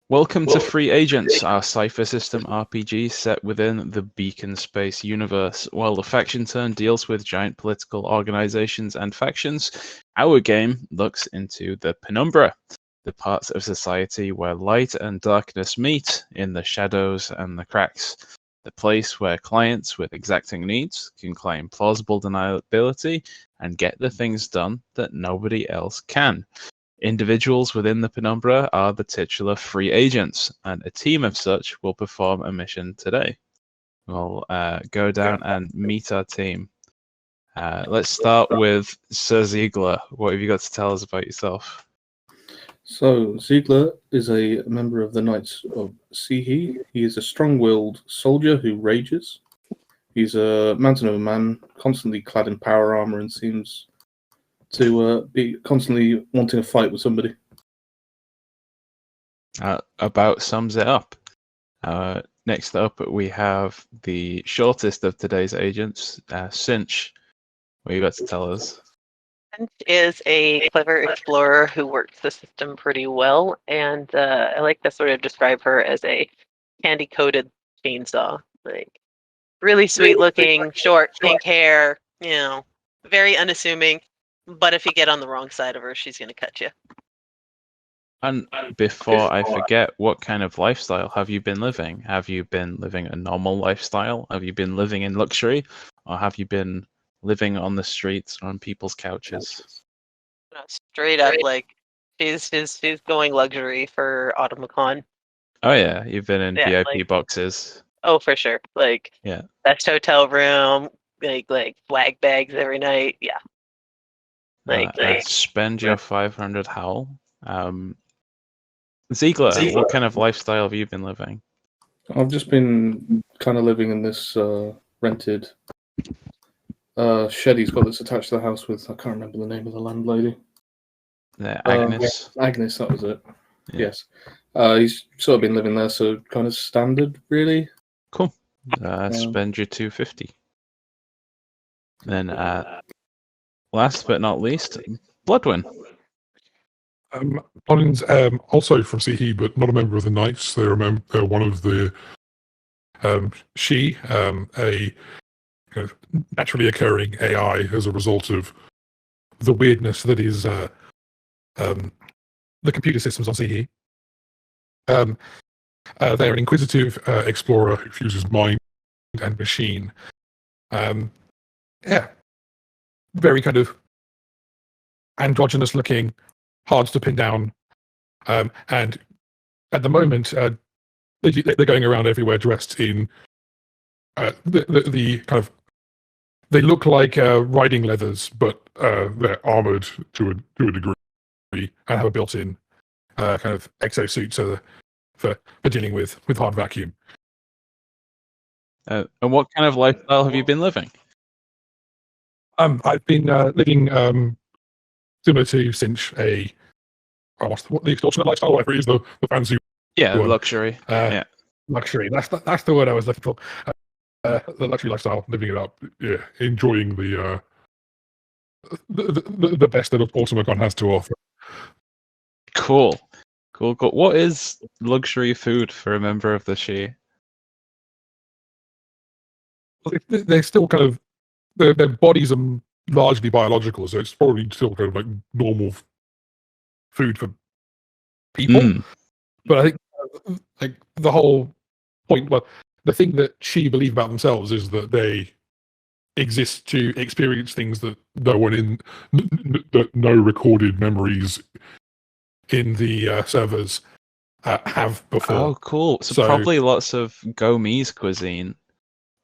Welcome to Free Agents, our Cypher system RPG set within the Beacon Space universe. While the faction turn deals with giant political organizations and factions, our game looks into the Penumbra, the parts of society where light and darkness meet in the shadows and the cracks. The place where clients with exacting needs can claim plausible deniability and get the things done that nobody else can. Individuals within the Penumbra are the titular free agents, and a team of such will perform a mission today. We'll go down and meet our team. Let's start with Sir Ziegler. What have you got to tell us about yourself? So, Ziegler is a member of the Knights of Sihi. He is a strong-willed soldier who rages. He's a mountain of a man, constantly clad in power armor, and seems to be constantly wanting a fight with somebody. About sums it up. Next up, we have the shortest of today's agents, Cinch. What you got to tell us? Cinch is a clever explorer who works the system pretty well, and I like to sort of describe her as a candy-coated chainsaw. Like, really sweet-looking, short, pink hair, very unassuming. But if you get on the wrong side of her, she's going to cut you. And before I forget, what kind of lifestyle have you been living? Have you been living a normal lifestyle? Have you been living in luxury? Or have you been living on the streets or on people's couches? Straight up, like, she's going luxury for Automacon. Oh yeah, you've been in VIP boxes. Oh, for sure. Like, yeah, best hotel room, like swag bags every night. Yeah. Spend your 500 howl. Ziegler, what kind of lifestyle have you been living? I've just been kind of living in this rented shed he's got that's attached to the house with, I can't remember the name of the landlady. Agnes. Agnes, that was it. Yeah. Yes. He's sort of been living there, so kind of standard, really. Cool. Spend your 250. Then, last but not least, Bloodwin. Bloodwin's also from Sihi, but not a member of the Knights. They're one of the a kind of naturally occurring AI as a result of the weirdness that is the computer systems on Sihi. They're an inquisitive explorer who fuses mind and machine. Very kind of androgynous looking, hard to pin down, and at the moment they're going around everywhere dressed in the kind of, they look like riding leathers, but they're armored to a degree and have a built-in kind of exosuit for dealing with hard vacuum. And what kind of lifestyle have you been living? I've been living similar to Cinch, what's the extortionate lifestyle? Whatever it is, the fancy one. Luxury. Luxury. That's the word I was looking for. The luxury lifestyle, living it up, enjoying the best that Automacon has to offer. Cool. What is luxury food for a member of the She? They're still kind of, their bodies are largely biological, so it's probably still kind of like normal food for people. But I think like the whole point, well, the thing that She believe about themselves is that they exist to experience things that no one that no recorded memories in the servers have before. Oh, cool. So probably lots of Gome's cuisine,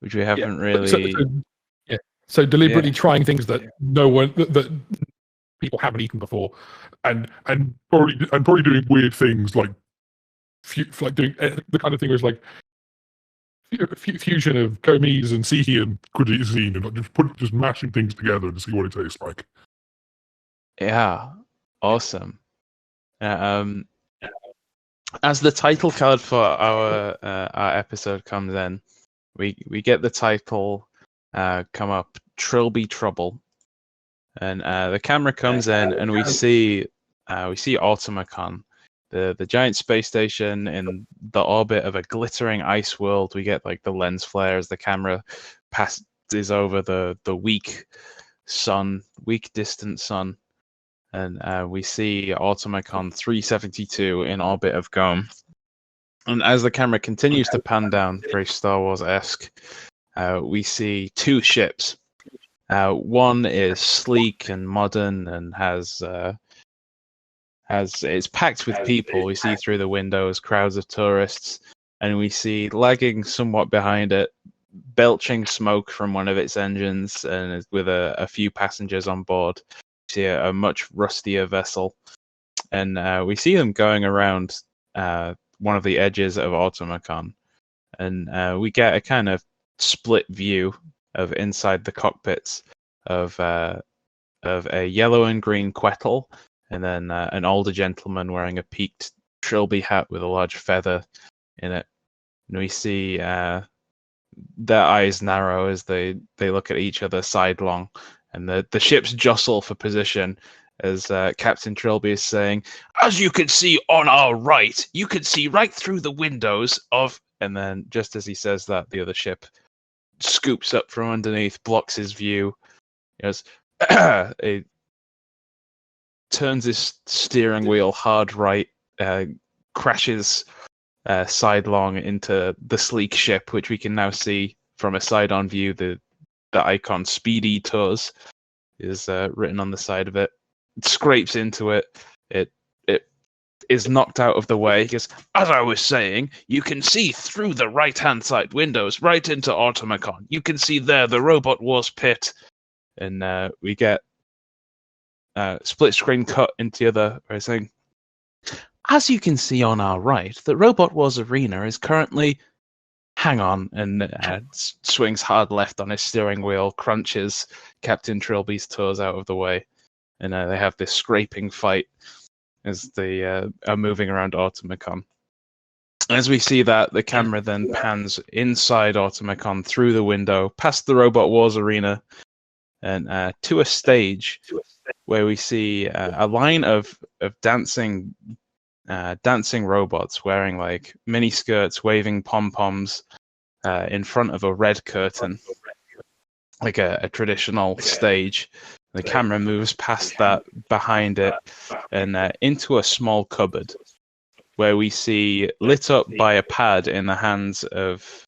which we haven't really. So deliberately trying things that no one that people haven't eaten before, and probably doing weird things like doing the kind of thing where it's like fusion of Gome's and Sihi cuisine, and just mashing things together to see what it tastes like. Yeah, awesome. As the title card for our episode comes in, we get the title come up, Trilby Trouble, and the camera comes in, and we see Automacon, the giant space station in the orbit of a glittering ice world. We get like the lens flare as the camera passes over the weak distant sun, and we see Automacon 372 in orbit of Gome. And as the camera continues to pan down, very Star Wars-esque, we see two ships. One is sleek and modern and it's packed with people. We see through the windows crowds of tourists, and we see lagging somewhat behind it, belching smoke from one of its engines, and with a few passengers on board. We see a much rustier vessel, and we see them going around one of the edges of Automacon, and we get a kind of split view of inside the cockpits of a yellow and green Quetel, and then an older gentleman wearing a peaked Trilby hat with a large feather in it. And we see their eyes narrow as they look at each other sidelong, and the ships jostle for position as Captain Trilby is saying, "As you can see on our right, you can see right through the windows of..." And then just as he says that, the other ship scoops up from underneath, blocks his view. It turns his steering wheel hard right, crashes sidelong into the sleek ship, which we can now see from a side-on view. The icon Speedy Tours is written on the side of it. It scrapes into it. It is knocked out of the way. He goes, "As I was saying, you can see through the right-hand side windows right into Automacon. You can see there the Robot Wars pit." And we get split screen cut into the other, where he's saying, "As you can see on our right, the Robot Wars arena is currently..." Hang on, and swings hard left on his steering wheel, crunches Captain Trilby's toes out of the way, and they have this scraping fight as they are moving around Automacon. As we see that, the camera then pans inside Automacon through the window, past the Robot Wars arena, and to a stage where we see a line of dancing robots wearing like mini skirts, waving pom-poms in front of a red curtain, like a traditional stage. The camera moves past that, behind it, and into a small cupboard where we see, lit up by a pad in the hands of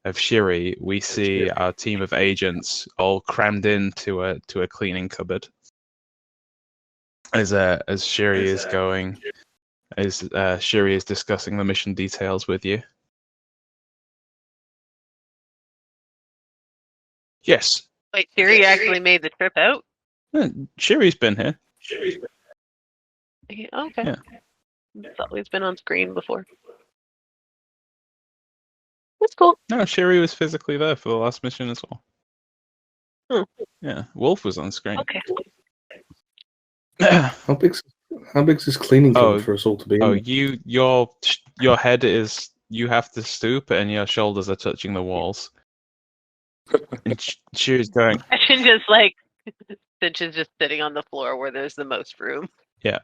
Shiri, we see our team of agents all crammed into a cleaning cupboard. As Shiri is going, as Shiri is discussing the mission details with you. Yes. Wait, Siri actually made the trip out? Shiri's been here. Yeah, okay. Yeah. It's always been on screen before. That's cool. No, Shiri was physically there for the last mission as well. Hmm. Yeah, Wolf was on screen. Okay. How big's this cleaning cupboard for us all to be in? Oh, your head is, you have to stoop and your shoulders are touching the walls. And Shiri's going, Imagine just like Finch is just sitting on the floor where there's the most room. yeah.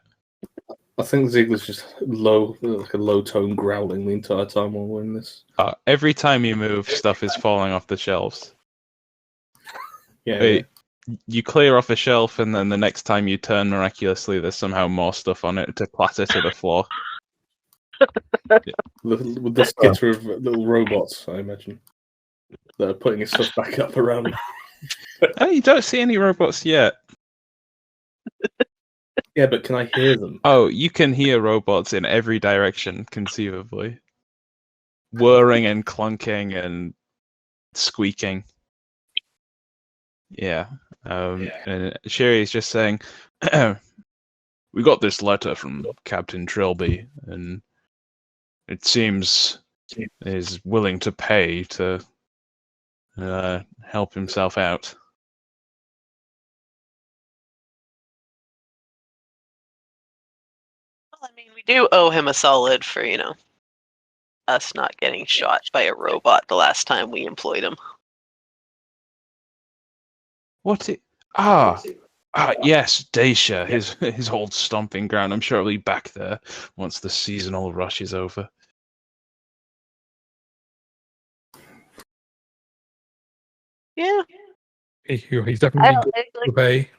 I think Ziegler's just like a low tone growling the entire time while we're in this. Every time you move, stuff is falling off the shelves. Yeah. You clear off a shelf, and then the next time you turn, miraculously, there's somehow more stuff on it to clatter to the floor. With the skitter of little robots, I imagine, that are putting his stuff back up around. You don't see any robots yet. Yeah, but can I hear them? Oh, you can hear robots in every direction, conceivably. Whirring and clunking and squeaking. Yeah. And Sherry's just saying, "We got this letter from Captain Trilby, and it seems he's willing to pay to help himself out." Well, I mean, we do owe him a solid for, us not getting shot by a robot the last time we employed him. Yes, Dacia, his old stomping ground. I'm sure he'll be back there once the seasonal rush is over. Yeah. He's definitely good to pay.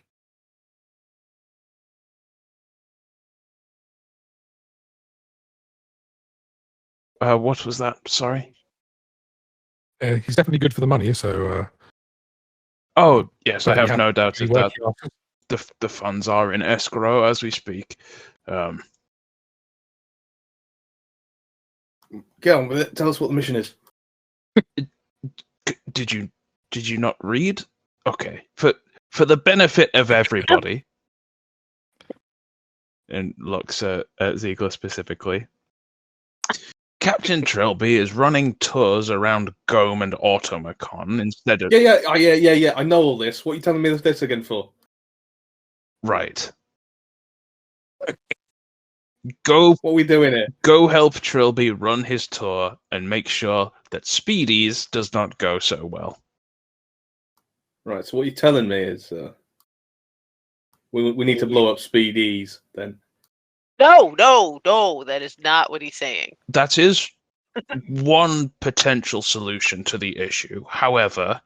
What was that? Sorry. He's definitely good for the money. So. Oh yes, I But you have no doubt to of work that. your ass- The funds are in escrow as we speak. Get on with it. Tell us what the mission is. Did you not read? Okay, for the benefit of everybody, and looks at Ziegler specifically. Captain Trilby is running tours around Gome and Automacon instead of Yeah. I know all this. What are you telling me this again for? right. Go. What are we doing here? Go help Trilby run his tour and make sure that Speedy's does not go so well. Right. So what you're telling me is we need to blow up Speedies then. No, that is not what he's saying. That is one potential solution to the issue. However,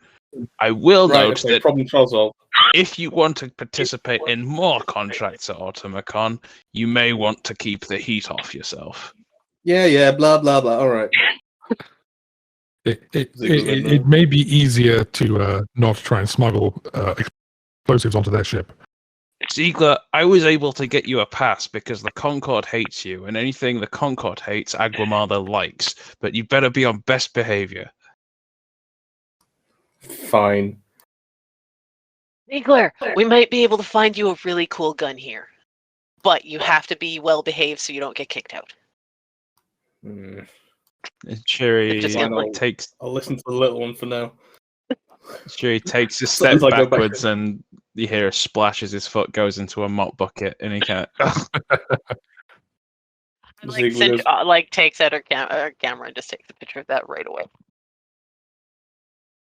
I will note that problem solved. if you want to participate in more contracts at Automacon, you may want to keep the heat off yourself. Yeah, blah blah blah. All right. It may be easier to not try and smuggle explosives onto their ship. Ziegler, I was able to get you a pass because the Concorde hates you, and anything the Concorde hates, Aguamada likes. But you better be on best behavior. Fine. Ziegler, we might be able to find you a really cool gun here. But you have to be well behaved so you don't get kicked out. Cherry I'll takes. I'll listen to the little one for now. Cherry takes a step backwards, and you hear a splash as his foot goes into a mop bucket, and he can't. Takes out her camera and just takes a picture of that right away.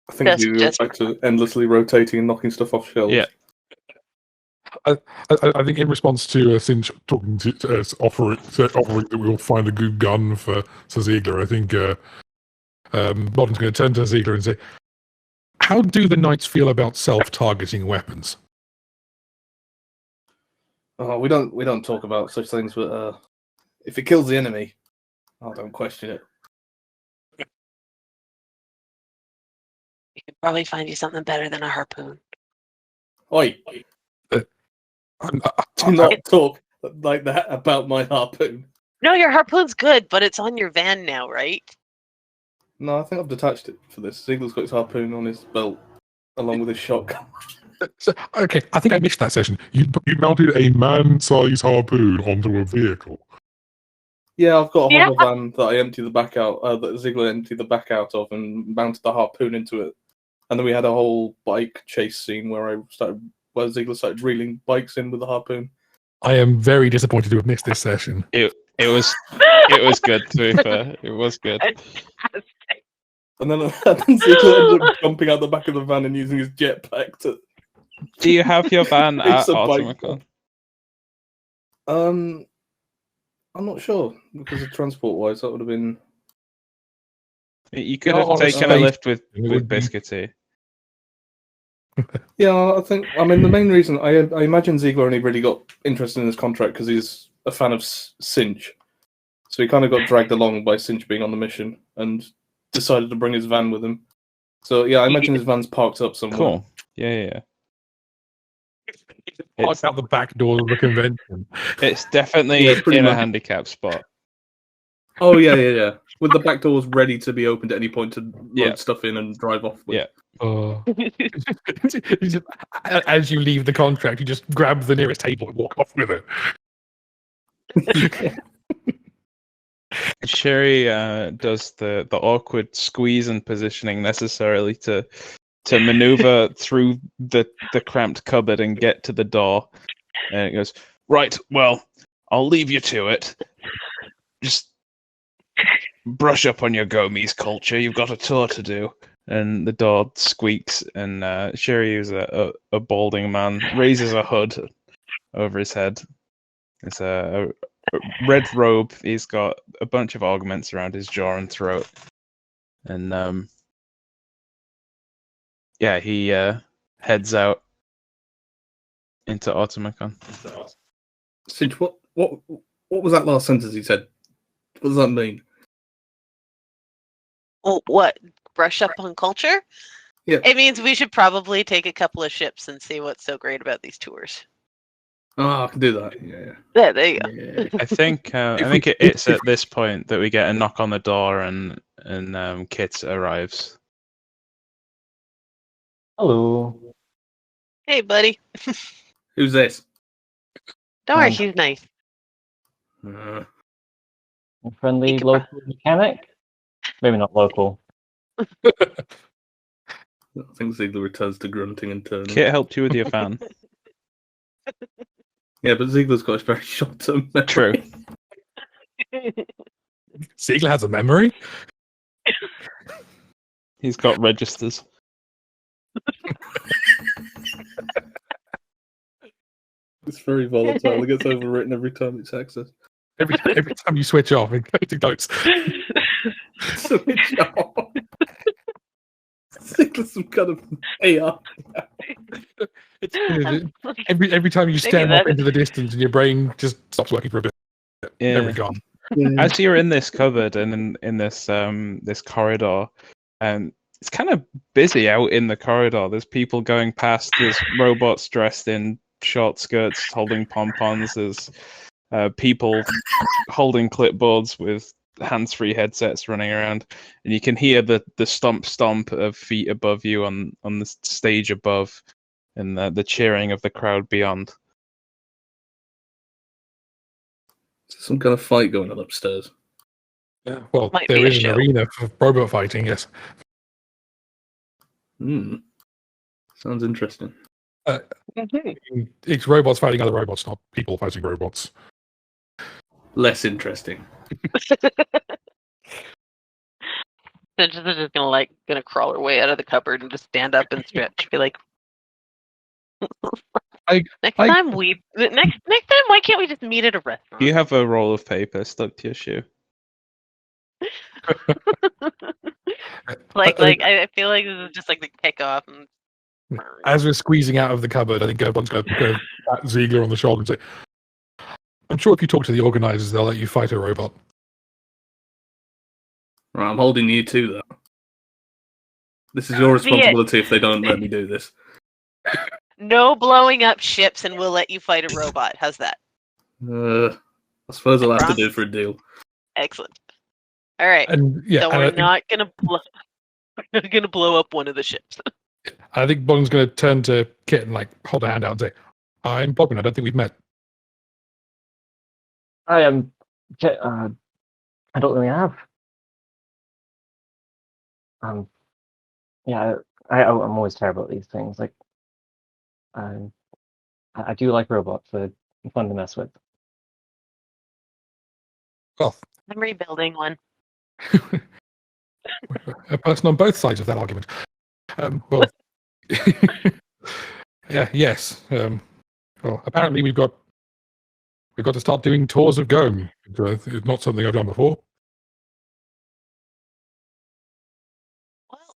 I think you go back to endlessly rotating and knocking stuff off shelves. Yeah. I think in response to Sinch talking to us, offering that we'll find a good gun for Ziegler, I think Modern's going to turn to Ziegler and say, "How do the Knights feel about self-targeting weapons?" Oh, we don't talk about such things, but if it kills the enemy, I don't question it. We could probably find you something better than a harpoon. Oi! Do not talk like that about my harpoon. No, your harpoon's good, but it's on your van now, right? No, I think I've detached it for this. Ziegler's got his harpoon on his belt, along with his shotgun. So, okay, I think I missed that session. You mounted a man-sized harpoon onto a vehicle. Yeah, I've got a hover van that I empty the back out, that Ziegler emptied the back out of, and mounted the harpoon into it. And then we had a whole bike chase scene where Ziegler started reeling bikes in with the harpoon. I am very disappointed to have missed this session. It was good, to be fair. It was good. And then Ziegler ended up jumping out the back of the van and using his jetpack to... Do you have your van at Automacon? I'm not sure, because of transport-wise, that would have been... You could have taken a lift with Biscuity. Yeah, I mean, the main reason, I imagine Ziegler only really got interested in this contract because he's a fan of Cinch. So he kind of got dragged along by Cinch being on the mission and decided to bring his van with him. So yeah, I imagine his van's parked up somewhere. Cool. Yeah. It's out the back door of the convention. It's definitely in a handicap spot. Oh yeah. With the back doors ready to be opened at any point to load stuff in and drive off with. Yeah. As you leave the contract, you just grab the nearest table and walk off with it. Sherry does the awkward squeeze and positioning necessarily to maneuver through the cramped cupboard and get to the door. And it goes, right, well, I'll leave you to it. Just brush up on your Gome's culture. You've got a tour to do. and the door squeaks, and Shiryu, who's a balding man, raises a hood over his head. It's a red robe. He's got a bunch of augments around his jaw and throat, and he heads out into Automacon. Sidge, what was that last sentence he said? What does that mean? Well, what? Brush up on culture? Yeah. It means we should probably take a couple of ships and see what's so great about these tours. Oh, I can do that. Yeah. There you go. Yeah. I think it's at this point that we get a knock on the door, and Kit arrives. Hello. Hey, buddy. Who's this? Don't worry, he's nice. Uh, A friendly You could local mechanic? Maybe not local. I think Ziegler returns to grunting and turning. Kit helped you with your fan. Yeah, but Ziegler's got a very short-term memory. True. Ziegler has a memory. He's got registers. It's very volatile. It gets overwritten every time it's accessed. Every time you switch off, it goes. Switch off. Ziegler's some kind of AI. Every time you stare that off into the distance, and your brain just stops working for a bit. Yeah. Memory gone. As you're in this cupboard and in this this corridor, it's kind of busy out in the corridor. There's people going past. There's robots dressed in short skirts holding pom-poms. There's people holding clipboards with hands-free headsets running around, and you can hear the stomp of feet above you on the stage above, and the cheering of the crowd beyond. Some kind of fight going on upstairs. Yeah. Well, Might there be a is an show. arena for robot fighting. Yes. Sounds interesting. It's robots fighting other robots, not people fighting robots. Less interesting. They're just gonna crawl her way out of the cupboard and just stand up and stretch. Be like, next time, why can't we just meet at a restaurant? You have a roll of paper stuck to your shoe. I feel like this is just like the kickoff. And As we're squeezing out of the cupboard, I think everyone's going to pat Ziegler on the shoulder and say, "I'm sure if you talk to the organizers, they'll let you fight a robot." Right, I'm holding you to that. This is your responsibility if they don't let me do this. no blowing up ships, and we'll let you fight a robot. How's that? I suppose I'll have to do it for a deal. Excellent. All right. And yeah, So and we're not gonna blow up one of the ships. I think Bong's going to turn to Kit and hold a hand out and say, "I'm Bogman. I don't think we've met." I am. I don't really have. Yeah, I'm always terrible at these things. I do like robots. They're fun to mess with. Well, I'm rebuilding one. a person on both sides of that argument. Well, yeah, yes. Well, apparently we've got to start doing tours of Gome. It's not something I've done before. Well,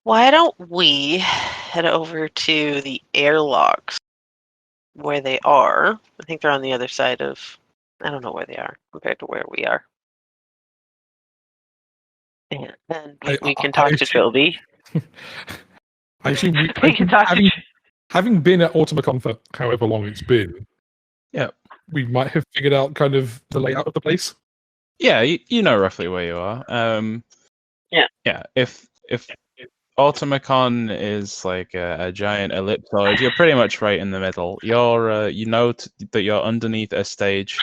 why don't we head over to the airlocks where they are? I think they're on the other side of. I don't know where they are compared to where we are. And then we can talk to Trilby. I assume We can talk to having been at Automacon for however long it's been, Yeah. we might have figured out kind of the layout of the place. Yeah, you know roughly where you are. Yeah. If Automacon is like a giant ellipsoid, you're pretty much right in the middle. You're that you're underneath a stage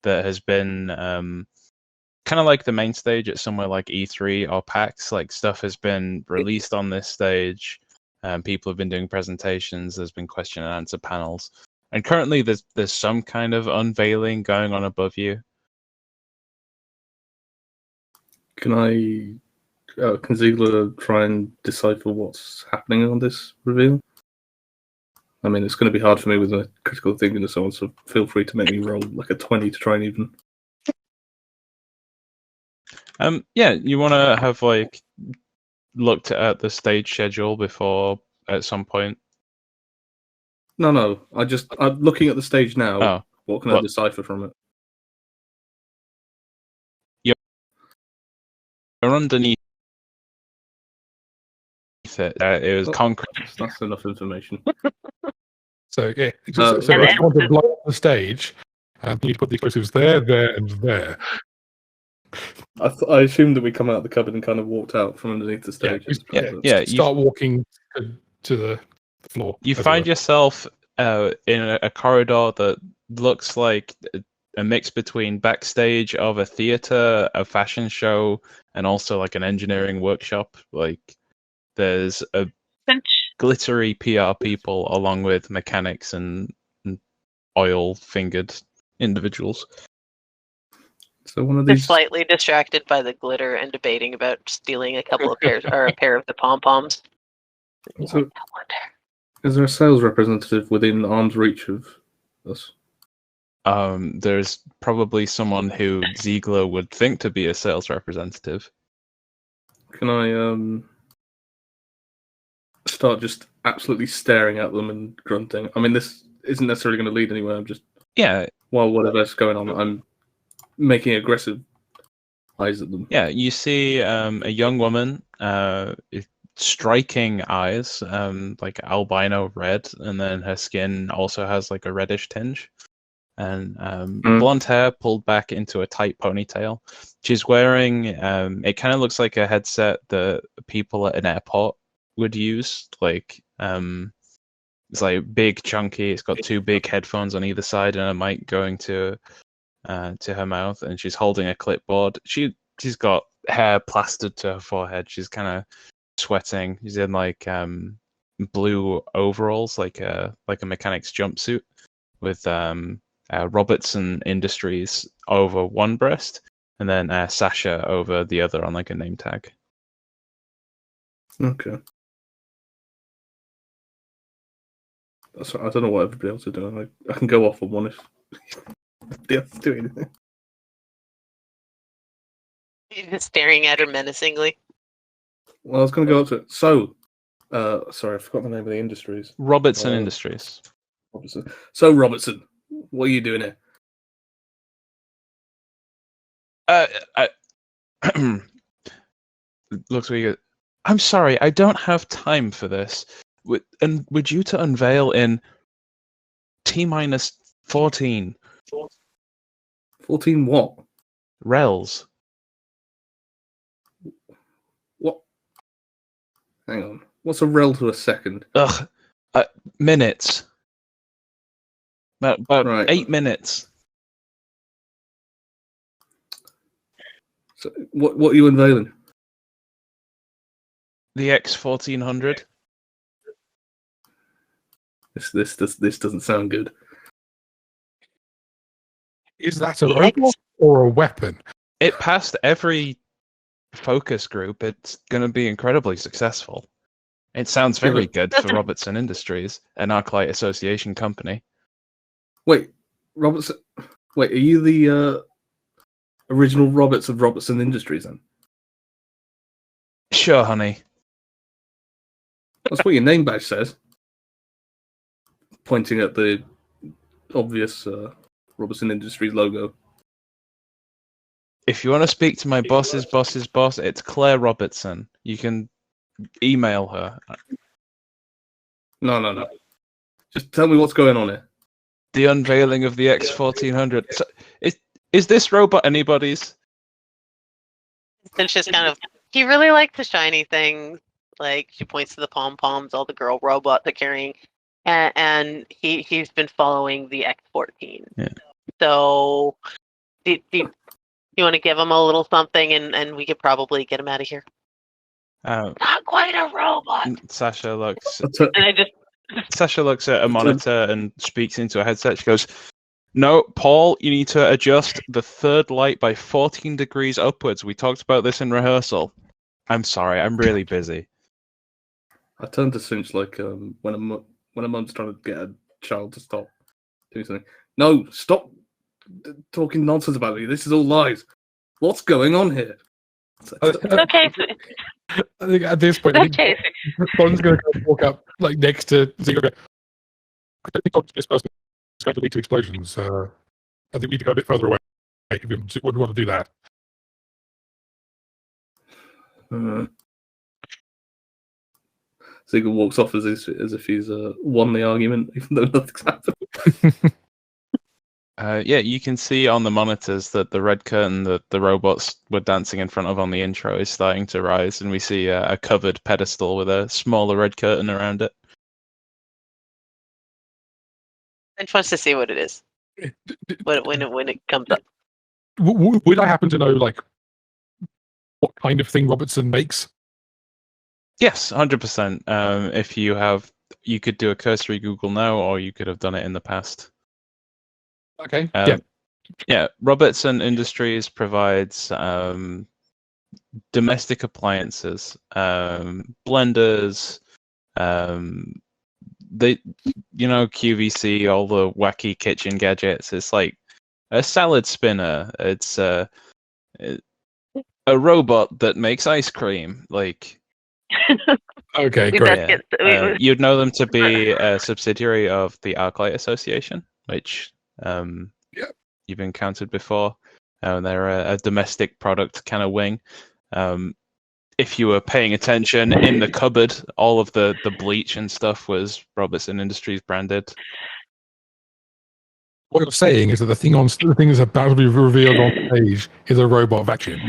that has been kind of like the main stage at somewhere like E3 or PAX. Like stuff has been released on this stage. People have been doing presentations. There's been question and answer panels, and currently there's some kind of unveiling going on above you. Can I can Ziegler try and decipher what's happening on this reveal? I mean, it's going to be hard for me with a critical thinking and so on, so feel free to make me roll like a 20 to try and even. Yeah, you want to have like looked at the stage schedule before at some point. No. I'm looking at the stage now. Oh, What can I decipher from it? You're underneath it. It was concrete. That's enough information. So yeah, so if you want to block the stage, you need to put the explosives there, and there. I assumed that we come out of the cupboard and kind of walked out from underneath the stage. Yeah. Start walking to the floor. You find yourself in a corridor that looks like a mix between backstage of a theater, a fashion show, and also like an engineering workshop. Like there's a glittery PR people along with mechanics and oil-fingered individuals. So one of They're these slightly distracted by the glitter and debating about stealing a couple of pairs or a pair of the pom-poms. So, is there a sales representative within arm's reach of us? There's probably someone who Ziegler would think to be a sales representative. Can I start just absolutely staring at them and grunting? I mean, this isn't necessarily going to lead anywhere. I'm just while whatever's going on, I'm making aggressive eyes at them. Yeah, you see a young woman, striking eyes, like albino red, and then her skin also has like a reddish tinge, and blonde hair pulled back into a tight ponytail. She's wearing it kind of looks like a headset that people at an airport would use, like it's like big, chunky. It's got two big headphones on either side and a mic going to her mouth, and she's holding a clipboard. She's got hair plastered to her forehead. She's kind of sweating. She's in like blue overalls, like a mechanic's jumpsuit, with Robertson Industries over one breast, and then Sasha over the other on like a name tag. Okay. I don't know what everybody else is doing. I can go off on one if they have to do anything. You're just staring at her menacingly. Well, I was going to go up to it. So, sorry, I forgot the name of the industries. Robertson Industries. Robertson. So, Robertson, what are you doing here? Looks really good. I'm sorry, I don't have time for this. And we're due to unveil in T-minus 14. 14 what? Rels. What? Hang on. What's a rel to a second? Minutes. About Right. 8 minutes. So, what are you unveiling? The X1400. This doesn't sound good. Is that a robot or a weapon? It passed every focus group. It's going to be incredibly successful. It sounds very good for Robertson Industries, an Arclight Association company. Wait, Robertson. Wait, are you the original Roberts of Robertson Industries then? Sure, honey. That's what your name badge says. Pointing at the obvious Robertson Industries logo. If you want to speak to my boss's boss's boss, it's Claire Robertson. You can email her. No. Just tell me what's going on here. The unveiling of the X1400. So, is this robot anybody's? It's just kind of, he really likes the shiny things. Like, she points to the pom-poms all the girl robots are carrying. And he's been following the X14. Yeah. So, do you want to give him a little something, and we could probably get him out of here? Not quite a robot. Sasha looks. And Sasha looks at a monitor and speaks into a headset. She goes, "No, Paul, you need to adjust the third light by 14 degrees upwards. We talked about this in rehearsal." I'm sorry, I'm really busy. I turned to Cinch like when a mum's trying to get a child to stop doing something. No, stop talking nonsense about me. This is all lies. What's going on here? Okay, I think at this point, I think okay. Don's going to walk up like next to Ziegler. I don't think this person is going to lead to explosions. I think we need to go a bit further away if you would want to do that. Ziegler walks off as if he's won the argument, even though nothing's happened. Yeah, you can see on the monitors that the red curtain that the robots were dancing in front of on the intro is starting to rise, and we see a covered pedestal with a smaller red curtain around it. I just wants to see what it is when it comes up. Would I happen to know like what kind of thing Robertson makes? Yes, 100%. If you could do a cursory Google now, or you could have done it in the past. Okay. Yeah. Robertson Industries provides domestic appliances, blenders, QVC, all the wacky kitchen gadgets. It's like a salad spinner. It's a robot that makes ice cream. Like, okay, great. You'd know them to be a subsidiary of the Arclight Association, which you've encountered before. They're a domestic product kind of wing. If you were paying attention, in the cupboard, all of the bleach and stuff was Robertson Industries branded. What you're saying is that the thing that's about to be revealed on stage is a robot vacuum.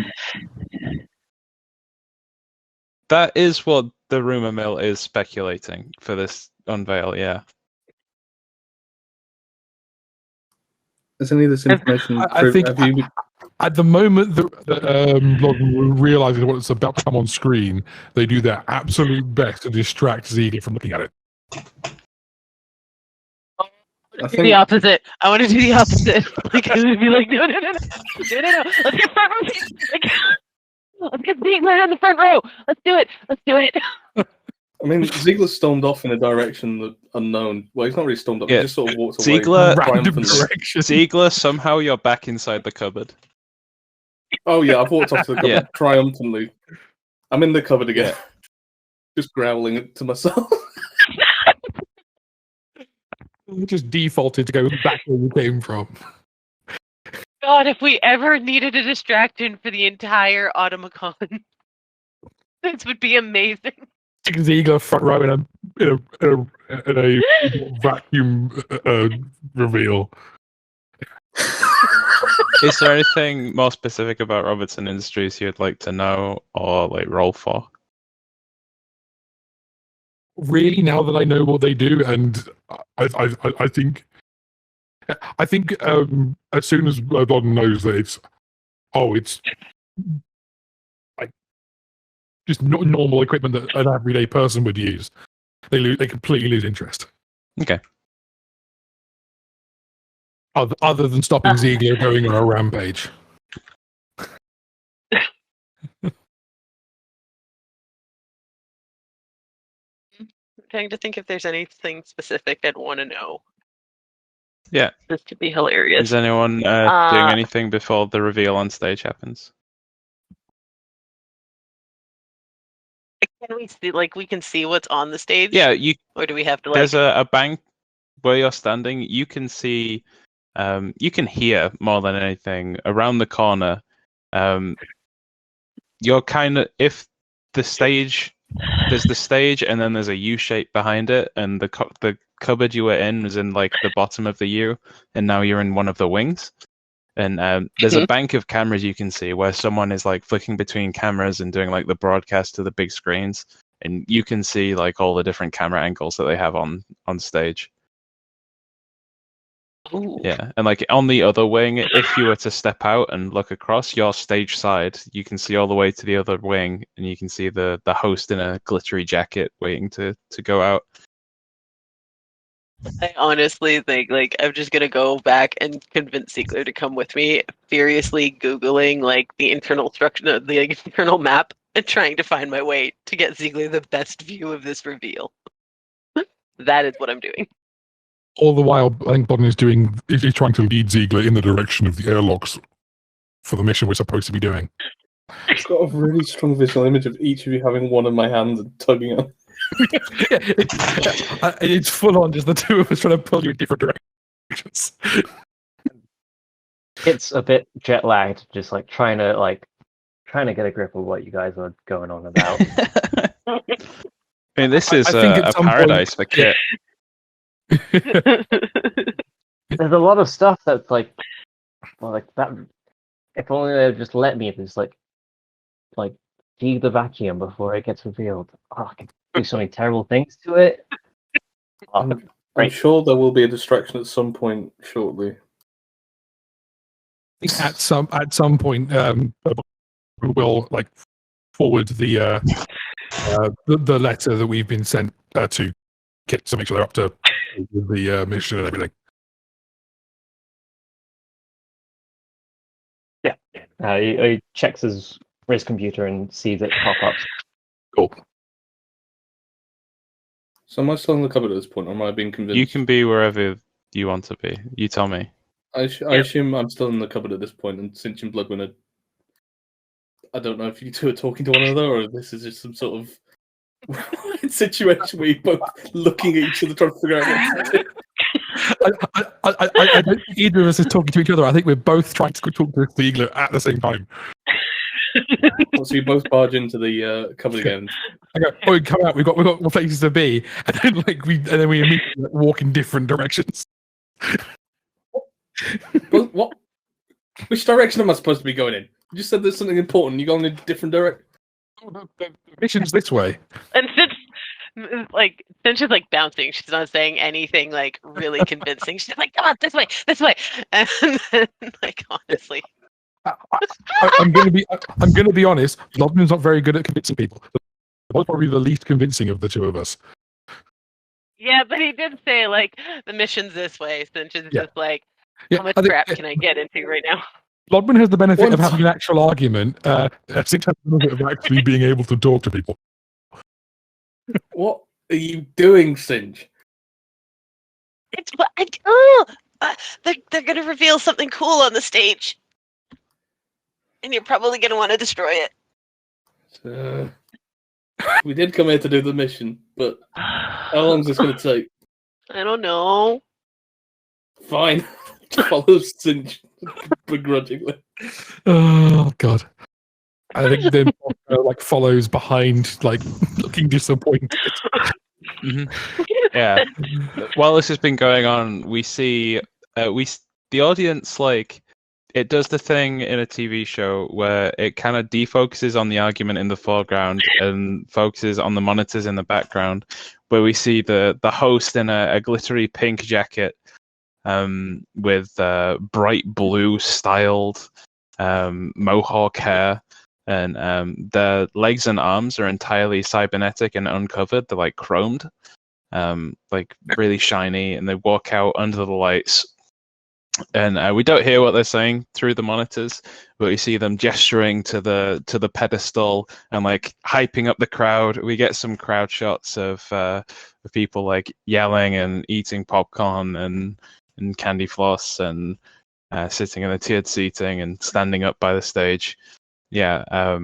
That is what the rumor mill is speculating for this unveil, yeah. Is any of this information? I think at the moment that Login realizes what's about to come on screen, they do their absolute best to distract Ziegler from looking at it. The opposite. I want to do the opposite. Like, I would be like, no. Let's get front row. Let's get Ziegler in the front row. Let's do it. I mean, Ziegler stormed off in a direction that unknown. Well, he's not really stormed off. Yeah. He just sort of walked Ziegler, away. Ziegler, somehow you're back inside the cupboard. Oh yeah, I've walked off to the cupboard triumphantly. I'm in the cupboard again, just growling to myself. Just defaulted to go back where you came from. God, if we ever needed a distraction for the entire Automacon, this would be amazing. Ziegler front row in a vacuum reveal. Is there anything more specific about Robertson Industries you'd like to know or like roll for? Really, now that I know what they do, and I think as soon as Don knows that it's like just normal equipment that an everyday person would use, they completely lose interest. Okay. Other than stopping Ziegler going on a rampage. I'm trying to think if there's anything specific I'd want to know. Yeah. This could be hilarious. Is anyone doing anything before the reveal on stage happens? Can we see, we can see what's on the stage? Yeah, or do we have to, There's a bank where you're standing. You can see, you can hear more than anything around the corner. You're kind of, if the stage, there's the stage and then there's a U shape behind it, and the cupboard you were in was in like the bottom of the U, and now you're in one of the wings. And there's a bank of cameras you can see where someone is like flicking between cameras and doing like the broadcast to the big screens, and you can see like all the different camera angles that they have on stage. Ooh. Yeah, and like on the other wing, if you were to step out and look across your stage side, you can see all the way to the other wing, and you can see the host in a glittery jacket waiting to go out. I honestly think I'm just gonna go back and convince Ziegler to come with me, furiously Googling the internal structure, the internal map and trying to find my way to get Ziegler the best view of this reveal. That is what I'm doing. All the while, I think Bodden is trying to lead Ziegler in the direction of the airlocks for the mission we're supposed to be doing. I've got a really strong visual image of each of you having one in my hand and tugging on. It's full on, just the two of us trying to pull you in different directions. It's a bit jet lagged, just like trying to get a grip of what you guys are going on about. I mean, this is I think at a some paradise for point- Kit. There's a lot of stuff that's like that. If only they'd just let me just like feed the vacuum before it gets revealed. Oh, I can do so many terrible things to it. Oh, I'm right. sure there will be a distraction at some point shortly. I think at some point, we will like forward the letter that we've been sent to Kit to make sure they're up to the mission and everything. Yeah. He checks his computer and sees it pop up. Cool. So am I still in the cupboard at this point, or am I being convinced? You can be wherever you want to be. You tell me. I assume I'm still in the cupboard at this point, and Cinch and Bloodwind are... I don't know if you two are talking to one another, or this is just some sort of situation where you're both looking at each other trying to figure out what to do. I don't think either of us is talking to each other. I think we're both trying to talk to Ziegler at the same time. So you both barge into the cupboard again. I go, oh, come out. We've got more places to be, and then we immediately walk in different directions. What? Which direction am I supposed to be going in? You just said there's something important. You're going in a different direction. Oh, the mission's this way. And Cinch is like bouncing. She's not saying anything like really convincing. She's like, "Come on, this way." And then, like, honestly, I'm going to be honest. Lobman's not very good at convincing people. He's probably the least convincing of the two of us. yeah, but he did say like the mission's this way. Cinch is just like, Yeah, how much I think- crap can I get into right now? Lodman has the benefit of What? having an actual argument. Six has the benefit of actually being able to talk to people. What are you doing, Cinch? It's they're gonna reveal something cool on the stage, and you're probably gonna want to destroy it. We did come here to do the mission, but how long is this going to take? I don't know. Fine. Follow Cinch begrudgingly. Oh God! I think then follows behind, like looking disappointed. Mm-hmm. Yeah. While this has been going on, we see the audience, like, it does the thing in a TV show where it kind of defocuses on the argument in the foreground and focuses on the monitors in the background, where we see the host in a glittery pink jacket with bright blue styled mohawk hair, and their legs and arms are entirely cybernetic and uncovered. They're like chromed, like really shiny, and they walk out under the lights. And we don't hear what they're saying through the monitors, but we see them gesturing to the pedestal and like hyping up the crowd. We get some crowd shots of people like yelling and eating popcorn and candy floss and sitting in the tiered seating and standing up by the stage. Yeah,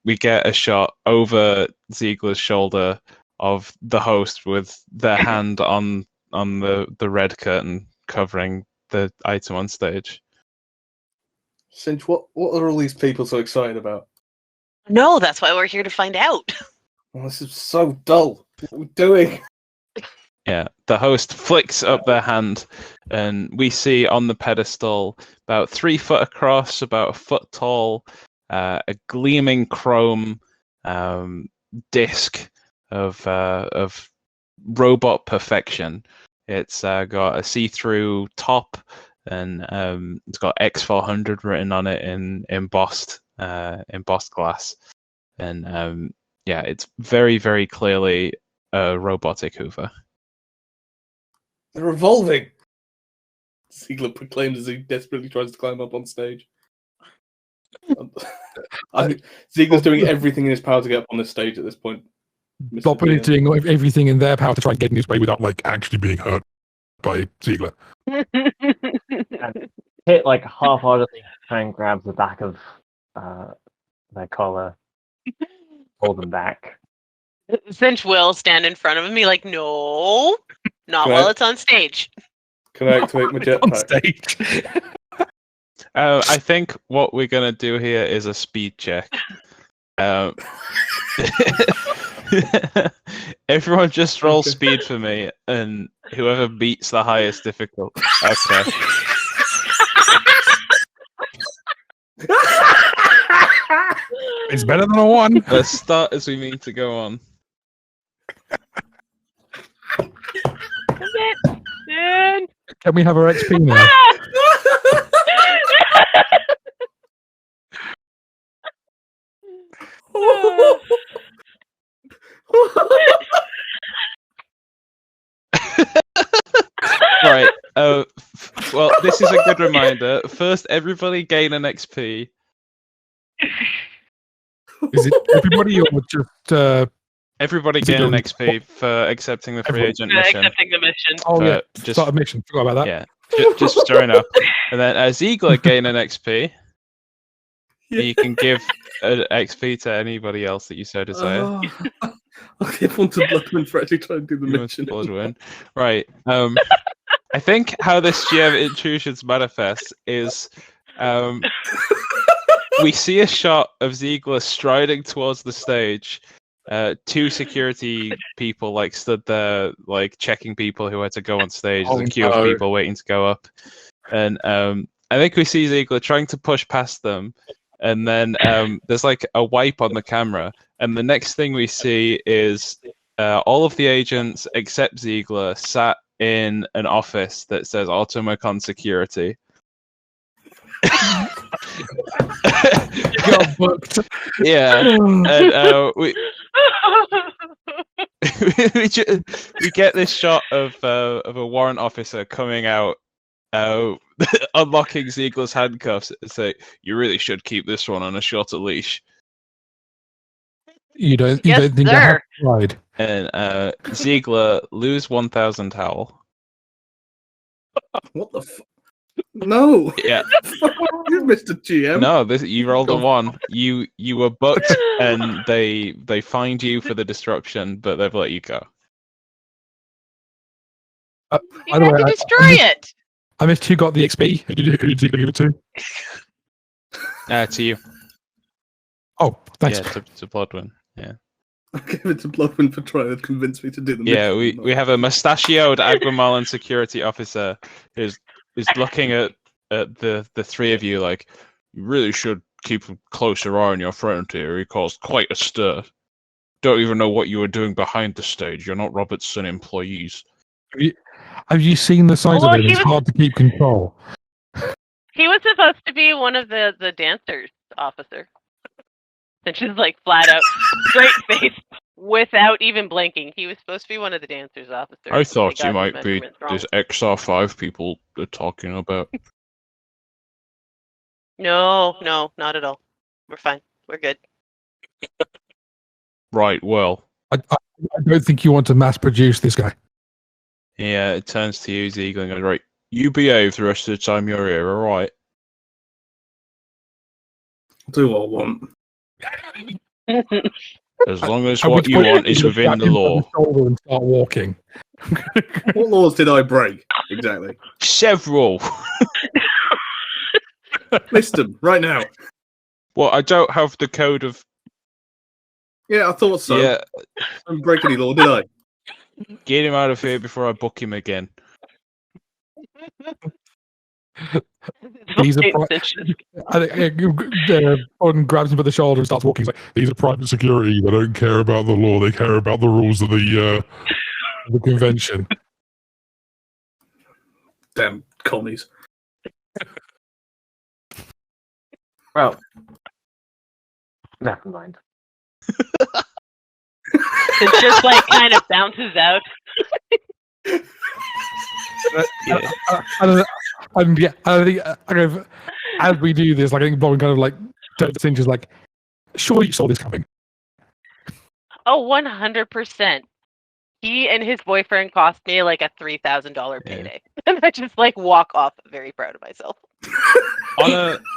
we get a shot over Ziegler's shoulder of the host with their hand on the red curtain covering the item on stage. Cinch, what are all these people so excited about? No, that's why we're here to find out. Oh, this is so dull. What are we doing? Yeah, the host flicks up their hand, and we see on the pedestal, about 3 foot across, about a foot tall, a gleaming chrome disc of robot perfection. It's got a see-through top, and it's got X400 written on it in embossed glass, and yeah, it's very, very clearly a robotic Hoover. They're revolving. Ziegler proclaims as he desperately tries to climb up on stage. I think Ziegler's doing everything in his power to get up on this stage at this point. Mr. Bloppin' is GM. doing everything in their power to try and get in his way without like actually being hurt by Ziegler. Hit like half-heartedly try and grab the back of their collar, hold them back. Cinch will stand in front of him and be like, no, not while it's on stage. Can I activate my On jetpack? stage. I think what we're gonna do here is a speed check. Everyone just roll speed for me, and whoever beats the highest difficulty. Okay. It's better than a 1. Let's start as we mean to go on. Dude. Can we have our XP now? Right. Well, this is a good reminder. First, everybody gain an XP. Is it everybody or just? Everybody Is it gain an doing- XP for accepting the free Everyone. agent mission. Accepting the mission. Oh yeah, Just- start a mission. Forgot about that. Yeah, just stirring up. And then Ziegler gain an XP. You can give an XP to anybody else that you so desire. I'll give one to Bloodman for actually trying to do the You want to mission. Bloodwin. Right. I think how this GM intrusions manifests is we see a shot of Ziegler striding towards the stage. 2 security people like stood there, like checking people who had to go on stage. There's a queue of people waiting to go up, and I think we see Ziegler trying to push past them, and then there's like a wipe on the camera, and the next thing we see is all of the agents except Ziegler sat in an office that says Automacon Security. Got booked. Yeah, and we get this shot of a warrant officer coming out, unlocking Ziegler's handcuffs, and say, "You really should keep this one on a shorter leash." You don't Yes, think sir. I have pride? And Ziegler lose 1,000 towel. What the fuck? No! Yeah, You, Mr. GM. no, you rolled a 1. You were booked, and they fined you for the disruption, but they've let you go. You By the had way, to I destroy it. I missed who got the XP. Who did Ziegler give it to? To you. Oh, thanks. Yeah, to Bloodwin. Yeah. I gave it to Bloodman for trying to convince me to do the Yeah, mission. we have a mustachioed Aguamalan security officer who's looking at the 3 of you like, you really should keep a closer eye on your friend here. He caused quite a stir. Don't even know what you were doing behind the stage. You're not Robertson employees. Have you seen the size Well, of it? he It's was- hard to keep control. He was supposed to be one of the dancers, officer. And she's like flat out, straight face, without even blinking. He was supposed to be one of the dancers, officer. I thought They you got his might be measurements wrong. this XR5 people are talking about. No, not at all. We're fine. We're good. Right, well. I don't think you want to mass produce this guy. Yeah, it turns to you, Ziegler, and goes, right, you behave the rest of the time you're here, alright? Do what I want. As long as At what which you point want you is look within back the in law. the shoulder and start walking. What laws did I break? Exactly. Several! List them right now. Well, I don't have the code of... Yeah, I thought so. Yeah, I didn't break any law, did I? get him out of here before I book him again. These are Cinches. I think Gordon grabs him by the shoulder and starts walking. He's like, "These are private security. They don't care about the law. They care about the rules of the convention." Damn commies. Well, never mind. It just like kind of bounces out. Yeah. I don't think as we do this, like I think Bob kind of like turns to Singer's like, sure you saw this coming. Oh, 100%. He and his boyfriend cost me like a $3,000 payday. And I just like walk off very proud of myself.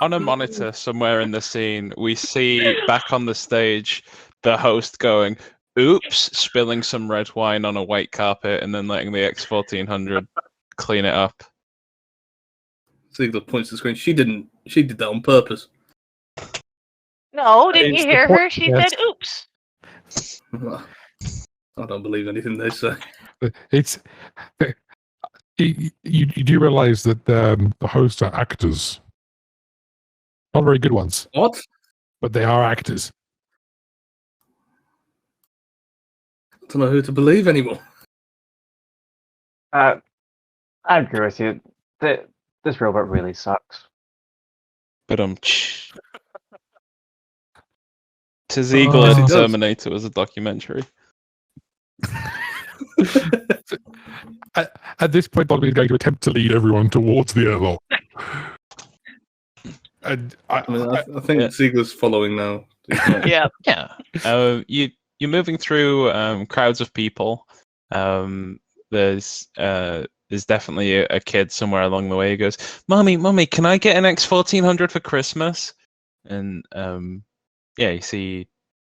On a monitor somewhere in the scene, we see back on the stage the host going, oops, spilling some red wine on a white carpet and then letting the X1400 clean it up. Ziegler points to the screen. She did that on purpose. No, didn't It's you the hear point, her? She yes. said, oops. I don't believe anything they say. It's you do realize that the hosts are actors, not very good ones, What? but they are actors. I don't know who to believe anymore. I'm curious here. This robot really sucks. But to Ziegler, Yes, it does. Terminator was a documentary. At this point, Bobby is going to attempt to lead everyone towards the airlock. And I think Yeah. Ziegler's following now. He's not- Yeah. Yeah. You're moving through crowds of people. There's definitely a kid somewhere along the way who goes, Mommy, can I get an X1400 for Christmas? And yeah, you see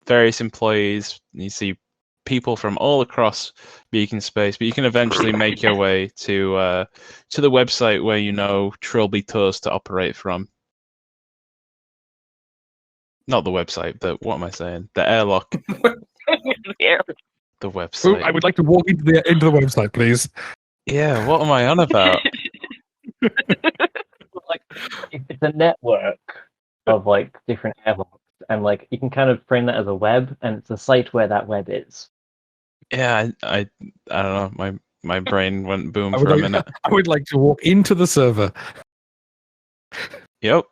various employees, you see people from all across Beacon Space, but you can eventually make your way to the website where you know Trilby tours to operate from. Not the website, but what am I saying? The airlock. Yeah. The oh, website. I would like to walk into the website, please. Yeah, what am I on about? Like, it's a network of like different airlocks, and like you can kind of frame that as a web, and it's a site where that web is. Yeah, I don't know. My brain went boom I for would, a like, minute. I would like to walk into the server. Yep.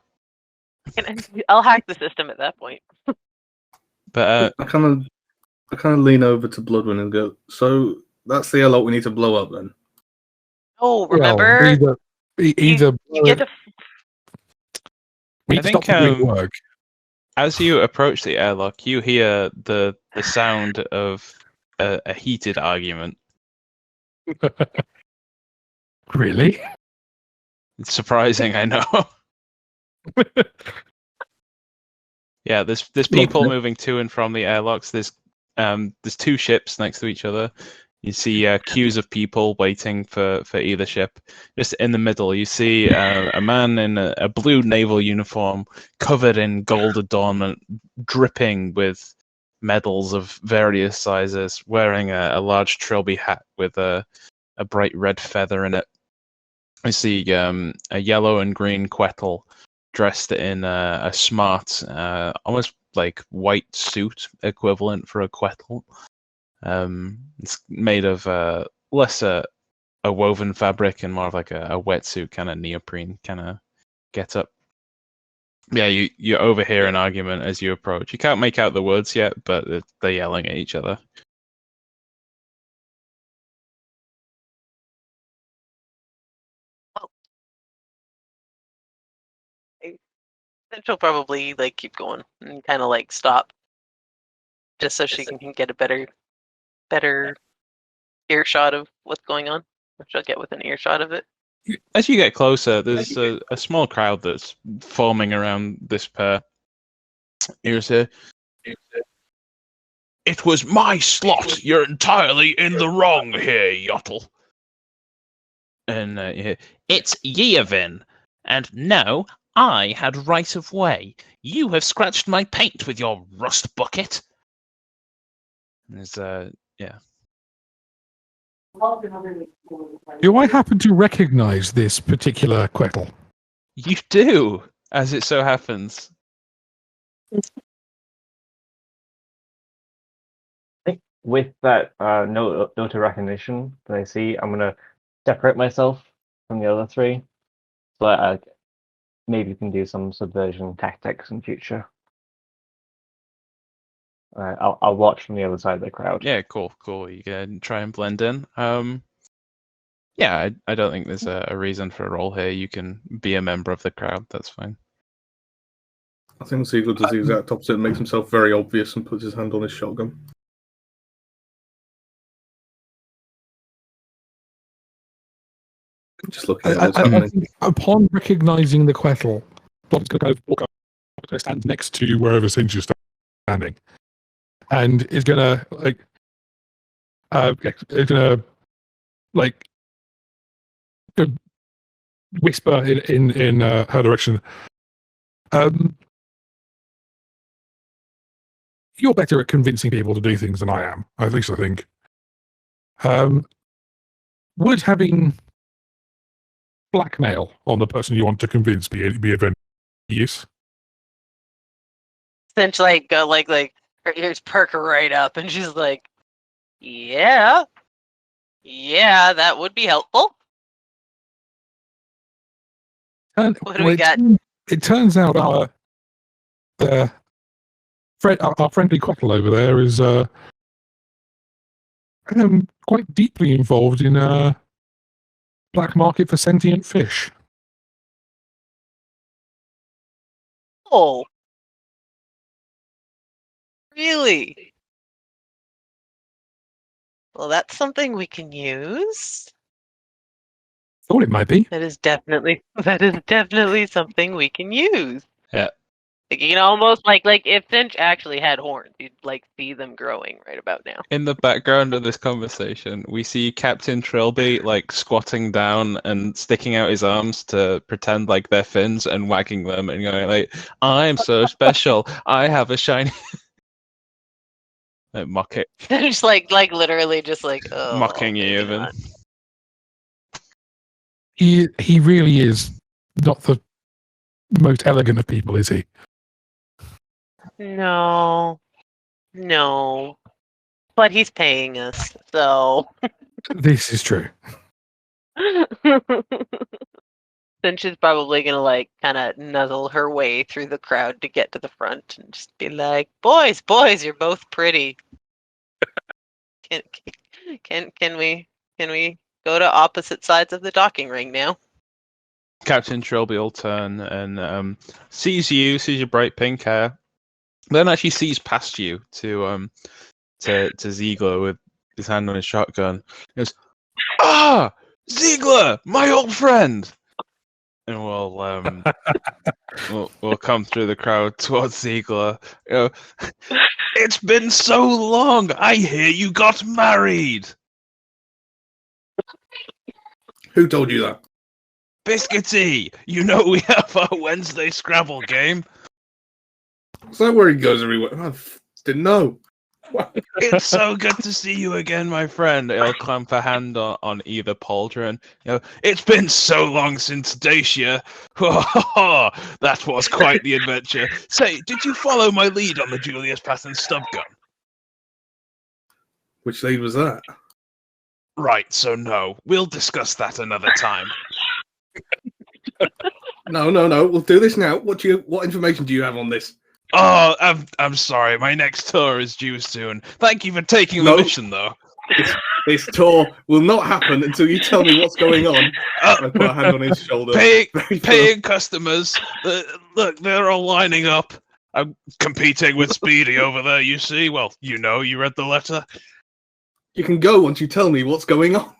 I'll hack the system at that point. But I kind of lean over to Bloodwind and go, so that's the airlock we need to blow up then. Oh, remember? Well, either you get to we I need to think, stop doing work. as you approach the airlock, you hear the sound of a heated argument. Really? It's surprising, I know. Yeah, there's people moving to and from the airlocks. There's two ships next to each other. You see queues of people waiting for either ship. Just in the middle, you see a man in a blue naval uniform, covered in gold adornment, dripping with medals of various sizes, wearing a large Trilby hat with a bright red feather in it. I see a yellow and green Quetel dressed in a smart, almost like white suit equivalent for a Quetel. It's made of less a woven fabric and more of like a wetsuit kind of neoprene kind of get up. Yeah, you overhear an argument as you approach. You can't make out the words yet, but they're yelling at each other. then she'll probably like keep going and kind of like stop, just so she can get a better earshot of what's going on. Or she'll get within earshot of it. As you get closer, there's a small crowd that's forming around this pair. Here's a. It was my slot. You're entirely in the wrong here, Yottle. And it's Yeovin, and no, I had right of way. You have scratched my paint with your rust bucket. There's yeah. Do I happen to recognize this particular Quetel? You do, as it so happens. With that note of recognition that I see, I'm gonna separate myself from the other three, so that maybe we can do some subversion tactics in future. I'll watch from the other side of the crowd. Yeah, cool. You can try and blend in. Yeah, I don't think there's a reason for a role here. You can be a member of the crowd. That's fine. I think Ziegler does the exact opposite and makes himself very obvious and puts his hand on his shotgun. Just looking at what's I happening. think upon recognizing the Quettle, Bob's going to kind of walk up, going to stand next to wherever Cinch is standing, and is going to whisper in her direction. You're better at convincing people to do things than I am. At least I think. Would having blackmail on the person you want to convince be of any use? Cinch her ears perk right up, and she's like, "Yeah, that would be helpful." And What do we got? It turns out our friendly Quettle over there is quite deeply involved in black market for sentient fish. Oh, really? Well, that's something we can use. Thought it might be. That is definitely something we can use. Yeah. Almost like if Cinch actually had horns, you'd see them growing right about now. In the background of this conversation, we see Captain Trilby squatting down and sticking out his arms to pretend like they're fins and wagging them and going "I'm so special. I have a shiny." Mock it. Just literally just oh, mocking you maybe even. not. He really is not the most elegant of people, is he? No. But he's paying us, so. This is true. Then she's probably gonna kind of nuzzle her way through the crowd to get to the front and just be like, boys, you're both pretty. Can we go to opposite sides of the docking ring now? Captain Trilby will turn and sees your bright pink hair, then actually sees past you to Ziegler with his hand on his shotgun. He goes, "Ah, Ziegler, my old friend!" And we'll come through the crowd towards Ziegler. It's been so long. I hear you got married. Who told you that? Biscuity, we have our Wednesday Scrabble game. Is that where he goes everywhere? I didn't know. It's so good to see you again, my friend. He'll clamp a hand on either pauldron. It's been so long since Dacia. That was quite the adventure. Say, did you follow my lead on the Julius Patton stub gun? Which lead was that? Right, so no. We'll discuss that another time. No. We'll do this now. What information do you have on this? Oh, I'm sorry. My next tour is due soon. Thank you for taking the mission, though. This tour will not happen until you tell me what's going on. I put a hand on his shoulder. Paying customers. Look, they're all lining up. I'm competing with Speedy over there, you see. Well, you read the letter. You can go once you tell me what's going on.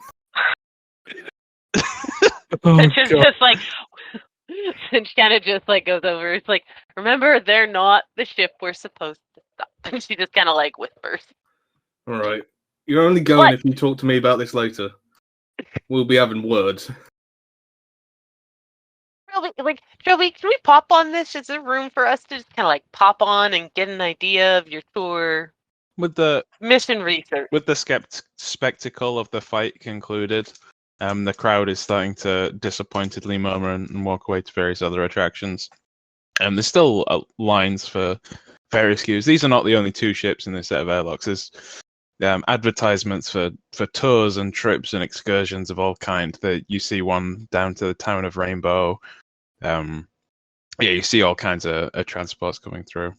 And she's just and she kind of just goes over. It's remember, they're not the ship we're supposed to stop. And she just kind of whispers. All right. You're only going if you talk to me about this later. We'll be having words. Trilby, can we pop on this? Is there room for us to just kind of pop on and get an idea of your tour? With the mission research. With the spectacle of the fight concluded, the crowd is starting to disappointedly murmur and walk away to various other attractions. There's still lines for various queues. These are not the only two ships in this set of airlocks. There's advertisements for tours and trips and excursions of all kind. You see one down to the town of Rainbow. You see all kinds of transports coming through.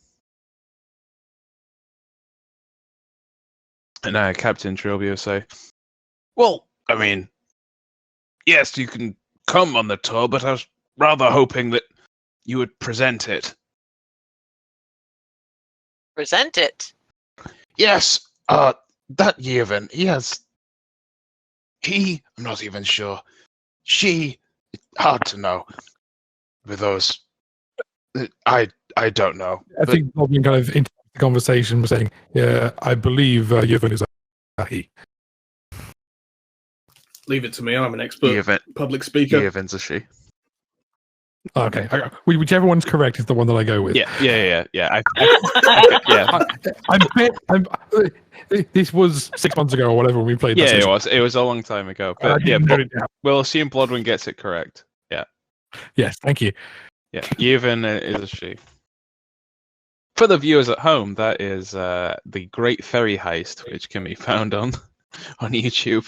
And Captain Trilby will say, "Well, I mean, yes, you can come on the tour, but I was rather hoping that you would present it." Present it. Yes, that Yevon, I'm not even sure. She, hard to know. With those, I don't know. I think Robin kind of into the conversation was saying, "Yeah, I believe Yevon is a he." Leave it to me. I'm an expert Yevon, public speaker. Yevon's a she. Okay, whichever one's correct is the one that I go with. Yeah. Yeah. This was 6 months ago or whatever when we played. Yeah, it was. It was a long time ago. But yeah, we'll assume Bloodwin gets it correct. Yeah. Yes, thank you. Yeah, Yevon is a she. For the viewers at home, that is the Great Ferry Heist, which can be found on YouTube.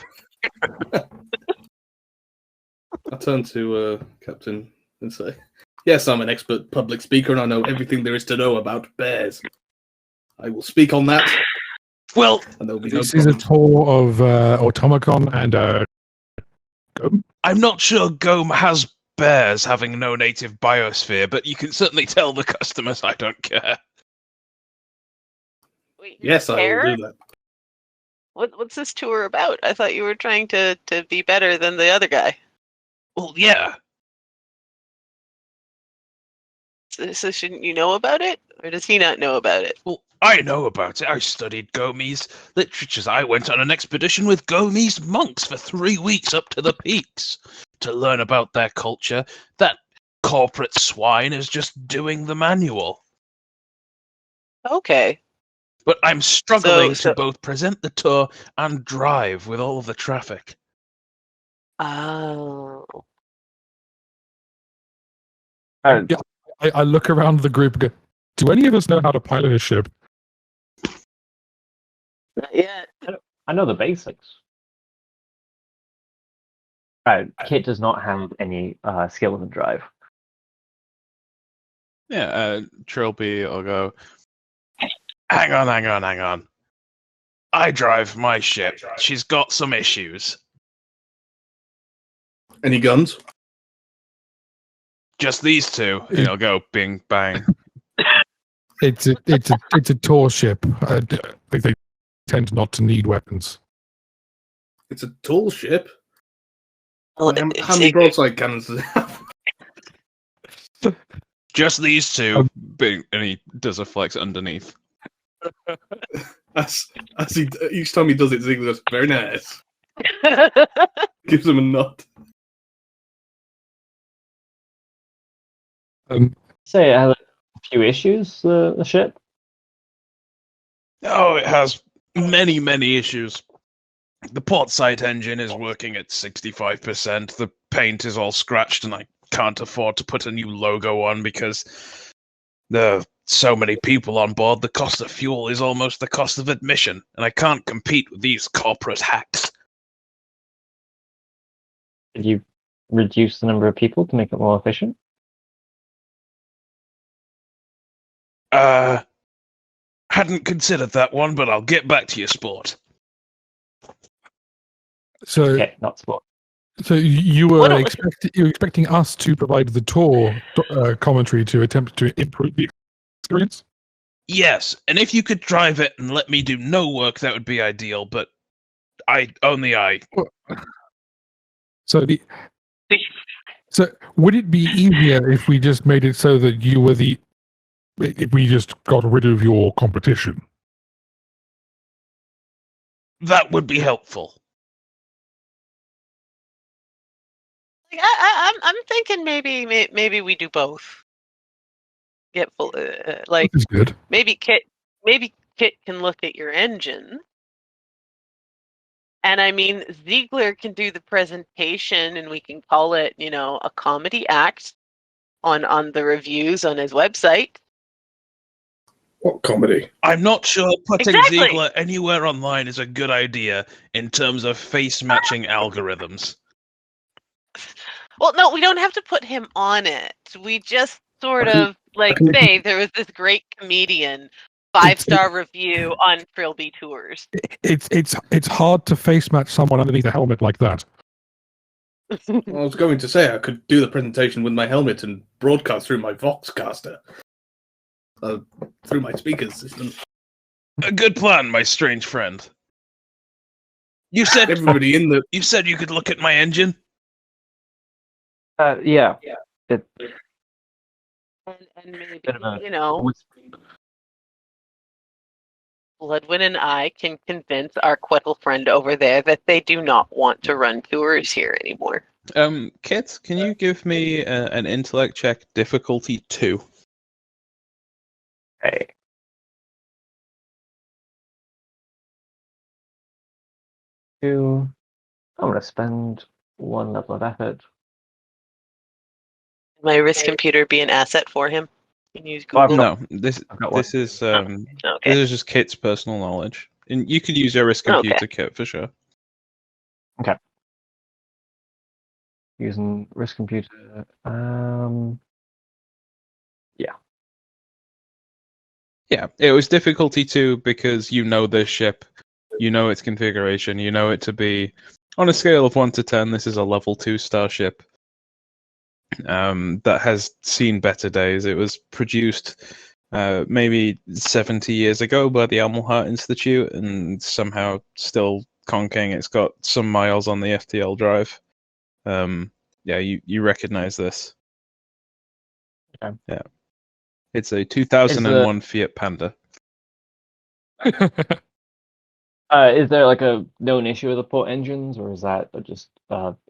I turn to Captain and say, "Yes, I'm an expert public speaker, and I know everything there is to know about bears. I will speak on that." Well, and there'll be This no is a problem. tour of Automacon and Gome. I'm not sure Gome has bears having no native biosphere, but you can certainly tell the customers I don't care. Wait, Yes, I care? will do that. What's this tour about? I thought you were trying to be better than the other guy. Well, yeah. So shouldn't you know about it? Or does he not know about it? Well, I know about it. I studied Gome's literatures. I went on an expedition with Gome's monks for 3 weeks up to the peaks to learn about their culture. That corporate swine is just doing the manual. Okay. But I'm struggling So- to both present the tour and drive with all of the traffic. Oh. I look around the group and go, "Do any of us know how to pilot a ship?" Not yet. I know the basics. Kit does not have any skill in the drive. Yeah, Trilby will go, hang on. I drive my ship. She's got some issues. Any guns? Just these two. And he'll go bing, bang. It's a tour ship. They tend not to need weapons. It's a tall ship. Well, How many broadside cannons does it have? Just these two. Bing, and he does a flex underneath. As he, each time he does it, Ziegler goes, "Very nice." Gives him a nod. Say it has a few issues, the ship. Oh, it has many issues. The port sight engine is working at 65%. The paint is all scratched, and I can't afford to put a new logo on because there are so many people on board. The cost of fuel is almost the cost of admission, and I can't compete with these corporate hacks. Did you reduce the number of people to make it more efficient? Hadn't considered that one, but I'll get back to you, sport. So, Okay, not sport. so you were What do- expecting us to provide the tour commentary to attempt to improve the experience? Yes, and if you could drive it and let me do no work, that would be ideal, but only I. So would it be easier if we just made it so that you were if we just got rid of your competition? That would be helpful. Like, I'm thinking maybe we do both. Get full, like This is good. maybe Kit can look at your engine, and I mean Ziegler can do the presentation, and we can call it a comedy act on the reviews on his website. What comedy? I'm not sure putting Exactly. Ziegler anywhere online is a good idea in terms of face matching algorithms. Well, no, we don't have to put him on it. We just sort I can- of like can- say there was this great comedian 5-star review on Trilby Tours. It's hard to face match someone underneath a helmet like that. I was going to say I could do the presentation with my helmet and broadcast through my Voxcaster. through my speakers. A good plan, my strange friend. You said Everybody in the you said you could look at my engine. Yeah. It, And maybe, bit of a- you know, Bloodwind and I can convince our Quettle friend over there that they do not want to run tours here anymore. Kit, can you give me an intellect check, difficulty 2? Okay. I'm going to spend 1 level of effort. My risk computer be an asset for him? Can you use Oh, I've Google? got- No, this got one. is this Okay. is just Kit's personal knowledge, and you could use your risk computer, Kit, for sure. Using risk computer. Yeah, it was difficulty 2 because you know this ship, you know its configuration, you know it to be on a scale of 1 to 10. This is a level 2 starship that has seen better days. It was produced maybe 70 years ago by the Amelhart Institute, and somehow still conking. It's got some miles on the FTL drive. Yeah, you recognize this. Okay. Yeah. It's a 2001 Fiat Panda. Is there like a known issue with the port engines, or is that just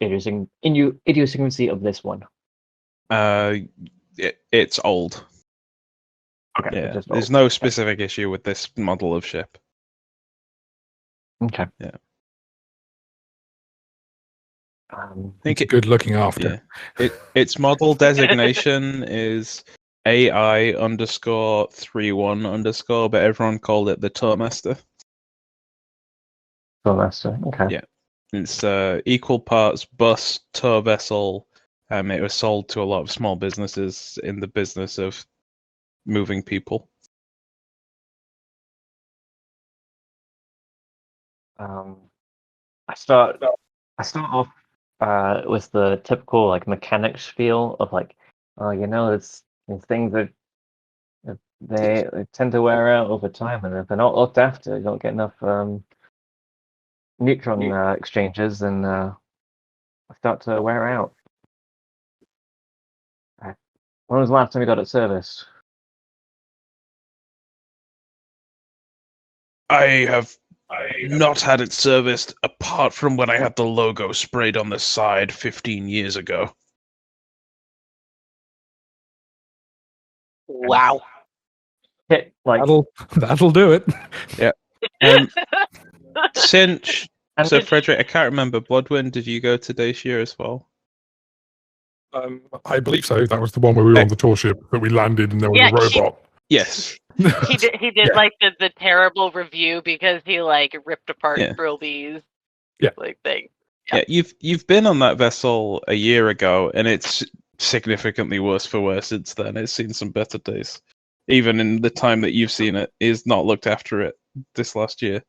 idiosyncrasy of this one? It's old. Okay. Yeah, Just there's old. no specific issue with this model of ship. Okay. Yeah. I think It's good looking after. Yeah. Its model designation is AI_31_, but everyone called it the Tourmaster. Okay. Yeah. It's equal parts bus, tour vessel. It was sold to a lot of small businesses in the business of moving people. I start off with the typical like mechanics feel of like, oh, these things are they tend to wear out over time, and if they're not looked after, you don't get enough neutron exchanges, and start to wear out. When was the last time you got it serviced? I have not had it serviced apart from when I had the logo sprayed on the side 15 years ago. Wow. Hit like That'll do it. Cinch. And So, did- Frederick, I can't remember. Bloodwind, did you go to Dacia as well? I believe so. That was the one where we were on the tour ship that we landed and there was Yeah, a robot. Yes. He did Yeah. like the terrible review because he like ripped apart Yeah. Trilby's Yeah. like thing. Yeah, you've been on that vessel a year ago, and it's significantly worse for wear since then. It's seen some better days. Even in the time that you've seen it, is not looked after it this last year.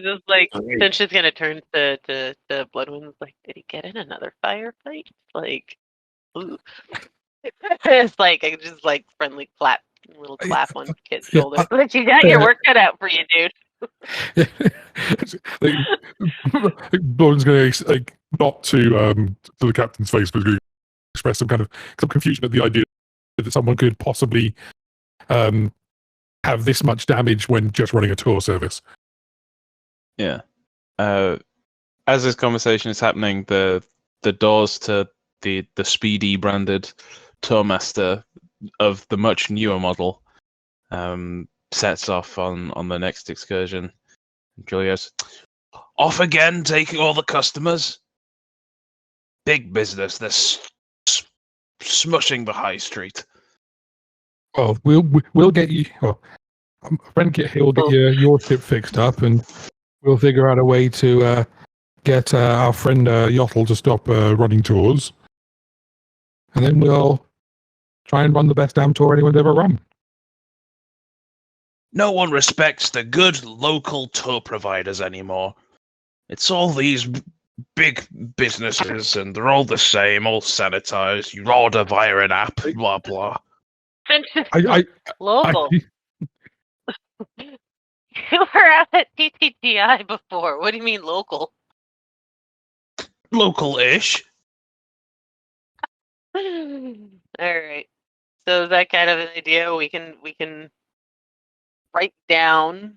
Just like then she's gonna turn to Bloodwind like, did he get in another firefight? Like, ooh. It's like I just like friendly little clap on Kit's Yeah, shoulder. But you got your work cut out for you, dude. Lauren's going to like not to the captain's face, but going to express some confusion at the idea that someone could possibly have this much damage when just running a tour service. Yeah. As this conversation is happening, the doors to the Speedy branded Tourmaster of the much newer model sets off on the next excursion. Julius, off again, taking all the customers. Big business. They're smushing the high street. Well, we'll get you. Well, friend he'll get your ship fixed up, and we'll figure out a way to get our friend Yottle to stop running tours, and then we'll try and run the best damn tour anyone's ever run. No one respects the good local tour providers anymore. It's all these big businesses, and they're all the same, all sanitized. You order via an app, blah blah. I Local. You were out at TTTI before. What do you mean local? Local-ish. All right. So is that kind of an idea? We can write down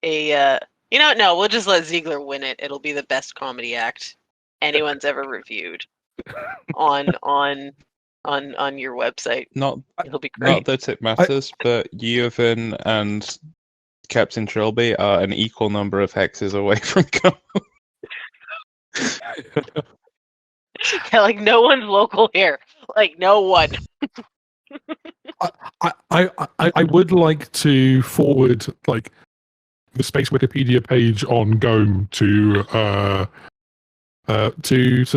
a. No, we'll just let Ziegler win it. It'll be the best comedy act anyone's ever reviewed on your website. It'll be great. Not that it matters, but Yuvin and Captain Trilby are an equal number of hexes away from Gome. Yeah, like no one's local here. Like no one. I would like to forward like the Space Wikipedia page on Gome to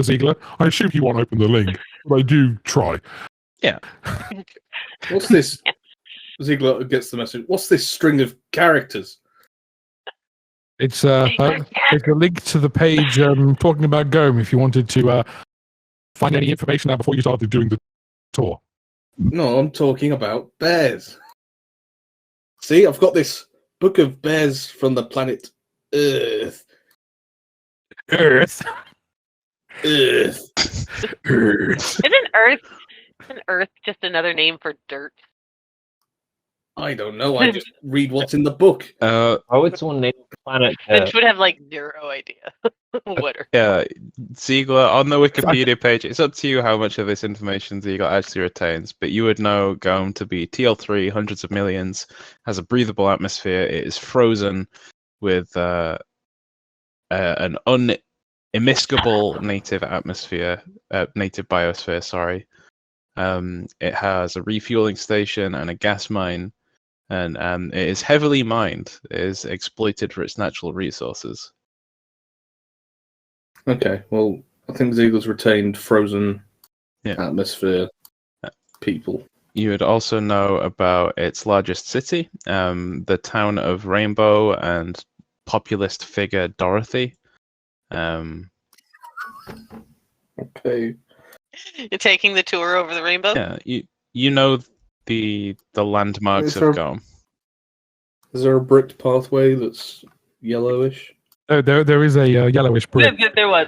Ziegler. I assume he won't open the link, but I do try. Yeah. What's this? Ziegler gets the message. What's this string of characters? It's a link to the page talking about Gome if you wanted to find any information out before you started doing the tour. No, I'm talking about bears. See, I've got this book of bears from the planet Earth. Earth. Earth. Isn't Earth just another name for dirt? I don't know. I just read what's in the book. Oh, it's one named planet. Finch would have like zero idea what Earth. Yeah, Ziegler, on the Wikipedia page, it's up to you how much of this information Ziegler actually retains, but you would know Gome to be TL3, hundreds of millions, has a breathable atmosphere, it is frozen with an unimmiscable native atmosphere, native biosphere, sorry. It has a refueling station and a gas mine, and it is heavily mined. It is exploited for its natural resources. Okay, well, I think Ziegler's retained frozen atmosphere people. You would also know about its largest city, the town of Rainbow, and populist figure Dorothy. Okay. You're taking the tour over the rainbow? Yeah, you know the landmarks of Gome. Is there a bricked pathway that's yellowish? There is a yellowish brick There was.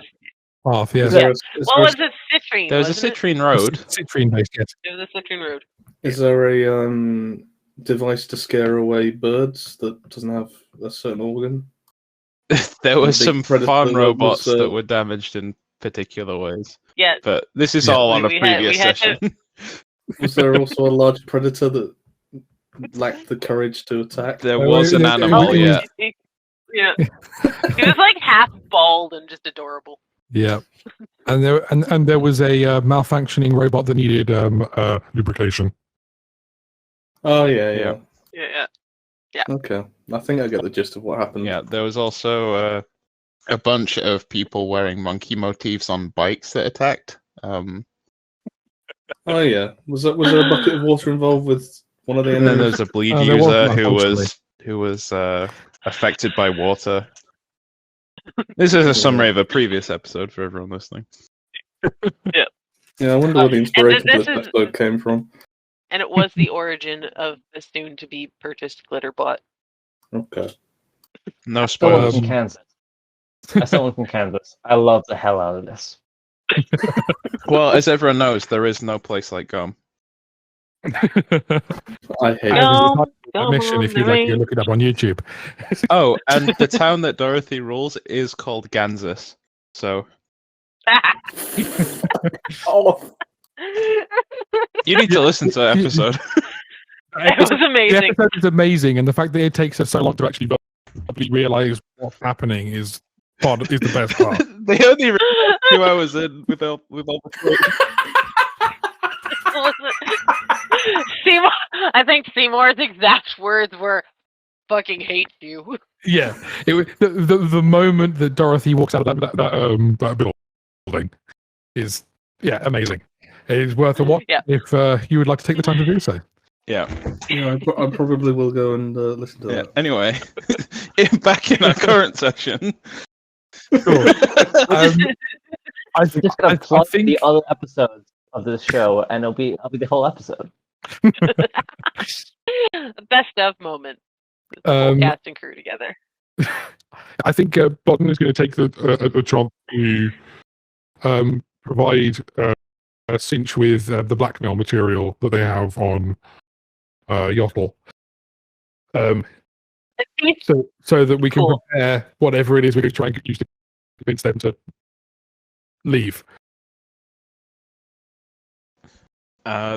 path, yeah. What was it? Citrine. There was a citrine road. Citrine based, yes. There was a citrine road. Is there a device to scare away birds that doesn't have a certain organ? There were some predator farm that robots was, that were damaged in particular ways. Yeah. But this is all on a previous session. Was there also a large predator that lacked the courage to attack? There was an animal, yeah. Yeah. He was like half bald and just adorable. Yeah. And there was a malfunctioning robot that needed lubrication. Oh, yeah. Yeah. Okay. I think I get the gist of what happened. Yeah, there was also a bunch of people wearing monkey motifs on bikes that attacked. Oh, yeah. Was there a bucket of water involved with one of the And then enemies? there's a bleed there user was who was affected by water. This is a summary of a previous episode for everyone listening. Yeah, I wonder where the inspiration for this episode came from. And it was the origin of the soon-to-be purchased Glitterbot. Okay. No Someone spoilers. from Kansas. As someone from Kansas, I love the hell out of this. Well, as everyone knows, there is no place like Gome. I hate No. A mission if you'd like to look it up on YouTube. Oh, and the town that Dorothy rules is called Kansas. So Oh, you need to listen to that episode. It was The amazing. episode is amazing, and the fact that it takes us so long to actually realize what's happening is the best part. They only 2 hours in with all the Seymour, I think Seymour's exact words were, "Fucking hate you." Yeah, it was the moment that Dorothy walks out of that building is amazing. It is worth a watch if you would like to take the time to do so. Yeah. yeah, I probably will go and listen to that. Anyway, back in our current session. Cool. I'm just gonna plug the other episodes of this show, and it'll be the whole episode. Best of moment. The whole Um, cast and crew together. I think Bodden is going to take the chance to provide Cinch with the blackmail material that they have on Yotl. So that we can Cool. prepare whatever it is we're going to try and use to convince them to leave.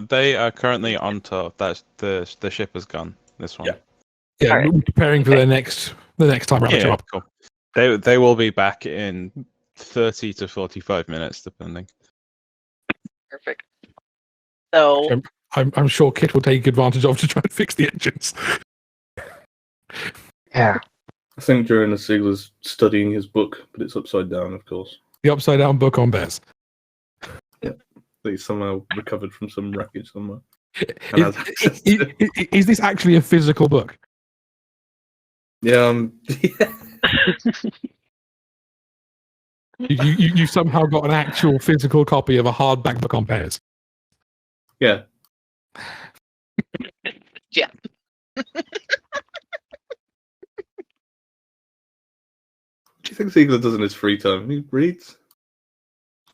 They are currently on tour. That's the ship has gone. This one. Yeah, All right. we're preparing for the next time around the Yeah, job. cool. They will be back in 30 to 45 minutes, depending. Perfect. So I'm sure Kit will take advantage of to try and fix the engines. Yeah. I think during the Ziegler's studying his book, but it's upside down, of course. The upside down book on bears. He somehow recovered from some wreckage somewhere. And has access Is, to is this actually a physical book? yeah. You somehow got an actual physical copy of a hardback book on bears. Yeah. Yeah. What do you think Ziegler does in his free time? He reads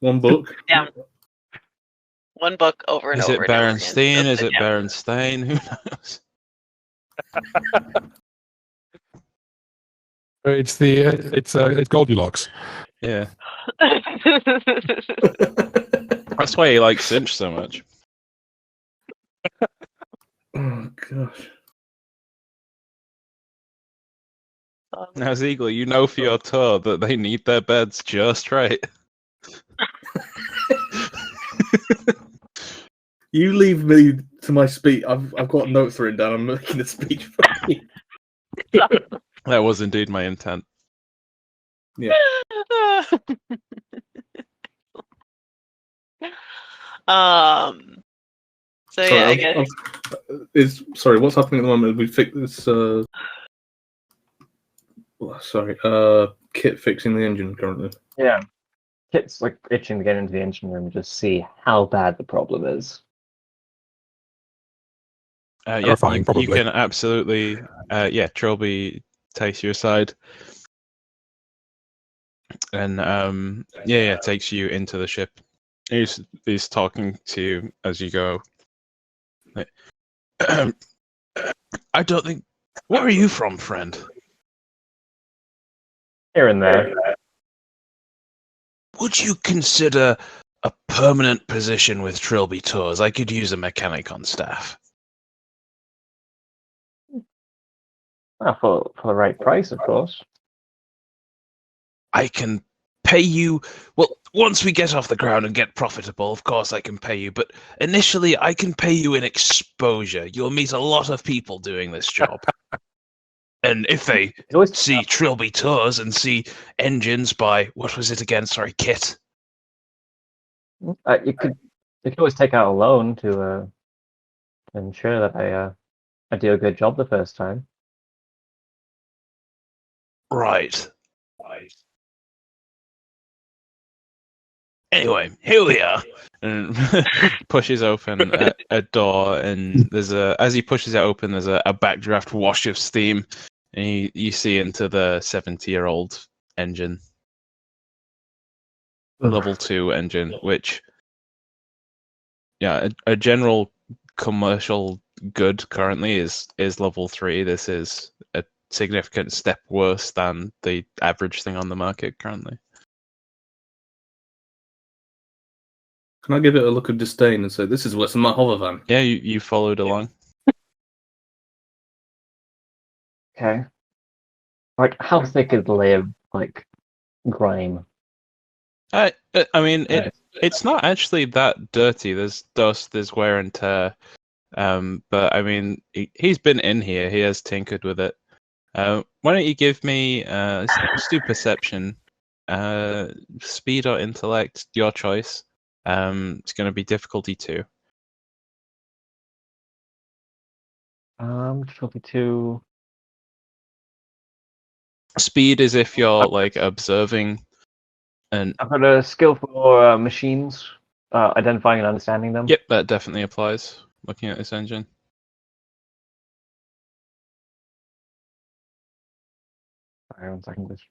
one book. Down. One book over and Is over. it and over again. Berenstain? Just Is sit it down. Berenstain? Who knows? It's Goldilocks. Yeah, that's why he likes Cinch so much. Oh gosh. Now, Ziegler, you know for your tour that they need their beds just right. You leave me to my speech. I've got notes written down. I'm making a speech for you. That was indeed my intent. Yeah. So yeah, I guess. Sorry, what's happening at the moment? We fix this. Kit fixing the engine currently. Yeah. Kit's like itching to get into the engine room and just see how bad the problem is. Yeah, Terrifying, you probably. can absolutely. Trilby takes you aside, and takes you into the ship. He's talking to you as you go. I don't think. Where are you from, friend? Here and there. Would you consider a permanent position with Trilby Tours? I could use a mechanic on staff. Well, for the right price, of course. I can pay you. Well, once we get off the ground and get profitable, of course I can pay you. But initially, I can pay you in exposure. You'll meet a lot of people doing this job. And if they see Trilby Tours and see engines by, what was it again? Sorry, Kit. You could always take out a loan to ensure that I do a good job the first time. Right. Anyway, here we are. And pushes open a door, and as he pushes it open, there's a backdraft wash of steam, and you see into the 70-year-old engine, level 2 engine, which, a general commercial good currently is level 3. This is a significant step worse than the average thing on the market currently. Can I give it a look of disdain and say, this is worse than my hover van? Yeah, you followed along. Okay. Like, how thick is the layer of, grime? I mean, it's not actually that dirty. There's dust, there's wear and tear. But I mean, he's been in here. He has tinkered with it. Why don't you give me let's do perception, speed or intellect, your choice. It's going to be difficulty 2. Difficulty 2. Speed is if you're observing, and I've got a skill for machines, identifying and understanding them. yep, that definitely applies. looking at this engine. Sorry, 1 second. Just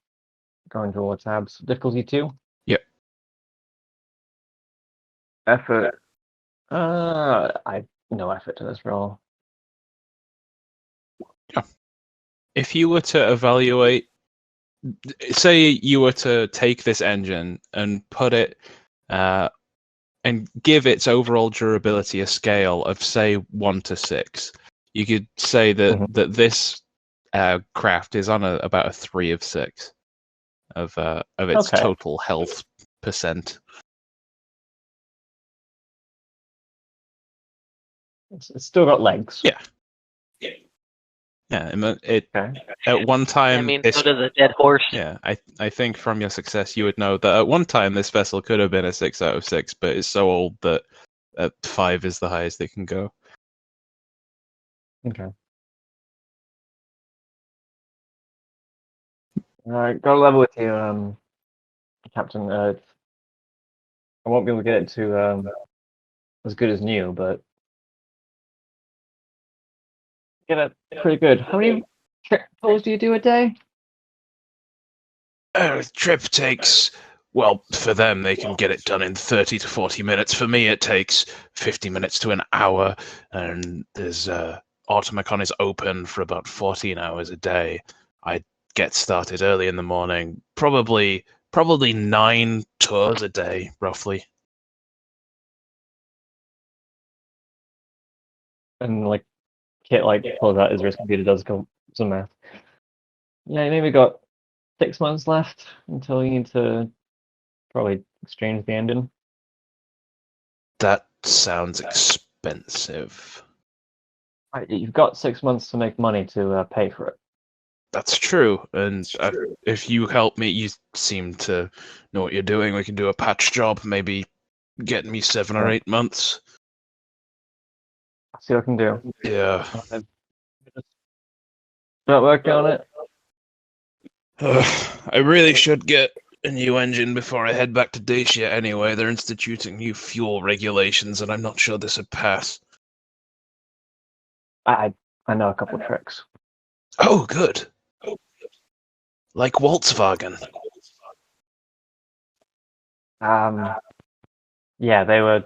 going through all the tabs. Difficulty 2? Yep. Effort. I no effort to this roll. If you were to evaluate, say you were to take this engine and put it, and give its overall durability a scale of, say, 1 to 6, you could say that that this craft is on about a 3 of 6 of its Okay. total health percent. It's still got legs. Yeah. Yeah, and it Okay. at one time. I mean, it's- so does a dead horse. Yeah, I think from your success you would know that at one time this vessel could have been a 6 out of 6, but it's so old that 5 is the highest they can go. Okay. Alright, got a level with you, Captain. I won't be able to get it to as good as new, but get it pretty good. How many trips do you do a day? Trip takes, well, for them they can get it done in 30 to 40 minutes. For me it takes 50 minutes to an hour, and there's Automacon is open for about 14 hours a day. I get started early in the morning, probably 9 tours a day, roughly. And like Kit pulls out his wrist computer, does some math. Yeah, you maybe got 6 months left until you need to probably exchange the engine. That sounds expensive. You've got 6 months to make money to pay for it. That's true, and if you help me, you seem to know what you're doing. We can do a patch job, maybe get me 7 or 8 months. I'll see what I can do. Yeah. Not working on it. I really should get a new engine before I head back to Dacia anyway. They're instituting new fuel regulations, and I'm not sure this would pass. I know a couple of tricks. Oh, good. Like Volkswagen. Yeah, they were.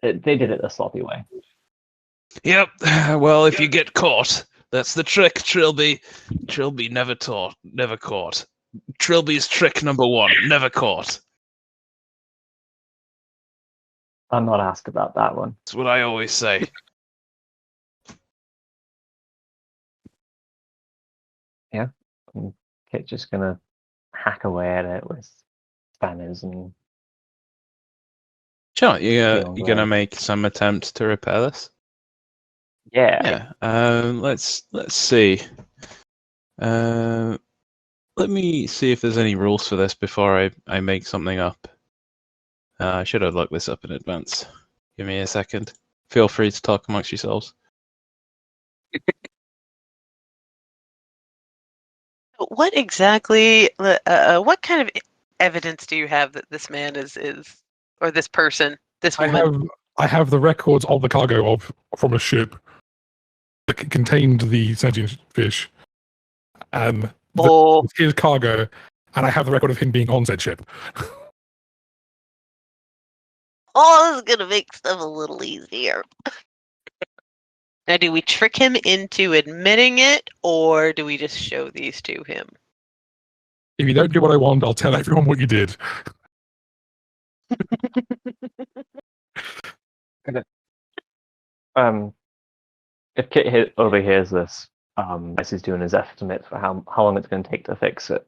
They did it the sloppy way. Yep. Well, if you get caught, that's the trick, Trilby. Trilby never caught. Trilby's trick number 1, never caught. I'm not asked about that one. That's what I always say. Yeah. Kit's just gonna hack away at it with spanners and. Sure, you're gonna make some attempts to repair this? Yeah. Yeah. Let's see. Let me see if there's any rules for this before I make something up. I should have looked this up in advance. Give me a second. Feel free to talk amongst yourselves. What exactly? What kind of evidence do you have that this man is, or this person, this woman? I have the records of the cargo from a ship that contained the sentient fish. His cargo, and I have the record of him being on said ship. Oh, this is gonna make stuff a little easier. Now, do we trick him into admitting it, or do we just show these to him? If you don't do what I want, I'll tell everyone what you did. If Kit overhears this, as he's doing his estimate for how long it's going to take to fix it,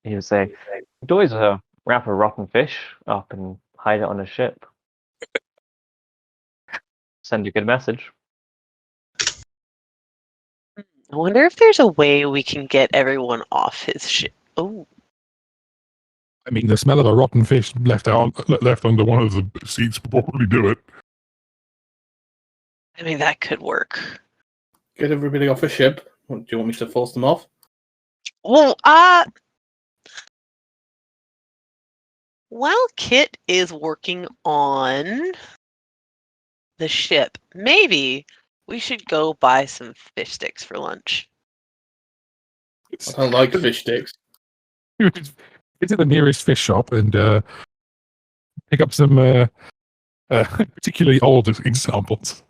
he would say, "You could always wrap a rotten fish up and hide it on a ship. Send a good message." I wonder if there's a way we can get everyone off his ship. Oh, I mean, the smell of a rotten fish left under one of the seats will probably do it. I mean, that could work. Get everybody off a ship. Do you want me to force them off? Well, while Kit is working on the ship, maybe we should go buy some fish sticks for lunch. I don't like fish sticks. Get to the nearest fish shop and pick up some particularly old examples.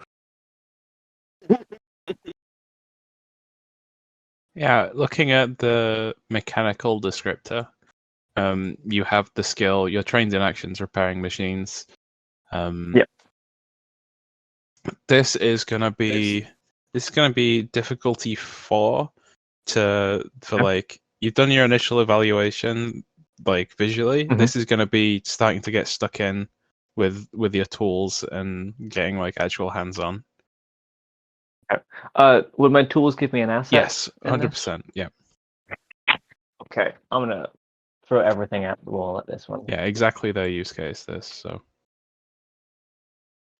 Yeah, looking at the mechanical descriptor, you have the skill. You're trained in actions repairing machines. Yep. This is gonna be difficulty 4 for Yep. like you've done your initial evaluation like visually. Mhm. This is gonna be starting to get stuck in with your tools and getting like actual hands on. Would my tools give me an asset? Yes, in this? 100%. Yeah. Okay, I'm gonna throw everything at the wall at this one. Yeah, exactly their use case, this. So,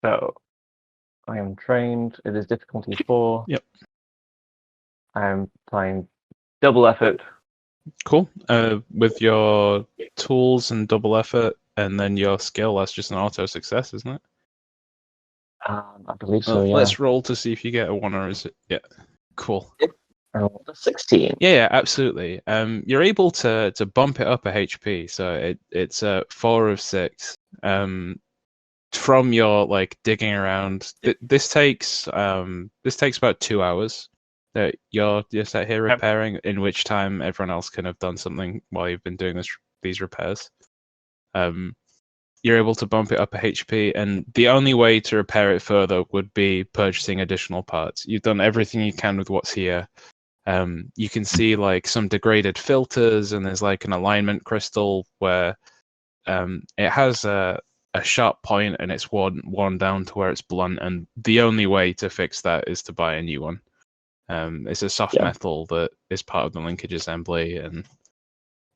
I am trained. It is difficulty 4. Yep. I am playing double effort. Cool. With your tools and double effort, and then your skill, that's just an auto success, isn't it? I believe Well, so, yeah. let's roll to see if you get a 1, or is it... Yeah. Cool. I rolled a 16. Yeah, absolutely. You're able to bump it up a HP, so it's a 4 of 6. From your like digging around, this takes about 2 hours that you're sat here Yep. repairing, in which time everyone else can have done something while you've been doing these repairs. You're able to bump it up a HP, and the only way to repair it further would be purchasing additional parts. You've done everything you can with what's here. You can see like some degraded filters, and there's like an alignment crystal where it has a sharp point and it's worn down to where it's blunt, and the only way to fix that is to buy a new one. It's a soft metal that is part of the linkage assembly, and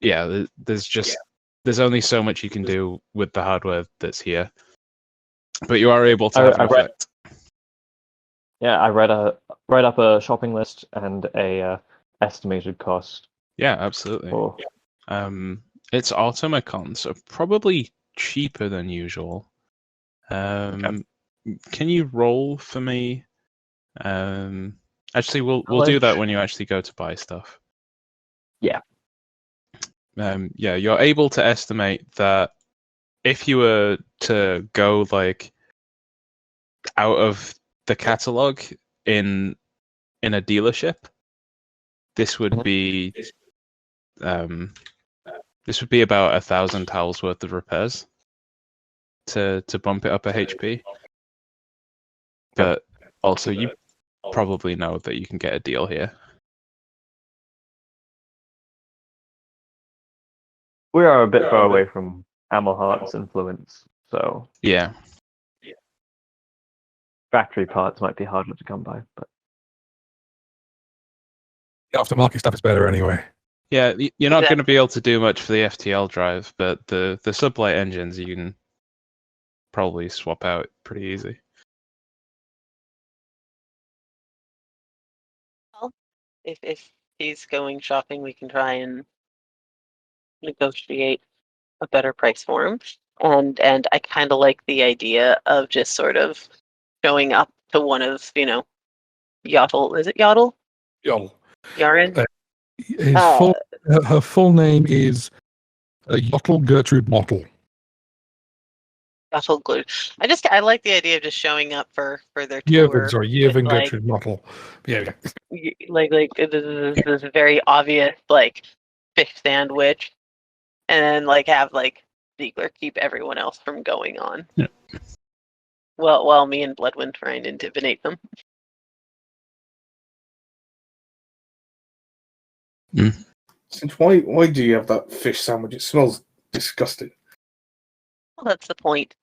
yeah, there's only so much you can do with the hardware that's here, but you are able to have an effect. Yeah, I write up a shopping list and a estimated cost. Yeah, absolutely. For... It's automacon, so probably cheaper than usual. Can you roll for me? Actually, we'll do that when you actually go to buy stuff. Yeah. Yeah, you're able to estimate that if you were to go like out of the catalog in a dealership, this would be about 1,000 towels worth of repairs to bump it up a HP. But also, you probably know that you can get a deal here. We are a bit far away from Amelhart's influence, so yeah, factory parts might be harder to come by. But The aftermarket stuff is better anyway. yeah, you're not going to be able to do much for the FTL drive, but the sublight engines you can probably swap out pretty easy. Well, if he's going shopping, we can try and negotiate a better price for him. And I kind of like the idea of just sort of showing up to one of, Yotl. Is it Yotl? Yotl. Yaren? Her full name is Yotl Gertrude Mottle. Yotl Glue. I like the idea of just showing up for their tour. Yevon Gertrude Mottle. Yeah. Like this very obvious like fish sandwich, and then like have like Ziegler keep everyone else from going on. Yeah. Well, while me and Bloodwind try and intimidate them. Since why do you have that fish sandwich? It smells disgusting. Well, that's the point.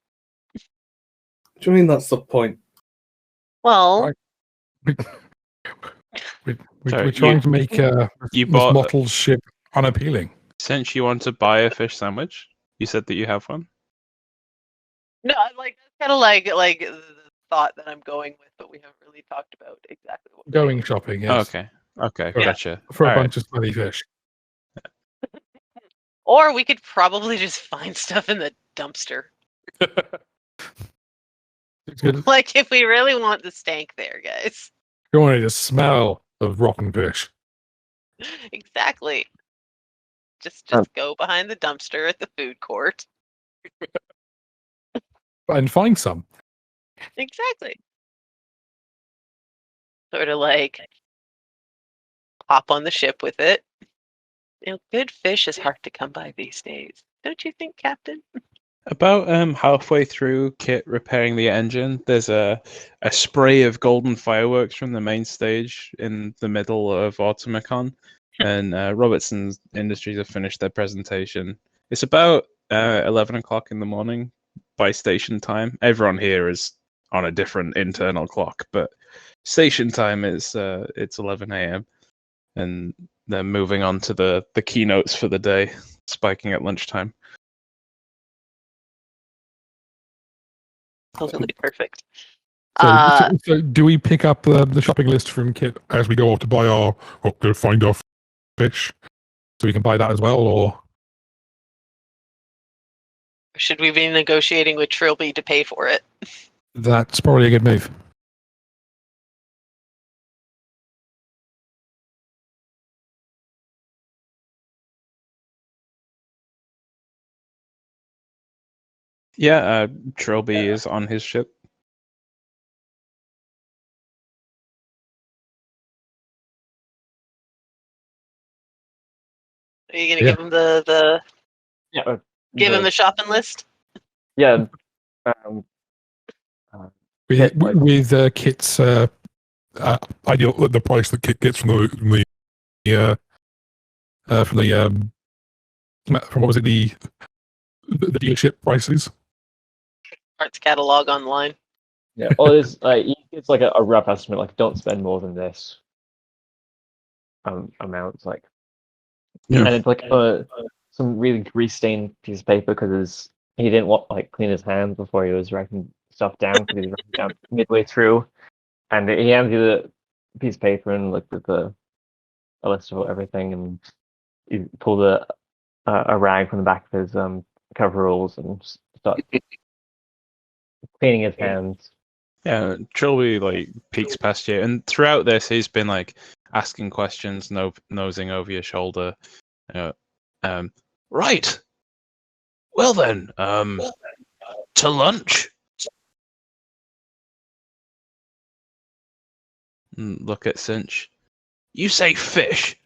What do you mean that's the point? Well, We're trying to make you Miss bought Mottle's ship unappealing. Since you want to buy a fish sandwich, you said that you have one. no, like that's kind of like the thought that I'm going with, but we haven't really talked about exactly what. Going shopping, yes. Okay, Yeah. gotcha. For a All bunch of smelly fish. Or we could probably just find stuff in the dumpster. Like, if we really want the stank there, guys. You want to smell of rotten fish. Exactly. Just go behind the dumpster at the food court. And find some. Exactly. Sort of like hop on the ship with it. Good fish is hard to come by these days. Don't you think, Captain? About halfway through Kit repairing the engine, there's a spray of golden fireworks from the main stage in the middle of Automecon, and Robertson Industries have finished their presentation. It's about 11 o'clock in the morning by station time. Everyone here is on a different internal clock, but station time is it's 11 a.m. and they're moving on to the keynotes for the day, spiking at lunchtime. Totally perfect. So do we pick up the shopping list from Kit as we go off to buy to find our fish, so we can buy that as well, or should we be negotiating with Trilby to pay for it? that's probably a good move. Yeah, Trilby is on his ship. Are you gonna give him the give him the shopping list? Yeah. With Kit's ideal, the price that Kit gets from what was it, the dealership prices? Parts catalog online. Yeah, or it's like a rough estimate. Like, don't spend more than this amount. Like, and it's like some really grease-stained piece of paper because he didn't want clean his hands before he was writing stuff down, because he was writing down midway through, and he hands you the piece of paper and with a list of everything, and you pull a rag from the back of his coveralls and start cleaning his hands. Yeah, Trilby peeks past you, and throughout this, he's been asking questions, nosing over your shoulder. Right. Well then, to lunch. Look at Cinch. You say fish.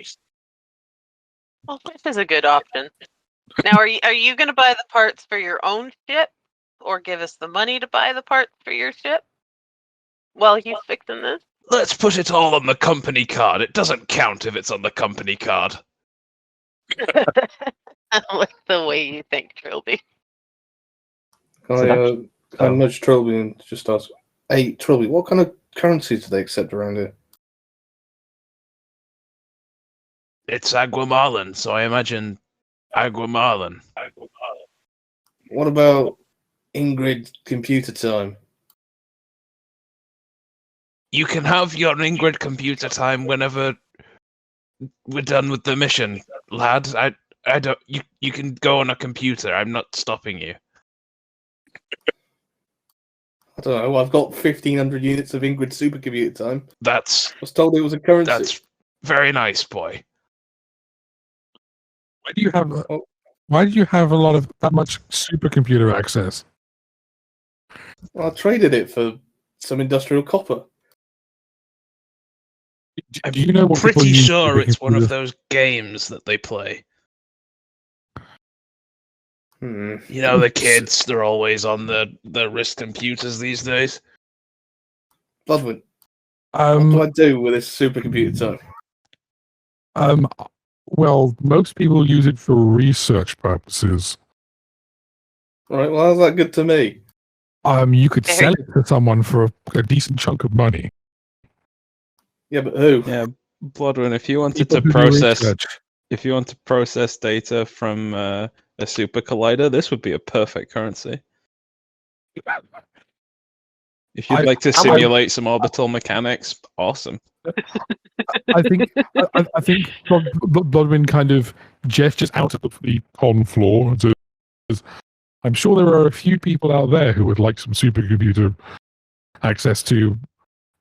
Well, fish is a good option. Now, are you going to buy the parts for your own ship, or give us the money to buy the parts for your ship while he's fixing this? Let's put it all on the company card. It doesn't count if it's on the company card. I like the way you think, Trilby. I nudge Trilby and just ask, hey, Trilby, what kind of currency do they accept around here? It's Aguamarlin, so I imagine Aguamarlin. What about Ingrid computer time? You can have your Ingrid computer time whenever we're done with the mission, lad. I don't. You can go on a computer. I'm not stopping you. I don't know. I've got 1,500 units of Ingrid supercomputer time. I I was told it was a currency. That's very nice, boy. Why do you have a lot of that much supercomputer access? Well, I traded it for some industrial copper. Do you know what Pretty sure it's one of those games that they play. You know, the kids, they're always on the wrist computers these days. Bloodwin, what do I do with this supercomputer time? Well, most people use it for research purposes. Right, well, how's that good to me? You could sell it to someone for a decent chunk of money. Yeah, but who? Yeah, Bloodwin, if you wanted People to who do research. if you want to process data from a super collider, this would be a perfect currency. If you'd like to simulate some orbital mechanics, awesome. I think Bloodwind kind of gestures out of the con floor and says, I'm sure there are a few people out there who would like some supercomputer access to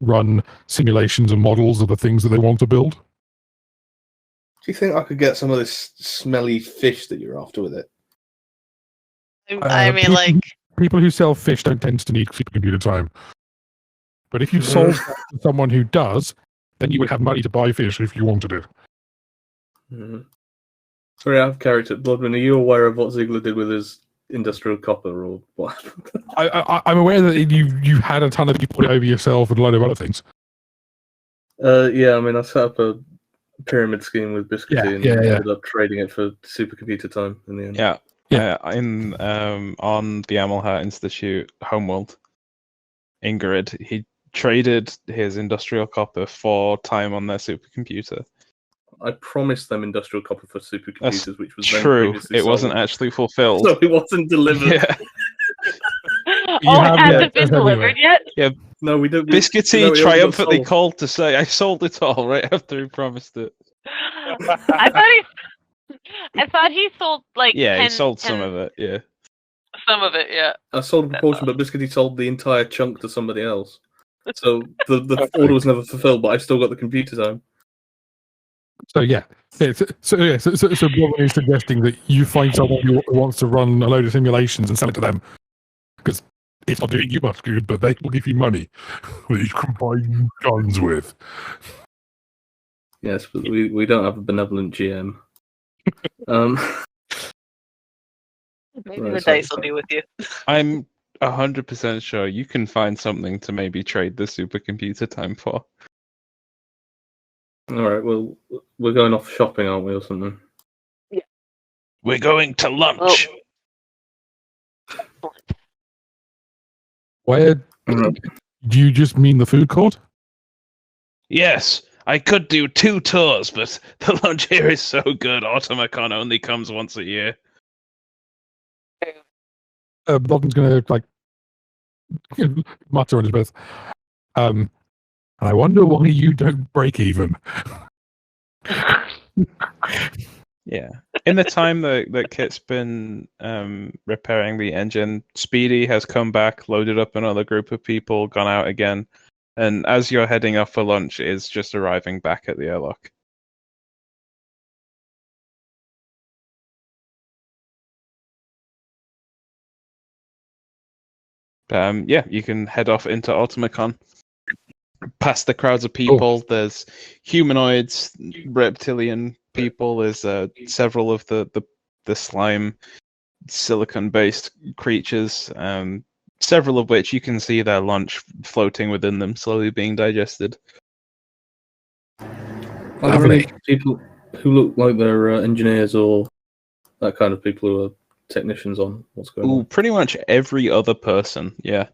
run simulations and models of the things that they want to build. Do you think I could get some of this smelly fish that you're after with it? I mean, People who sell fish don't tend to need supercomputer time. But if you sold that to someone who does, then you would have money to buy fish if you wanted it. Mm-hmm. Sorry, out of character. Bloodman, are you aware of what Ziegler did with his industrial copper or what? I'm aware that you had a ton of people put it over yourself and a load of other things. Yeah, I mean, I set up a pyramid scheme with Biscuity and ended up trading it for supercomputer time in the end. Yeah. On the Amelhart Institute homeworld, Ingrid, he traded his industrial copper for time on their supercomputer. I promised them industrial copper for supercomputers, which was true. It wasn't actually fulfilled. So it wasn't delivered. Yeah. it hasn't been delivered yet? Yeah. No, we don't. Biscuity triumphantly called to say, I sold it all right after he promised it. I thought he sold he sold some of it, yeah. Some of it, yeah. I sold a proportion, but Biscuity sold the entire chunk to somebody else. So the order was never fulfilled, but I still got the computer time. So Bloodwind is suggesting that you find someone who wants to run a load of simulations and sell it to them, because it's not doing you much good, but they will give you money that you can buy guns with. Yes, but we don't have a benevolent GM. Maybe the dice will be with you. I'm 100% sure you can find something to maybe trade the supercomputer time for. Alright, well, we're going off shopping, aren't we, or something? Yeah. We're going to lunch. Where do you just mean the food court? Yes, I could do 2 tours, but the lunch here is so good. Automacon only comes once a year. Bloodwind's going to mutter on his breath. I wonder why you don't break even. Yeah. In the time that Kit's been repairing the engine, Speedy has come back, loaded up another group of people, gone out again, and as you're heading off for lunch, is just arriving back at the airlock. You can head off into Automacon. Past the crowds of people, there's humanoids, reptilian people, there's several of the slime silicon-based creatures, several of which you can see their lunch floating within them, slowly being digested. Are there any people who look like they're engineers or that kind of people who are technicians on what's going on? Pretty much every other person, yeah.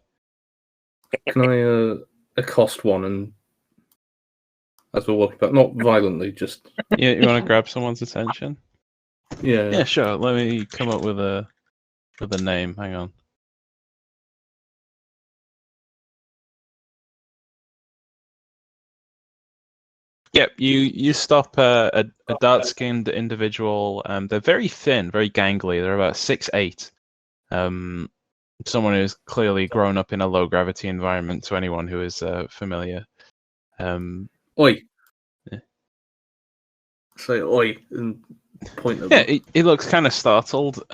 Can I accost one and as we're walking back, not violently, just Yeah, you want to grab someone's attention? Yeah, sure. Let me come up with a name. Hang on. Yep, you stop a dark-skinned individual. They're very thin, very gangly. They're about 6'8". Someone who's clearly grown up in a low-gravity environment to anyone who is familiar. Oi. Yeah. Say oi and point at he looks kind of startled.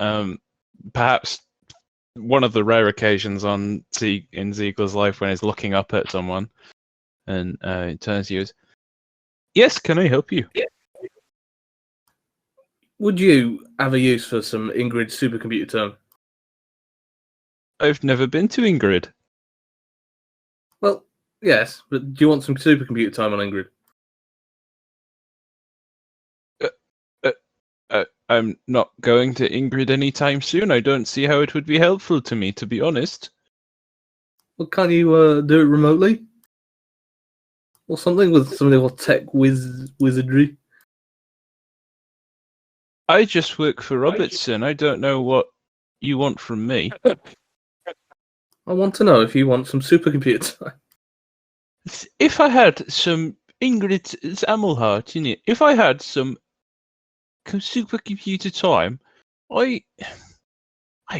Perhaps one of the rare occasions in Ziegler's life when he's looking up at someone, and he turns to you. Yes, can I help you? Yeah. Would you have a use for some Ingrid supercomputer term? I've never been to Ingrid. Well, yes, but do you want some supercomputer time on Ingrid? I'm not going to Ingrid anytime soon. I don't see how it would be helpful to me, to be honest. Well, can't you do it remotely? Or something with some little tech wizardry? I just work for Robertson. I don't know what you want from me. I want to know if you want some supercomputer time. If I had some Ingrid, it's Amelhart, isn't it? If I had some supercomputer time, I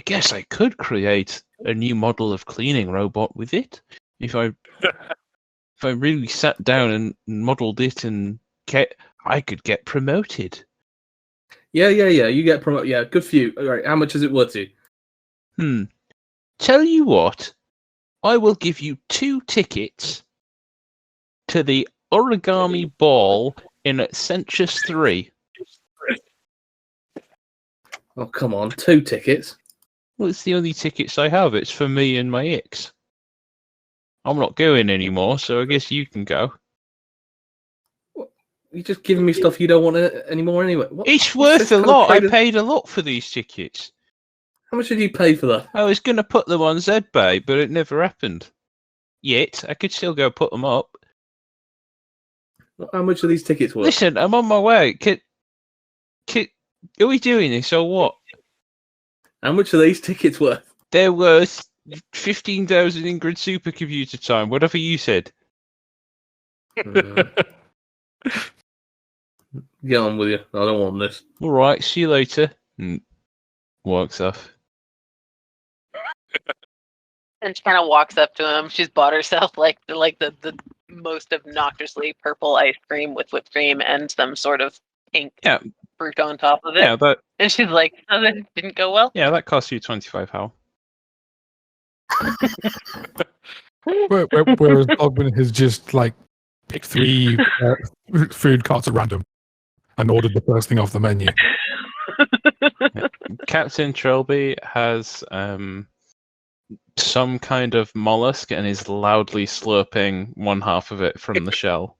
guess I could create a new model of cleaning robot with it. If I really sat down and modelled it and I could get promoted. Yeah. You get promoted. Yeah, good for you. All right, how much is it worth to you? Tell you what, I will give you 2 tickets to the origami ball in Sensuous 3. Oh, come on, 2 tickets. Well, it's the only tickets I have. It's for me and my ex. I'm not going anymore, so I guess you can go. You're just giving me stuff you don't want anymore anyway. It's worth a lot. I paid a lot for these tickets. How much did you pay for that? I was going to put them on ZBay, but it never happened. Yet, I could still go put them up. How much are these tickets worth? Listen, I'm on my way. Are we doing this or what? How much are these tickets worth? They're worth 15,000 Ingrid supercomputer time, whatever you said. Get on with you. I don't want this. All right, see you later. Walks off. And she kind of walks up to him. She's bought herself like the most obnoxiously purple ice cream with whipped cream and some sort of pink fruit on top of it. Yeah, and she's like, "Oh, that didn't go well." Yeah, that cost you 25 how. Whereas Ogman has just like picked 3 food carts at random and ordered the first thing off the menu. Captain Trilby has some kind of mollusk and is loudly slurping one half of it from the shell.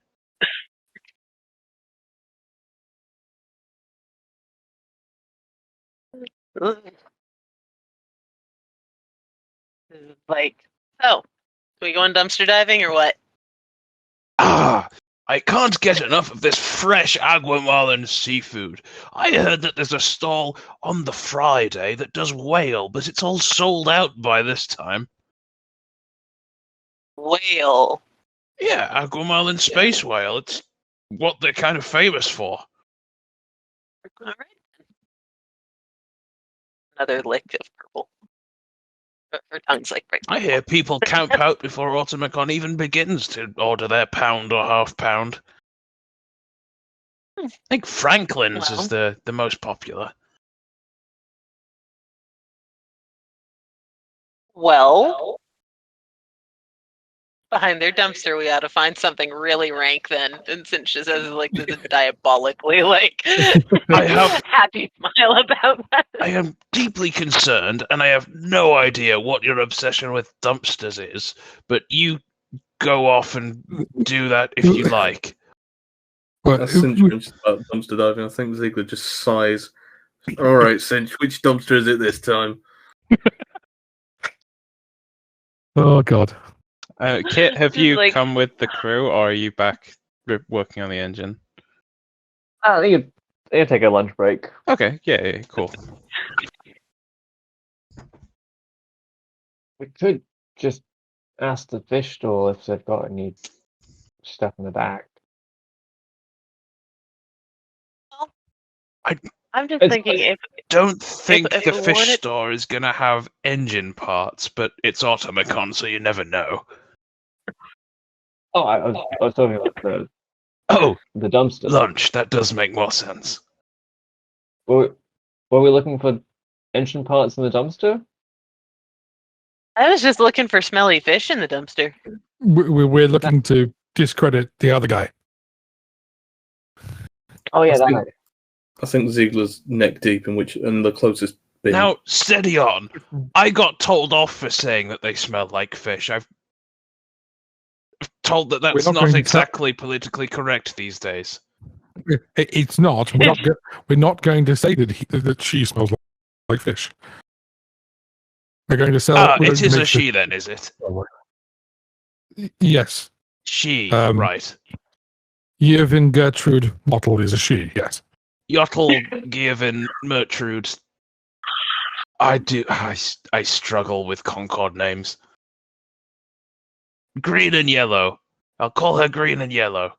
Like, so, we going dumpster diving or what? I can't get enough of this fresh Aguamalan seafood. I heard that there's a stall on the Friday that does whale, but it's all sold out by this time. Whale? Yeah, Aguamalan space whale. It's what they're kind of famous for. All right. Another lick of purple. Her tongue's like right. I hear people camp out before Automacon even begins to order their pound or half pound. I think Franklin's is the most popular. Well, behind their dumpster, we ought to find something really rank then. And since she says like this is diabolically like I have happy smile about that. I am deeply concerned, and I have no idea what your obsession with dumpsters is, but you go off and do that if you like. That's Cinch about dumpster diving. I think Ziegler just sighs. All right, Cinch, which dumpster is it this time? Oh, God. Kit, have you come with the crew, or are you back working on the engine? I think you take a lunch break. Okay, yeah, cool. We could just ask the fish stall if they've got any stuff in the back. I'm just thinking if don't think if the fish store is going to have engine parts, but it's Automacon, so you never know. Oh, I was talking about the dumpster. Lunch. That does make more sense. Were we looking for engine parts in the dumpster? I was just looking for smelly fish in the dumpster. We're looking to discredit the other guy. Oh yeah, I think Ziegler's neck deep in the closest bin. Now, steady on. I got told off for saying that they smell like fish. I've told that that's not exactly politically correct these days. It's not. We're not going to say that she smells like fish. We're going to sell. It is a she then, is it? Yes. She, right. Yervin Gertrude Mottel is a she, yes. Jottel Giervin Mertrude. I struggle with Concord names. Green and yellow. I'll call her green and yellow.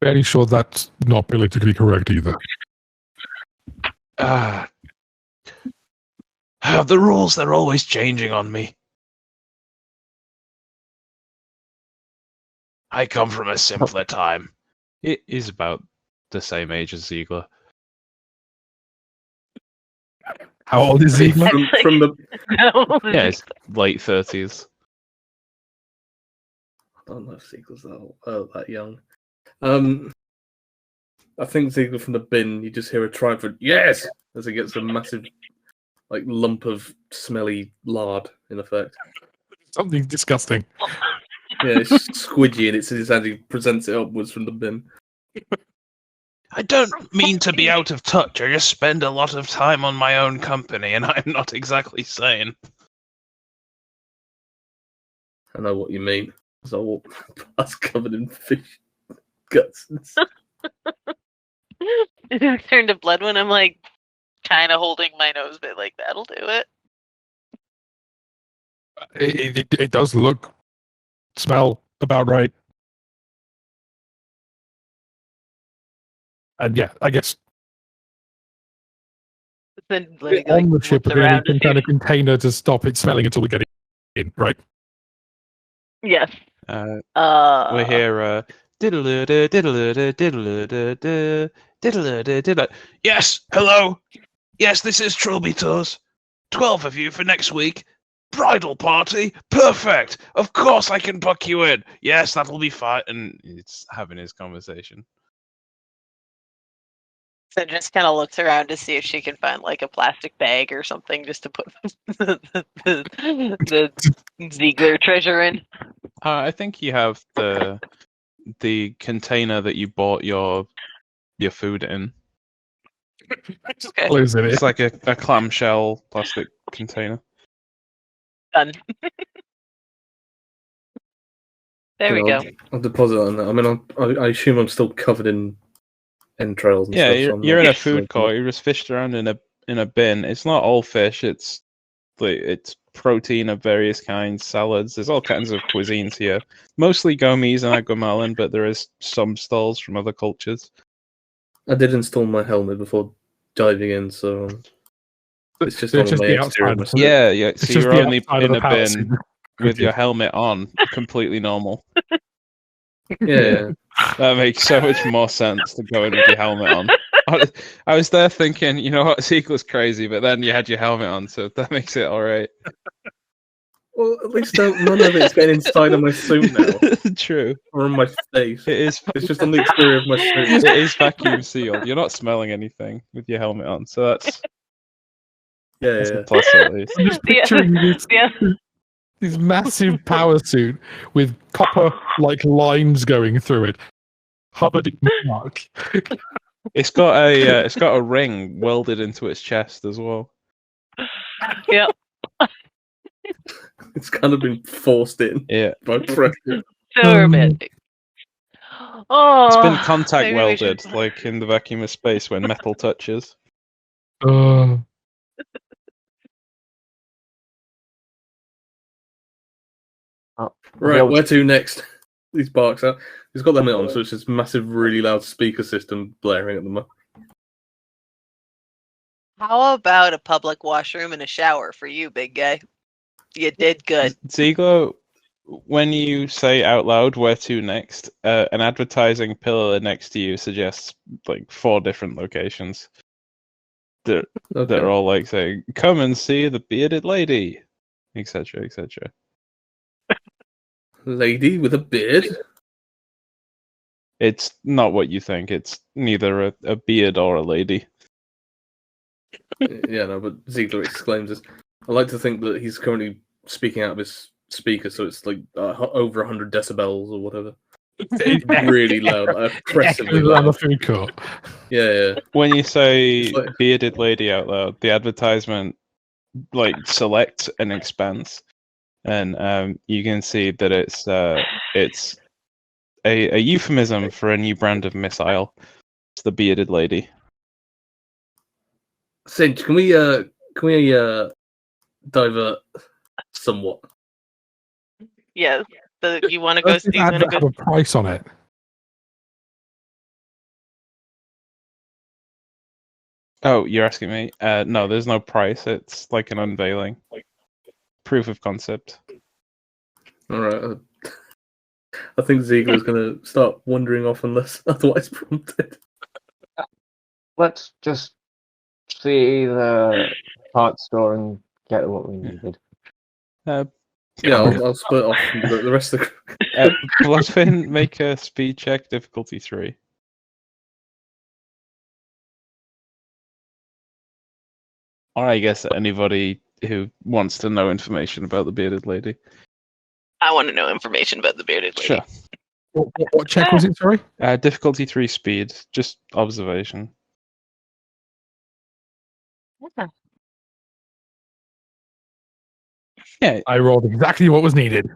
Fairly sure that's not politically correct either. The rules, they're always changing on me. I come from a simpler time. It is about the same age as Ziegler. How old is Ziegler? From the Yeah, it's late 30s. I don't know if Ziegler's that young. I think Ziegler from the bin, you just hear a triumphant yes as he gets a massive lump of smelly lard in effect. Something disgusting. Yeah, it's squidgy and it's in his hand. He presents it upwards from the bin. I don't mean to be out of touch. I just spend a lot of time on my own company, and I'm not exactly sane. I know what you mean. So I walk past covered in fish guts. It turned to blood when I'm like kind of holding my nose, but like that'll do it. It does look, smell about right. And yeah, I guess Then Libby, on the ship looks we're going to around need some to see kind if- of container to stop it smelling until we get it in, right? Yes. We hear diddle-oo-doo, diddle-oo-doo, diddle-oo-doo-doo, diddle-oo-doo, diddle. Yes, hello. Yes, this is Trilby Tours. 12 of you for next week. Bridal party, perfect. Of course, I can book you in. Yes, that'll be fine. And it's having his conversation. So just kind of looks around to see if she can find like a plastic bag or something just to put the Ziegler treasure in. I think you have the container that you bought your food in. Okay. Close it. It's like a clamshell plastic container. Done. There we go. I'll deposit on that. I mean, I assume I'm still covered in entrails and Yeah, stuff. you're, so I'm you're not in a sure. food court. You just fished around in a bin. It's not all fish. It's protein of various kinds, salads. There's all kinds of cuisines here. Mostly Gomes and Aguamalin, but there is some stalls from other cultures. I did install my helmet before diving in, so it's just It's on just my the exterior. outside. Isn't it? Yeah, yeah. It's So just you're the only outside of in the a palace. bin with your helmet on, completely normal. Yeah. That makes so much more sense to go in with your helmet on. I was there thinking, you know what, Ziegler's crazy, but then you had your helmet on, so that makes it all right. Well, at least none of it's getting inside of my suit now, True. or on my face. It is. It's just on the exterior of my suit. It is vacuum sealed. You're not smelling anything with your helmet on, so that's Yeah. a plus at least. I'm just picturing this, Yeah. this massive power suit with copper lines going through it. Hubbard Mark. It's got a ring welded into its chest as well. Yep. It's kind of been forced in Yeah, by pressure. So romantic. Oh, it's been contact maybe we should- welded, like in the vacuum of space when metal touches. Right, where to next? These barks out. He's got them on, so it's this massive, really loud speaker system blaring at them. How about a public washroom and a shower for you, big guy? You did good. Ziegler, when you say out loud where to next, an advertising pillar next to you suggests like 4 different locations. That are all like saying, "Come and see the bearded lady," etc., etc. Lady with a beard? It's not what you think. It's neither a beard or a lady. Yeah, no, but Ziegler exclaims this. I like to think that he's currently speaking out of his speaker, so it's like over 100 decibels or whatever. Really loud, oppressively around the loud. food court. Yeah. When you say It's like- bearded lady out loud, the advertisement like selects and expands, and you can see that it's a euphemism for a new brand of missile. It's the bearded lady. Cinch, can we divert somewhat? Yes. So you want to go Does this see? You want to advert go? have a price on it? Oh, you're asking me? No, there's no price. It's like an unveiling. Proof of concept. All right. I think Ziegler's going to start wandering off unless otherwise prompted. Let's just see the parts store and get what we needed. Yeah, I'll split off from the rest of the Bloodfin, make a speed check, difficulty 3. Or I guess anybody who wants to know information about the bearded lady. I want to know information about the bearded lady. Sure. What check was it, sorry? Difficulty 3 speed, just observation. Yeah, I rolled exactly what was needed.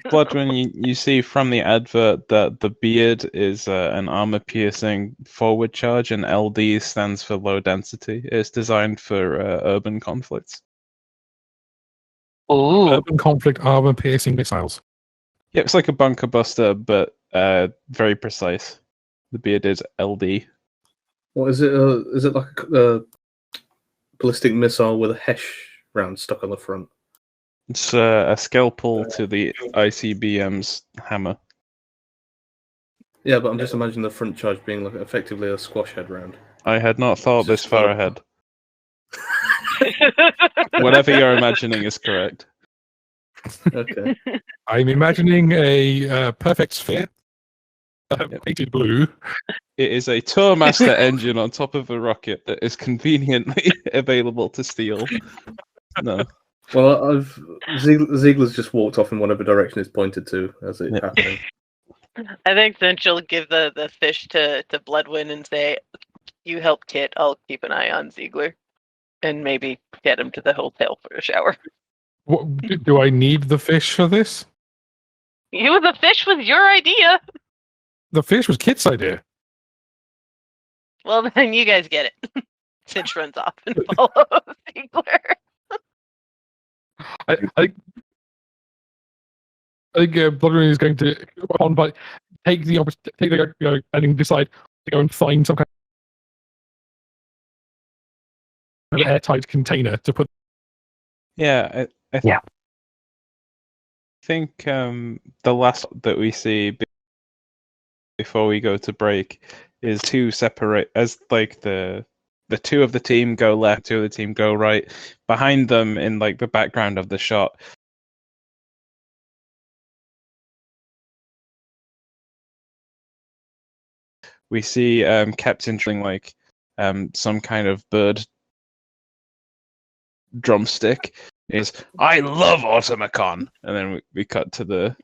Bloodwin, you see from the advert that the beard is an armor-piercing forward charge, and LD stands for low density. It's designed for urban conflicts. Ooh. Urban conflict armor piercing missiles. Yeah, it's like a bunker buster, but very precise. The beard is LD. What is it? Is it like a ballistic missile with a Hesh round stuck on the front? It's a scalpel to the ICBM's hammer. Yeah, but I'm just imagining the front charge being like effectively a squash head round. I had not thought this far ahead. Whatever you're imagining is correct. Okay. I'm imagining a perfect sphere, painted blue. It is a Tourmaster engine on top of a rocket that is conveniently available to steal. No. Well, Ziegler's just walked off in whatever direction it's pointed to as it happened. I think then she'll give the fish to Bloodwind and say, "You help Kit. I'll keep an eye on Ziegler, and maybe get him to the hotel for a shower." What, do I need the fish for this? The fish was your idea. The fish was Kit's idea. Well, then you guys get it. Cinch runs off and follows Ziegler. I think Bloodwin is going to take the and decide to go and find some kind of airtight container to put. Yeah, I think the last that we see before we go to break is two separate, as like the two of the team go left, two of the team go right. Behind them, in like the background of the shot, we see Captain trying like some kind of bird drumstick. Is I love Automacon, and then we cut to the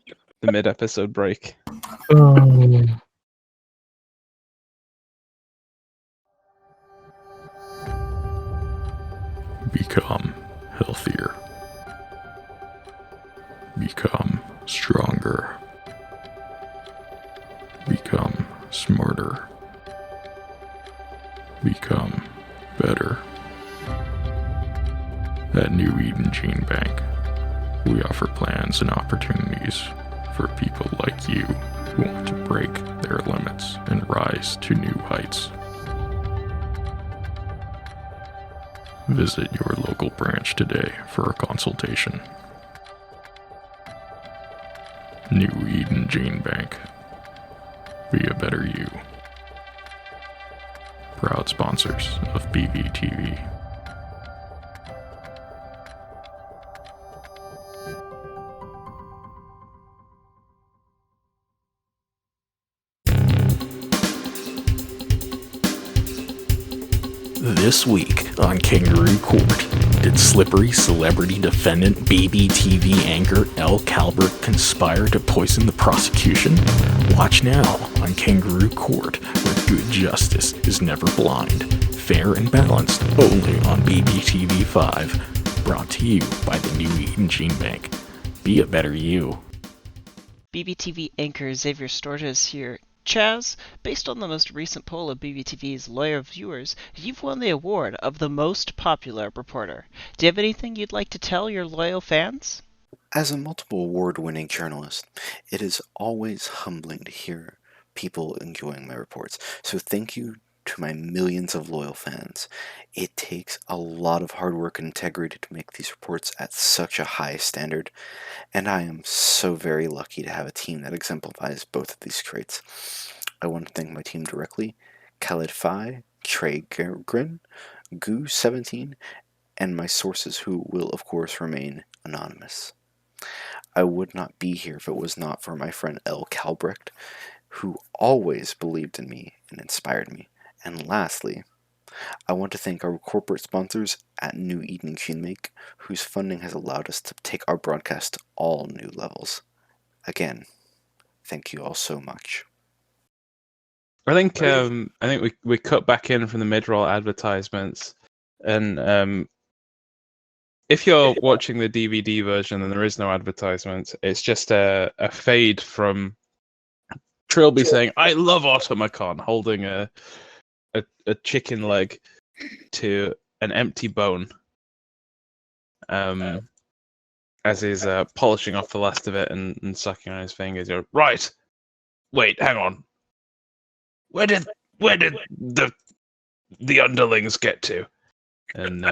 mid-episode break. Become healthier. Become stronger. Become smarter. Become better. At New Eden Gene Bank, we offer plans and opportunities for people like you who want to break their limits and rise to new heights. Visit your local branch today for a consultation. New Eden Gene Bank. Be a better you. Proud sponsors of BBTV. This week on Kangaroo Court, did slippery celebrity defendant BBTV anchor L. Calvert conspire to poison the prosecution? Watch now on Kangaroo Court, where good justice is never blind. Fair and balanced, only on BBTV 5. Brought to you by the New Eden Gene Bank. Be a better you. BBTV anchor Xavier Storges here. Chaz, based on the most recent poll of BBTV's loyal viewers, you've won the award of the most popular reporter. Do you have anything you'd like to tell your loyal fans? As a multiple award-winning journalist, it is always humbling to hear people enjoying my reports. So thank you to my millions of loyal fans. It takes a lot of hard work and integrity to make these reports at such a high standard, and I am so very lucky to have a team that exemplifies both of these traits. I want to thank my team directly, Khaled Fi, Trey Grin, Goo17, and my sources who will of course remain anonymous. I would not be here if it was not for my friend L. Calbrecht, who always believed in me and inspired me. And lastly, I want to thank our corporate sponsors at New Eden Make, whose funding has allowed us to take our broadcast to all new levels. Again, thank you all so much. I think we cut back in from the mid-roll advertisements, and if you're watching the DVD version and there is no advertisements, it's just a fade from Trilby saying, "I love Automacon," holding a chicken leg to an empty bone, as he's polishing off the last of it and sucking on his fingers. You're, right, wait, hang on. Where did the underlings get to? And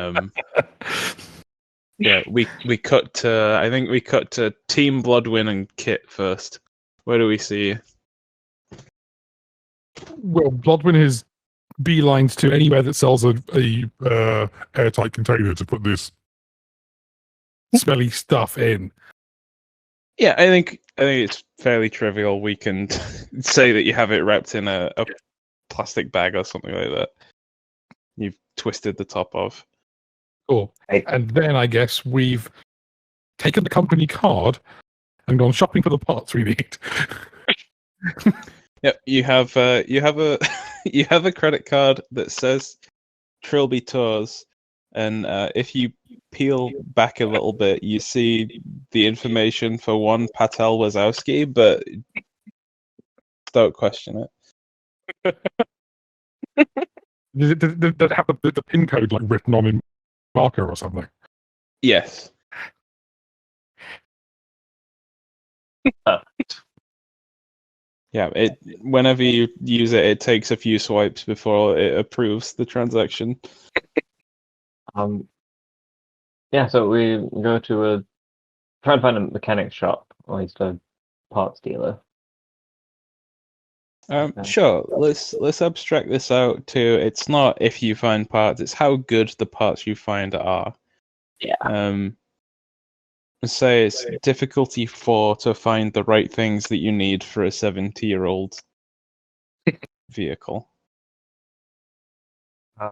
yeah, we cut to, I think we cut to Team Bloodwin and Kit first. Where do we see? Well, Bloodwin is beelines to anywhere that sells a airtight container to put this smelly stuff in. Yeah, I think it's fairly trivial. We can say that you have it wrapped in a plastic bag or something like that. You've twisted the top of. Cool. And then I guess we've taken the company card and gone shopping for the parts we need. Yep, you have a you have a credit card that says Trilby Tours, and if you peel back a little bit, you see the information for one Patel Wazowski, but don't question it. Does it have the pin code like written on in marker or something? Yes. Yeah, whenever you use it, it takes a few swipes before it approves the transaction. Yeah, so we go to try and find a mechanic shop, or at least a parts dealer. Sure. Let's abstract this out to, it's not if you find parts, it's how good the parts you find are. Yeah. Say it's difficulty 4 to find the right things that you need for a 70-year-old vehicle. I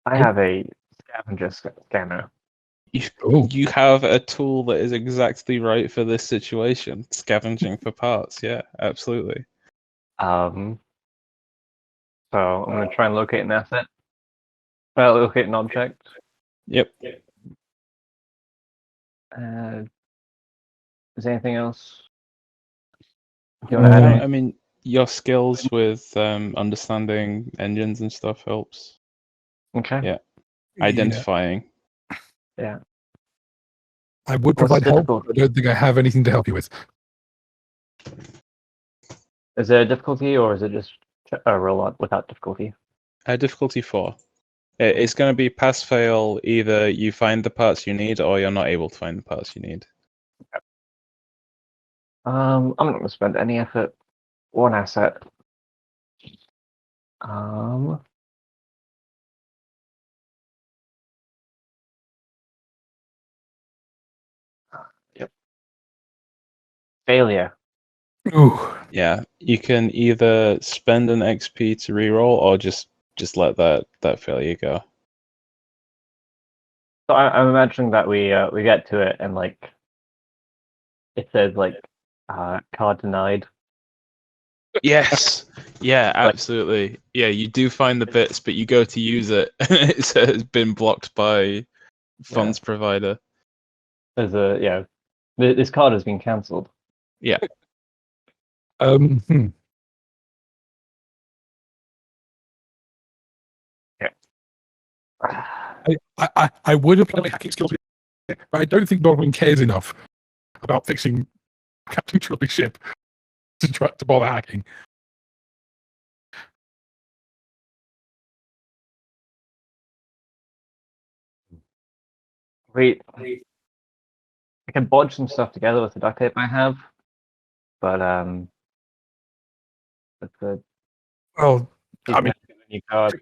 have a scavenger scanner. You have a tool that is exactly right for this situation. Scavenging for parts, yeah, absolutely. So I'm going to try and locate an asset. Locate an object. Yep. Is there anything else? Do you want to add anything? I mean, your skills with understanding engines and stuff helps. Okay. Yeah. Identifying. Yeah. I would provide help, but I don't think I have anything to help you with. Is there a difficulty, or is it just a roll without difficulty? Difficulty 4. It's going to be pass-fail. Either you find the parts you need, or you're not able to find the parts you need. I'm not going to spend any effort. One asset. Yep. Failure. Ooh. Yeah, you can either spend an XP to reroll, or just let that failure go. So I'm imagining that we get to it and like it says like card denied. Yes. Yeah, absolutely. Yeah, you do find the bits, but you go to use it, and it says been blocked by funds provider. There's this card has been cancelled. Yeah. I would apply my hacking skills, but I don't think Norman cares enough about fixing Captain Trilby's ship to bother hacking. I can bodge some stuff together with the duct tape I have, but Well, I mean, new card.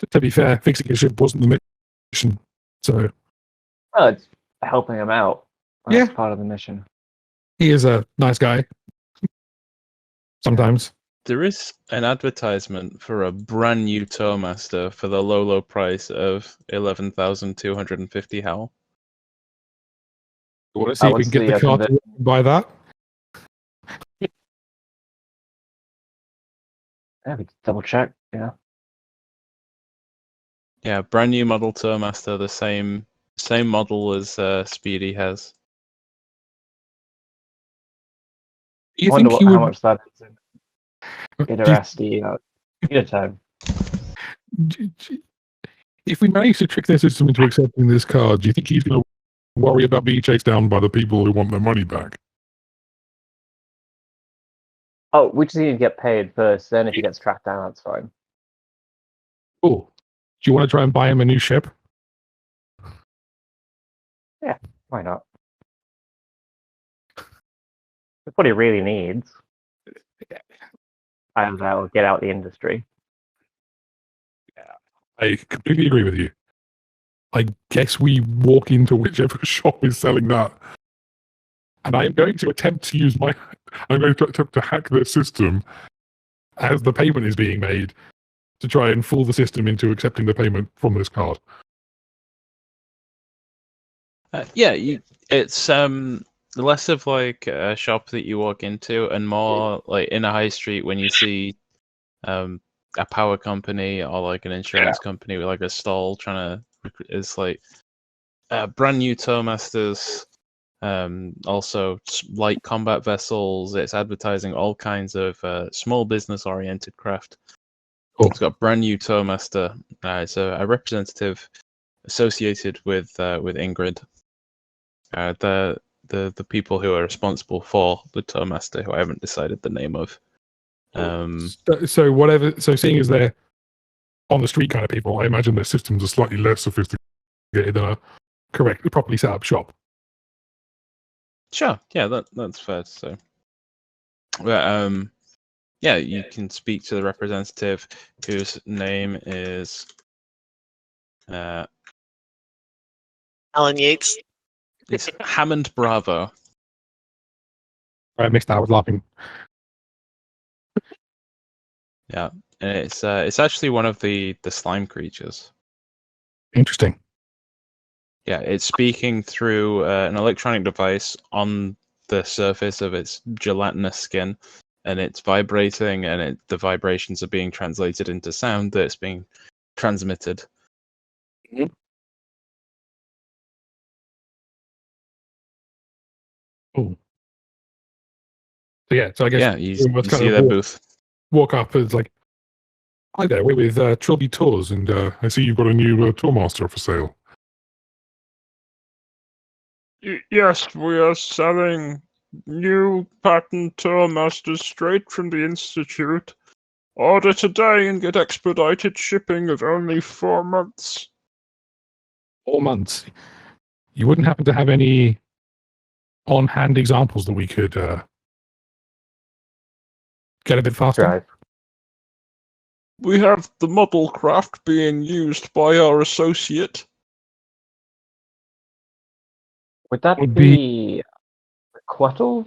to be fair, fixing a ship wasn't the mission, so Oh, it's helping him out. That's Yeah. part of the mission. he is a nice guy. Sometimes. There is an advertisement for a brand new Tourmaster for the low price of 11,250 HAL. You want to see if we what's can get the, the car to buy that? Yeah, we can double check. Yeah. Yeah, brand new model Tourmaster, the same model as Speedy has. Do you I wonder think he how would? much that is in Interasti unit time. If we manage to trick their system into accepting this card, do you think he's going to worry about being chased down by the people who want their money back? Oh, we just need to get paid first. Then if he gets tracked down, that's fine. Oh, do you want to try and buy him a new ship? Why not? That's what he really needs. And that'll get out the industry. I completely agree with you. I guess we walk into whichever shop is selling that. And I am going to attempt to use I'm going to attempt to hack their system as the payment is being made to try and fool the system into accepting the payment from this card. It's less of like a shop that you walk into and more like in a high street when you see a power company or like an insurance company with like a stall trying to. It's like brand new Tourmasters, also light combat vessels. It's advertising all kinds of small business oriented craft. Cool. It's got brand new Tourmaster. It's a representative associated with Ingrid. The people who are responsible for the Tourmaster, who I haven't decided the name of. So seeing as they're on the street kind of people, I imagine their systems are slightly less sophisticated than a properly set up shop. Sure, yeah, that's fair to say. But you can speak to the representative whose name is Alan Yates. It's Hammond Bravo. I missed that. I was laughing. Yeah, and it's actually one of the slime creatures. Interesting. Yeah, it's speaking through an electronic device on the surface of its gelatinous skin, and it's vibrating, and the vibrations are being translated into sound that's being transmitted. Mm-hmm. So I guess you see their booth. Walk up and it's like, hi there, we're with Trilby Tours, and I see you've got a new Tourmaster for sale. Yes, we are selling new patent Tourmasters straight from the Institute. Order today and get expedited shipping of only 4 months. 4 months? You wouldn't happen to have any on-hand examples that we could get a bit faster? Drive. We have the model craft being used by our associate. Would that be the Quattle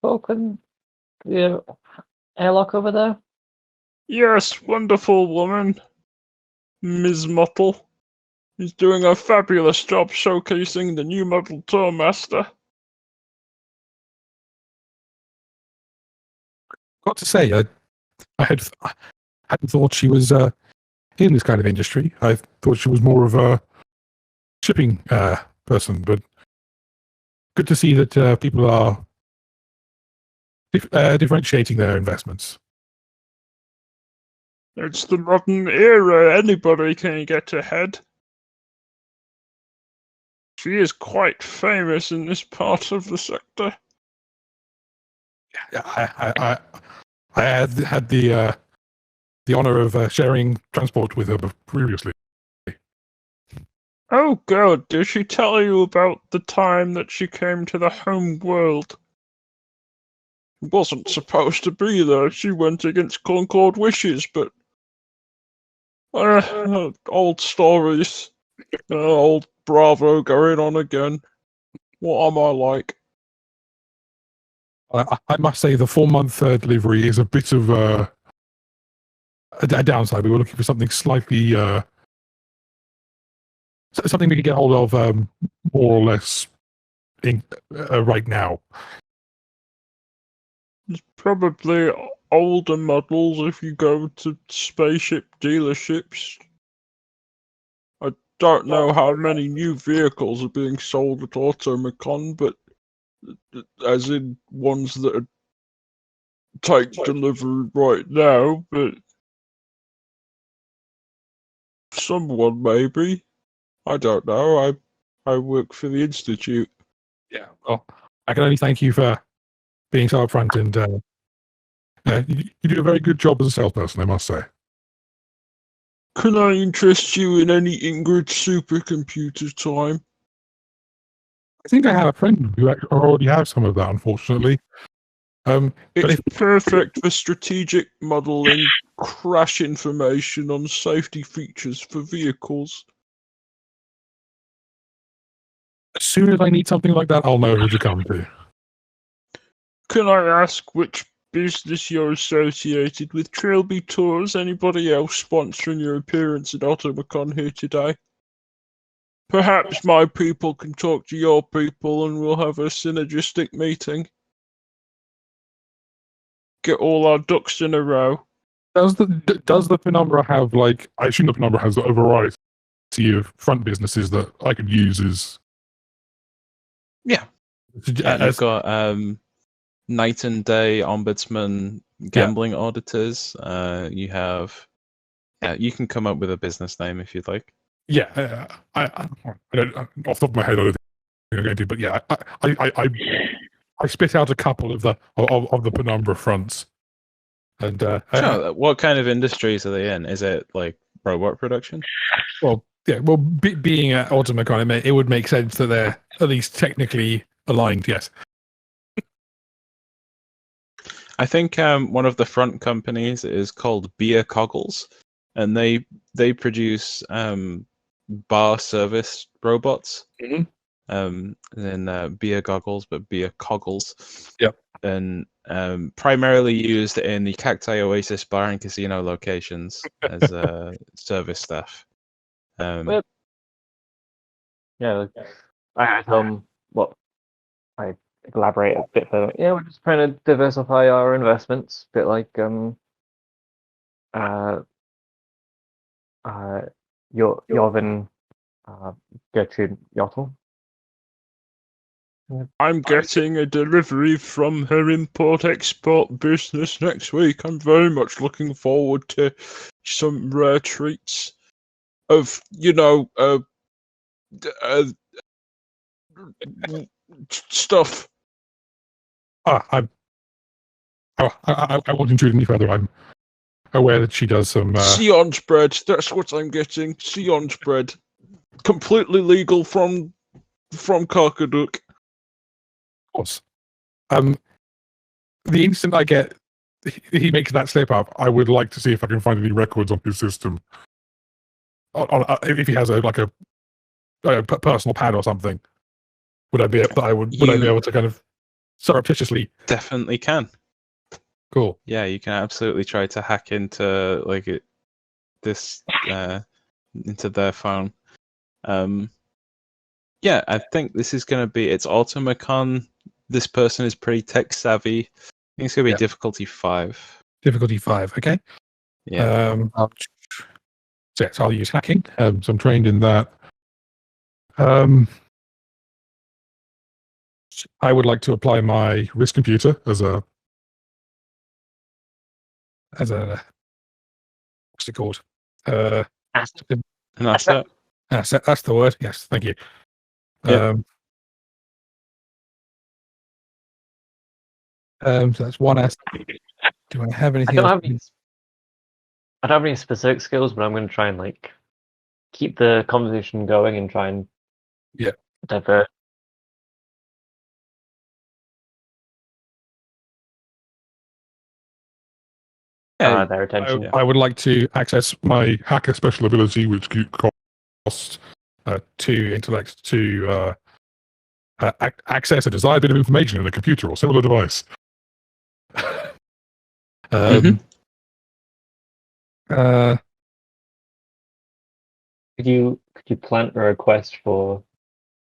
token? The airlock over there? Yes, wonderful woman. Ms. Mottle. He's doing a fabulous job showcasing the new model Tourmaster. Got to say, I hadn't thought she was in this kind of industry. I thought she was more of a shipping person, but good to see that people are differentiating their investments. It's the modern era. Anybody can get ahead. She is quite famous in this part of the sector. I had the honor of sharing transport with her previously. Oh God, did she tell you about the time that she came to the home world? Wasn't supposed to be there. She went against Concord wishes, but old stories. Old Bravo going on again. What am I like? I must say the 4-month delivery is a bit of a downside. We were looking for something slightly something we could get hold of more or less right now. It's probably older models if you go to spaceship dealerships. I don't know how many new vehicles are being sold at Automecon, but as in ones that are take delivery right now, but someone maybe. I don't know. I work for the Institute. Yeah. Well, I can only thank you for being so upfront, and you do a very good job as a salesperson, I must say. Can I interest you in any Ingrid supercomputer time? I think I have a friend who already has some of that, unfortunately. It's perfect for strategic modeling, crash information on safety features for vehicles. As soon as I need something like that, I'll know who to come to. Can I ask which business you're associated with? Trilby Tours? Anybody else sponsoring your appearance at Automecon here today? Perhaps my people can talk to your people and we'll have a synergistic meeting. Get all our ducks in a row. Does the Penumbra have, like, I assume the Penumbra has a variety of front businesses that I could use as... Yeah. You've got night and day ombudsman gambling auditors. You have... you can come up with a business name if you'd like. Yeah, I don't, off the top of my head, I don't think I'm going to, but yeah, I spit out a couple of the Penumbra fronts. And sure. What kind of industries are they in? Is it like robot production? Well, yeah. Well, being at Automecon, it would make sense that they're at least technically aligned. Yes. I think one of the front companies is called Beer Coggles, and they produce bar service robots. Mm-hmm. Beer goggles, but beer coggles. Yep. And primarily used in the Cacti Oasis bar and casino locations as service staff. Yeah, I I elaborate a bit further. Yeah, we're just trying to diversify our investments, a bit like Jorvin Gertrude Yottle. I'm getting a delivery from her import-export business next week. I'm very much looking forward to some rare treats of, stuff. I won't intrude any further. I'm aware that she does some... Sion's bread, that's what I'm getting. Sion's bread. Completely legal from Carcaduc. Of course. The instant I get he makes that slip up, I would like to see if I can find any records on his system. If he has a personal pad or something, would I be able to kind of surreptitiously? Definitely can. Cool. Yeah, you can absolutely try to hack into into their phone. Yeah, I think this is going to be... It's Automecon. This person is pretty tech savvy. I think it's going to be difficulty 5. Difficulty 5, okay. Yeah. So I'll use hacking. So I'm trained in that. I would like to apply my risk computer as a what's it called? Asset. An asset. Asset. That's the word. Yes, thank you. Yeah. So that's one asset. Do I have anything? I don't have any specific skills, but I'm going to try and keep the conversation going and try and divert. Their attention. I would like to access my hacker special ability, which costs 2 intellect to access a desired bit of information in a computer or similar device. Could you plant a request for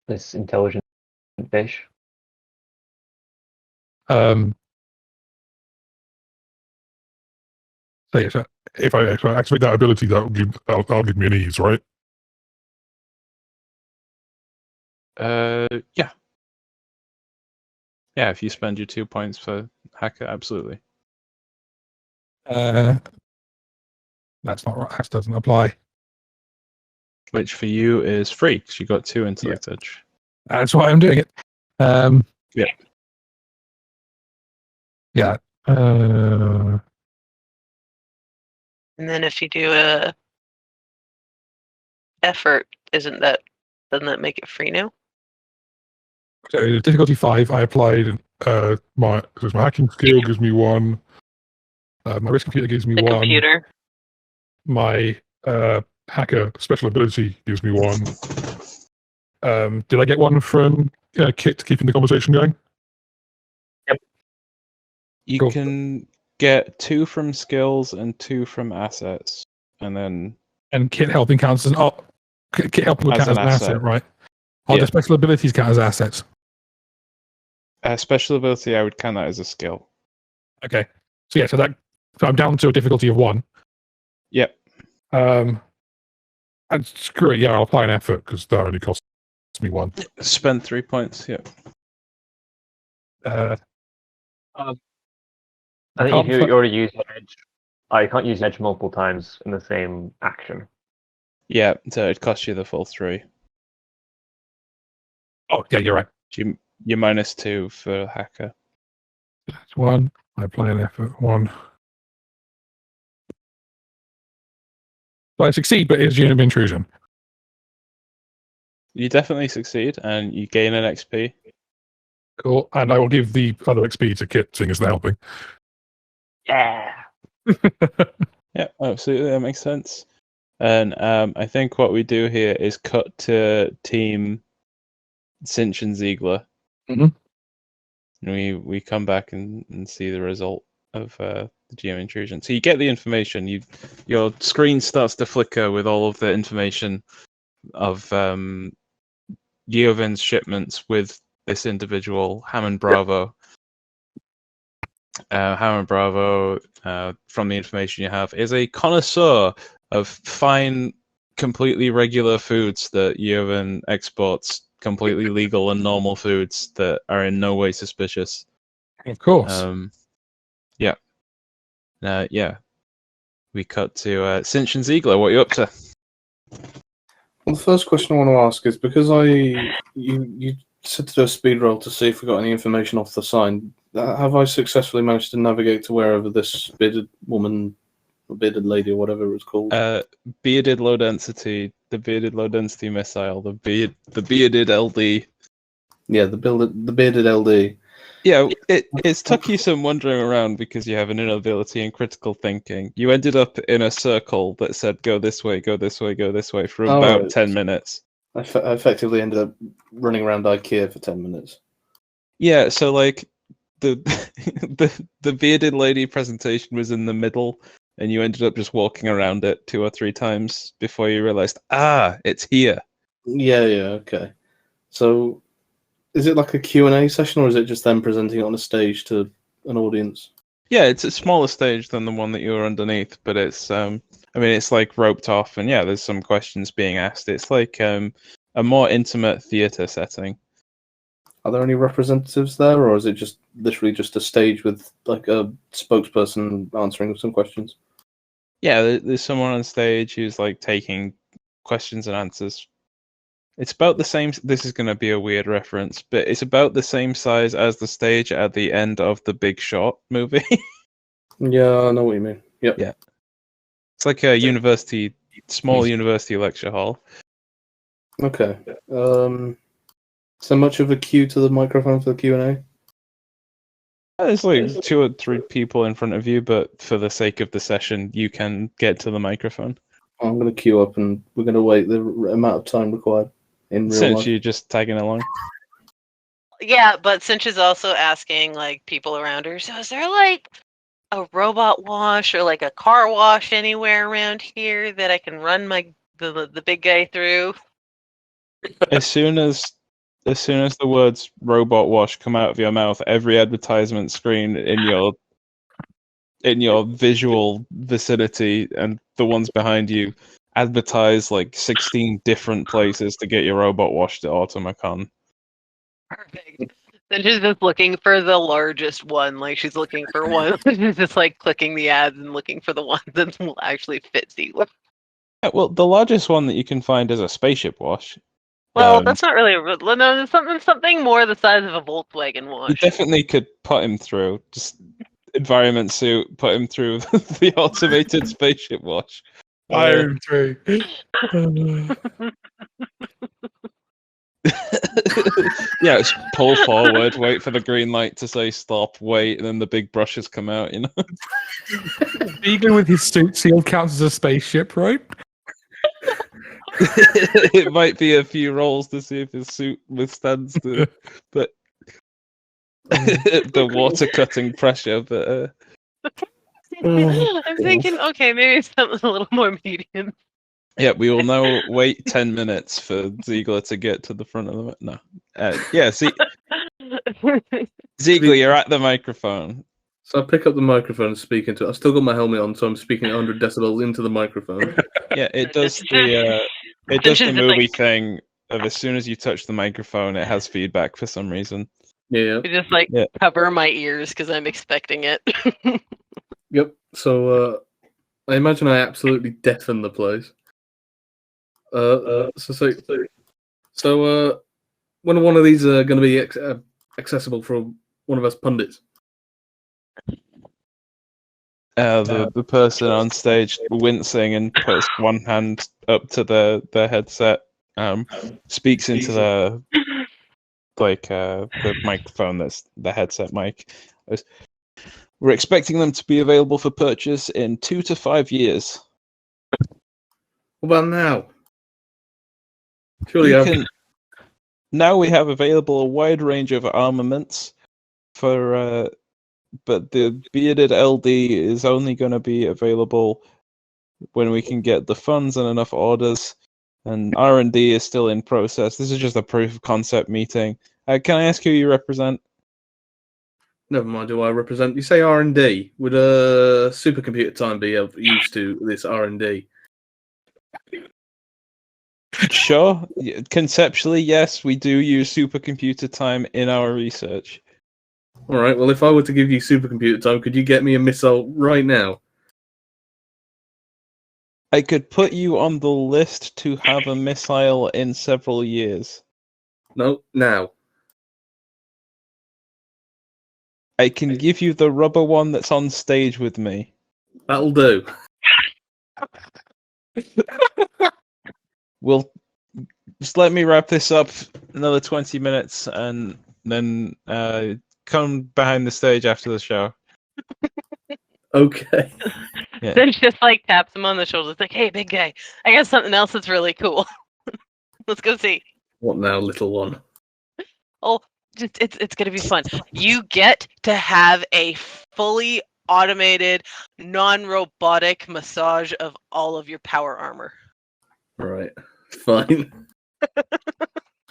this intelligent fish? So if I activate that ability, that'll give me an ease, right? Yeah. Yeah, if you spend your 2 points for hacker, absolutely. That's not right. That doesn't apply. Which for you is free, because you got 2 intellect edge. That's why I'm doing it. Yeah. Yeah. And then if you do a effort, doesn't that make it free now? So difficulty 5, I applied my hacking skill gives me 1. My risk computer gives me The 1. computer. My hacker special ability gives me 1. Did I get 1 from Kit keeping the conversation going? Yep. You can get 2 from skills and 2 from assets, and Kit helping counts as Kit helping would count as an asset, right? The special abilities count as assets. Special ability, I would count that as a skill. Okay. So I'm down to a difficulty of 1. Yep. And screw it, I'll apply an effort because that only costs me 1. Spend 3 points. Yep. I think if you already use edge, you can't use edge multiple times in the same action. Yeah, so it costs you the full 3. Oh, yeah, you're right. You're -2 for hacker. That's 1. I apply an effort 1. So I succeed, but it's unit of intrusion. You definitely succeed, and you gain an XP. Cool. And I will give the other XP to Kit, seeing as they're helping. Yeah. Yeah, absolutely. That makes sense. And I think what we do here is cut to Team Cinch and Ziegler. Mm-hmm. And we come back and see the result of the GM intrusion. So you get the information. Your screen starts to flicker with all of the information of Yeovin's shipments with this individual, Hammond Bravo. Hammond Bravo, from the information you have, is a connoisseur of fine, completely regular foods that Yeovin exports, completely legal and normal foods that are in no way suspicious. Of course. We cut to Cinch and Ziegler. What are you up to? Well, the first question I want to ask is, because you said to do a speed roll to see if we got any information off the sign. Have I successfully managed to navigate to wherever this bearded woman, or bearded lady, or whatever it was called? Bearded low density, the bearded low density missile, the bearded LD. Yeah, the bearded LD. Yeah, it's took you some wandering around because you have an inability in critical thinking. You ended up in a circle that said "go this way, go this way, go this way" for about 10 minutes. I effectively ended up running around IKEA for 10 minutes. Yeah, so like the bearded lady presentation was in the middle, and you ended up just walking around it 2 or 3 times before you realized, it's here. Yeah, okay. So, is it like a Q&A session, or is it just them presenting it on a stage to an audience? Yeah, it's a smaller stage than the one that you were underneath, but it's it's like roped off, and there's some questions being asked. It's like a more intimate theater setting. Are there any representatives there, or is it just literally just a stage with like a spokesperson answering some questions? Yeah, there's someone on stage who's like taking questions and answers. It's about the same. This is going to be a weird reference, but it's about the same size as the stage at the end of the Big Short movie. Yeah, I know what you mean. Yep. Yeah. It's like a university small university lecture hall. Okay. So much of a queue to the microphone for the Q&A? There's like 2 or 3 people in front of you, but for the sake of the session, you can get to the microphone. I'm going to queue up and we're going to wait the amount of time required in real Since life. you're just tagging along. Yeah, but Cinch is also asking like people around her. So is there like a robot wash or like a car wash anywhere around here that I can run the big guy through? As soon as the words robot wash come out of your mouth, every advertisement screen in your visual vicinity and the ones behind you advertise like 16 different places to get your robot washed at Automacon. Perfect. Then she's just looking for the largest one. Like she's looking for one. She's just like clicking the ads and looking for the one that will actually fit Ziegler. Yeah, well, the largest one that you can find is a spaceship wash. Well, that's not really no. There's something more the size of a Volkswagen wash. You definitely could put him through. Just environment suit, put him through the automated spaceship wash. Iron through. Yeah, it's pull forward, wait for the green light to say stop, wait, and then the big brushes come out, you know? Ziegler with his suit sealed counts as a spaceship, right? It might be a few rolls to see if his suit withstands the water cutting pressure, but I'm thinking, okay, maybe something a little more medium. yeah, we will now wait 10 minutes for Ziegler to get to the front of the... No. Yeah, see... Ziegler, you're at the microphone. So I pick up the microphone and speak into it. I've still got my helmet on, so I'm speaking at 100 decibels into the microphone. Yeah, it does the movie thing of as soon as you touch the microphone, it has feedback for some reason. Yeah. I just like cover my ears because I'm expecting it. Yep. So I imagine I absolutely deafen the place. So when are one of these going to be accessible for one of us pundits? The person on stage wincing and puts one hand up to their headset, speaks into the microphone that's the headset mic. We're expecting them to be available for purchase in 2 to 5 years. What about now? Surely now we have available a wide range of armaments for. But the bearded LD is only going to be available when we can get the funds and enough orders, and R&D is still in process. This is just a proof of concept meeting. Can I ask who you represent? Never mind who I represent. You say R&D. Would a supercomputer time be used to this R&D? Sure. Conceptually, yes, we do use supercomputer time in our research. All right, well, if I were to give you supercomputer time, could you get me a missile right now? I could put you on the list to have a missile in several years. No, now. I can give you the rubber one that's on stage with me. That'll do. We'll just let me wrap this up another 20 minutes and then come behind the stage after the show. Okay. Yeah. Then she just like taps him on the shoulder. It's like, hey, big guy, I got something else that's really cool. Let's go see. What now, little one? Oh, it's gonna be fun. You get to have a fully automated, non-robotic massage of all of your power armor. Right. Fine.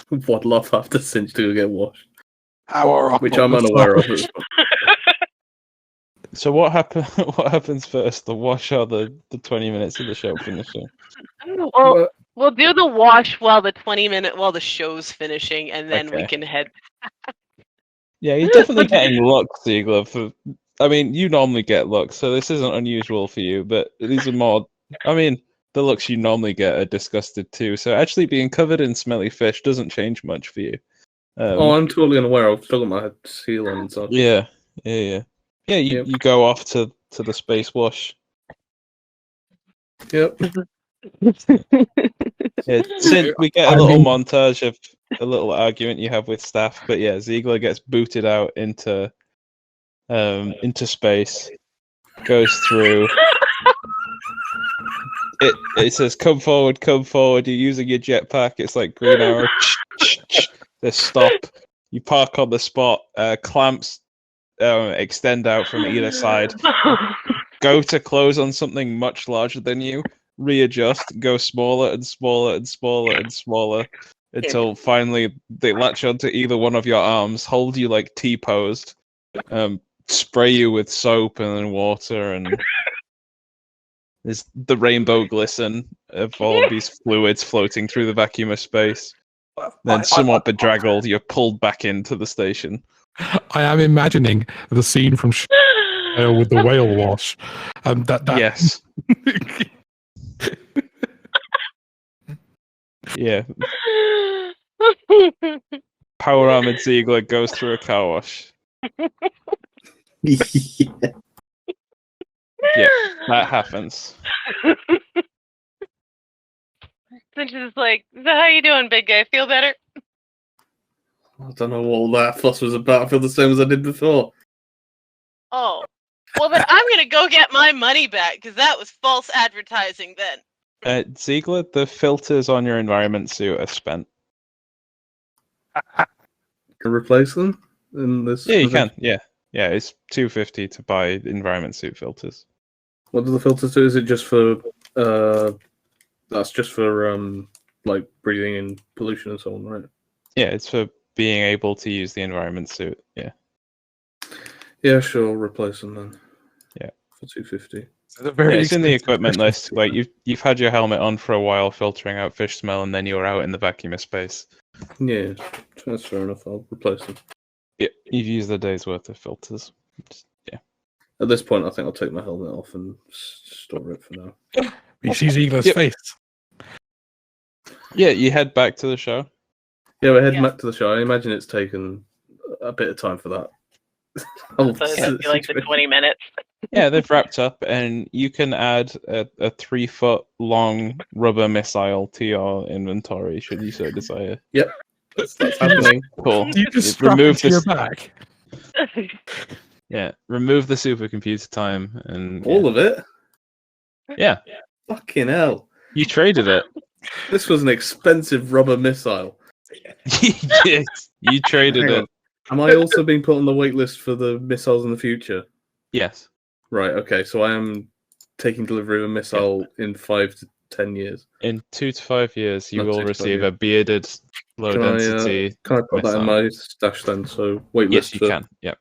Waddle off after Cinch to go get washed. Which I'm unaware of. So what happens first? The wash or the 20 minutes of the show finishing? Well, we'll do the wash while the show's finishing, and then we can head. Yeah, you're definitely getting luck, Ziegler. I mean, you normally get luck, so this isn't unusual for you. But these are more. I mean, the looks you normally get are disgusted too. So actually, being covered in smelly fish doesn't change much for you. I'm totally unaware. I've still got my seal on and stuff. Yeah. You go off to the space wash. Yep. Yeah, since we get a I little mean- montage of a little argument you have with staff, but yeah, Ziegler gets booted out into space, goes through. It says, come forward, you're using your jetpack, it's like Green Arrow. They stop, you park on the spot, clamps extend out from either side, go to close on something much larger than you, readjust, go smaller and smaller and smaller and smaller until finally they latch onto either one of your arms, hold you like T-posed, spray you with soap and then water, and there's the rainbow glisten of all of these fluids floating through the vacuum of space. Then, somewhat bedraggled, you're pulled back into the station. I am imagining the scene from with the whale wash. Yes. Yeah. Power armored Ziegler goes through a car wash. Yeah, that happens. Then she's just like, so how you doing, big guy? Feel better? I don't know what all that fuss was about. I feel the same as I did before. Oh. Well, then I'm going to go get my money back, because that was false advertising then. Ziegler, the filters on your environment suit are spent. Can replace them in this? Yeah, you can. Yeah, it's $250 to buy environment suit filters. What do the filters do? Is it just for? That's just for like breathing in pollution and so on, right? Yeah, it's for being able to use the environment suit. Yeah. Yeah, sure. I'll replace them then. Yeah, for $250. It's in the equipment list. Like you've had your helmet on for a while, filtering out fish smell, and then you're out in the vacuum of space. Yeah, that's fair enough. I'll replace them. Yeah, you've used a day's worth of filters. Yeah. At this point, I think I'll take my helmet off and store it for now. You see Ziegler's face. Yeah, you head back to the show. Yeah, we're heading back to the show. I imagine it's taken a bit of time for that. So it'll be like the 20 minutes. Yeah, they've wrapped up, and you can add a 3-foot long rubber missile to your inventory, should you so desire. Yep, that's happening. Cool. You just strap it to your back. Yeah, remove the supercomputer time and all of it. Yeah. Fucking hell! You traded it. This was an expensive rubber missile. Yes, you traded it. Am I also being put on the wait list for the missiles in the future? Yes. Right, okay, so I am taking delivery of a missile in 5 to 10 years. In 2 to 5 years, you Not will 2 to 5 receive years. a bearded, low-density Can I put that in my stash then? So wait Yes, list you for... can. Yep.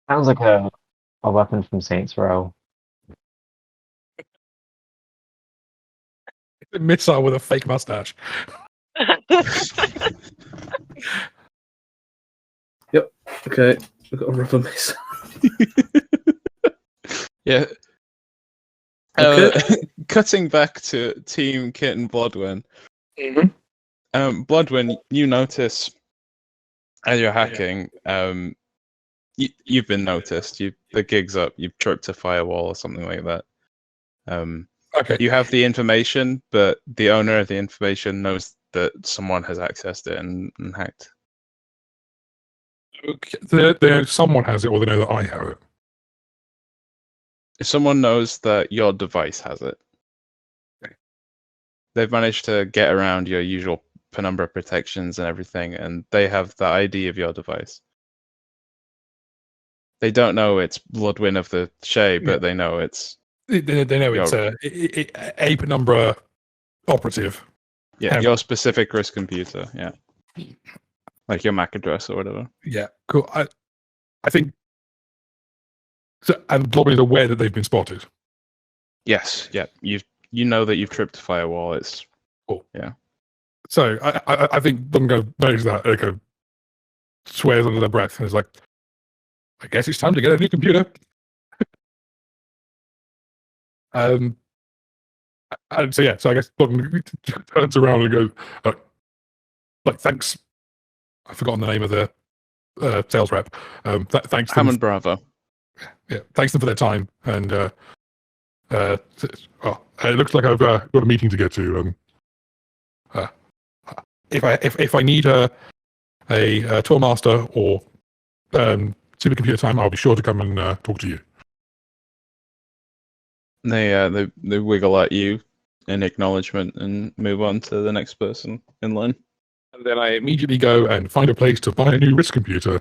Sounds like a weapon from Saints Row. A missile with a fake mustache. Yep. Okay. We've got a rubber missile. Yeah. Okay. Cutting back to Team Kit and Bloodwin. Bloodwin, you notice as you're hacking, you've been noticed. The gig's up. You've tripped a firewall or something like that. Okay. You have the information, but the owner of the information knows that someone has accessed it and hacked. Okay. Someone has it, or they know that I have it. If someone knows that your device has it, they've managed to get around your usual Penumbra protections and everything, and they have the ID of your device. They don't know it's Bloodwin of the Shea, but they know it's... They know it's a Penumbra operative. Yeah, your specific risk computer, yeah. Like your MAC address or whatever. Yeah, cool. I think... So, and Bloodwin is aware that they've been spotted. Yes, yeah. You know that you've tripped a firewall. It's... Cool. Yeah. So, I think Bloodwin knows that, like, swears under their breath, and is like, I guess it's time to get a new computer. And so I guess Bloodwin turns around and goes, like, thanks. I've forgotten the name of the sales rep. Thanks to Hammond Bravo. Yeah, thanks them for their time, and It looks like I've got a meeting to get to. If I need a tour master or supercomputer time, I'll be sure to come and talk to you. They wiggle at you in acknowledgement and move on to the next person in line. And then I immediately go and find a place to buy a new wrist computer.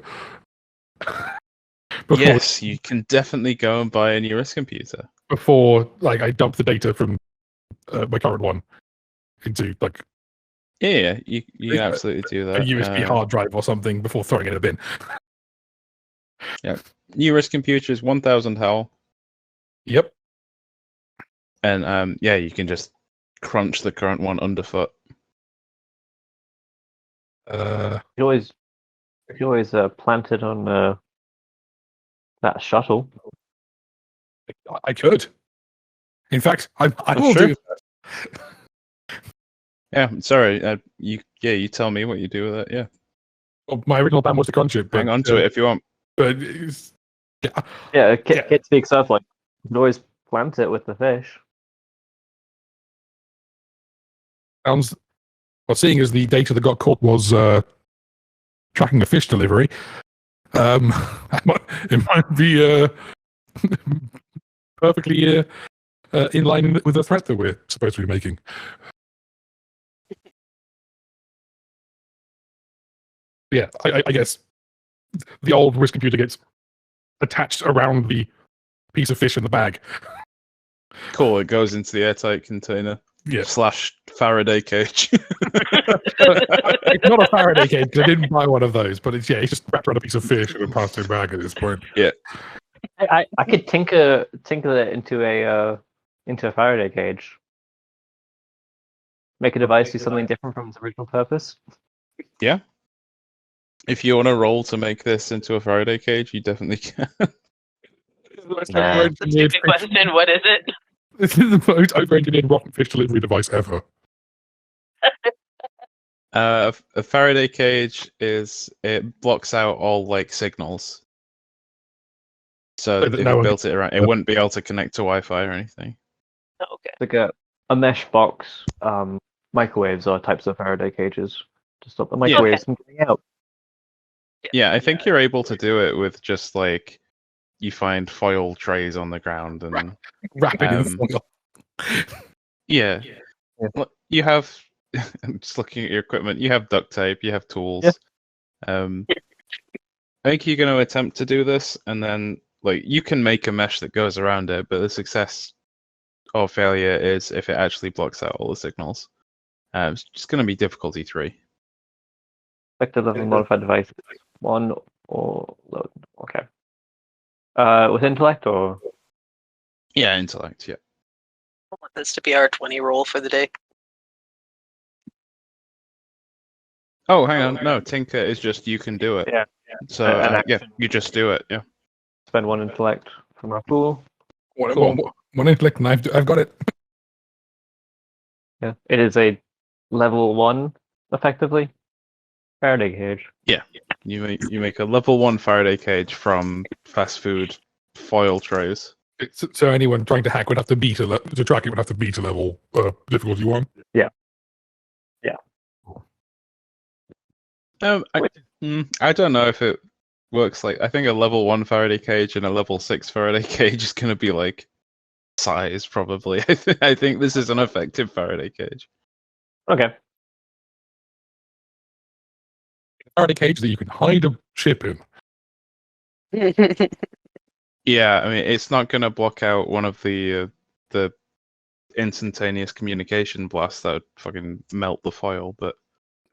Yes, you can definitely go and buy a new wrist computer. Before, I dump the data from my current one into, Yeah, you can absolutely do that. a USB hard drive or something before throwing it in a bin. Yeah. New wrist computer is 1,000 HAL. Yep. And you can just crunch the current one underfoot. You always plant it on that shuttle. I could. In fact, I will do that. Yeah, sorry. You tell me what you do with it. Yeah. Well, my original plan was to crunch it. But, hang on to it if you want. But Kit speaks up you can always plant it with the fish. Seeing as the data that got caught was tracking a fish delivery, it might be perfectly in line with the threat that we're supposed to be making. Yeah, I guess the old wrist computer gets attached around the piece of fish in the bag. Cool, it goes into the airtight container. Yeah. / Faraday cage. It's not a Faraday cage because I didn't buy one of those, but it's just wrapped around a piece of fish in a plastic bag at this point. Yeah. I could tinker it into a Faraday cage. Make a device do something different from its original purpose. Yeah. If you want to roll to make this into a Faraday cage, you definitely can. That's a stupid question. What is it? This is the most over-engineered rocket fish delivery device ever. A Faraday cage it blocks out all signals. So if you built it around, it wouldn't be able to connect to Wi-Fi or anything. Oh, okay. Like a mesh box. Microwaves are types of Faraday cages to stop the microwaves from getting out. Yeah, I think you're able to do it with just you find foil trays on the ground and wrap it in foil. Yeah. You have. I'm just looking at your equipment. You have duct tape. You have tools. Yeah. I think you're going to attempt to do this, and then you can make a mesh that goes around it, but the success or failure is if it actually blocks out all the signals. It's just going to be difficulty 3. Vector level modified device 1 or load. Okay. With intellect or? Yeah, intellect. Yeah. I want this to be our 20 roll for the day. Oh, hang on. No, Tinker is just you can do it. Yeah. So you just do it. Yeah. Spend 1 intellect from our pool. One intellect, and I've got it. Yeah, it is a level 1, effectively. Faraday cage. Yeah, you make a level 1 Faraday cage from fast food foil trays. So anyone trying to hack would have to beat to track it would have to beat a level difficulty 1. Yeah. I don't know if it works. I think a level 1 Faraday cage and a level 6 Faraday cage is going to be size probably. I think this is an effective Faraday cage. Okay. Faraday cage that you can hide a chip in. Yeah, I mean it's not going to block out one of the instantaneous communication blasts that would fucking melt the foil, but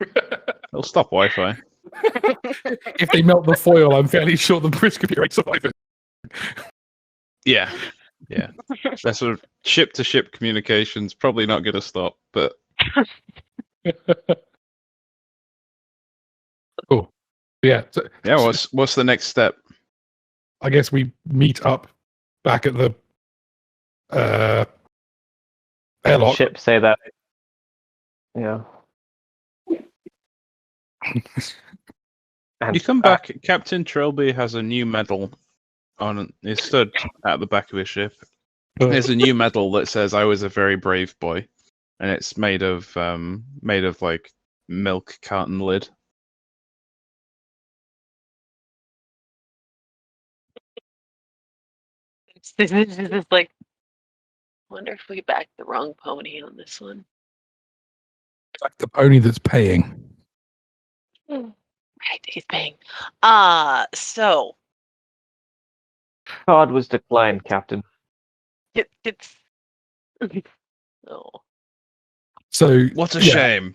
it'll stop Wi-Fi. If they melt the foil, I'm fairly sure the bridge could be right surviving. Yeah. That sort of ship-to-ship communication's probably not going to stop, but. Oh, yeah. What's the next step? I guess we meet up back at the airlock. Ship say that. Yeah. You come back. Captain Trilby has a new medal on. He stood at the back of his ship. There's a new medal that says "I was a very brave boy," and it's made of like milk carton lid. This is like, wonder if we backed the wrong pony on this one. Like the pony that's paying. Right, he's paying. So Card was declined, Captain. it's oh, So What a yeah, shame.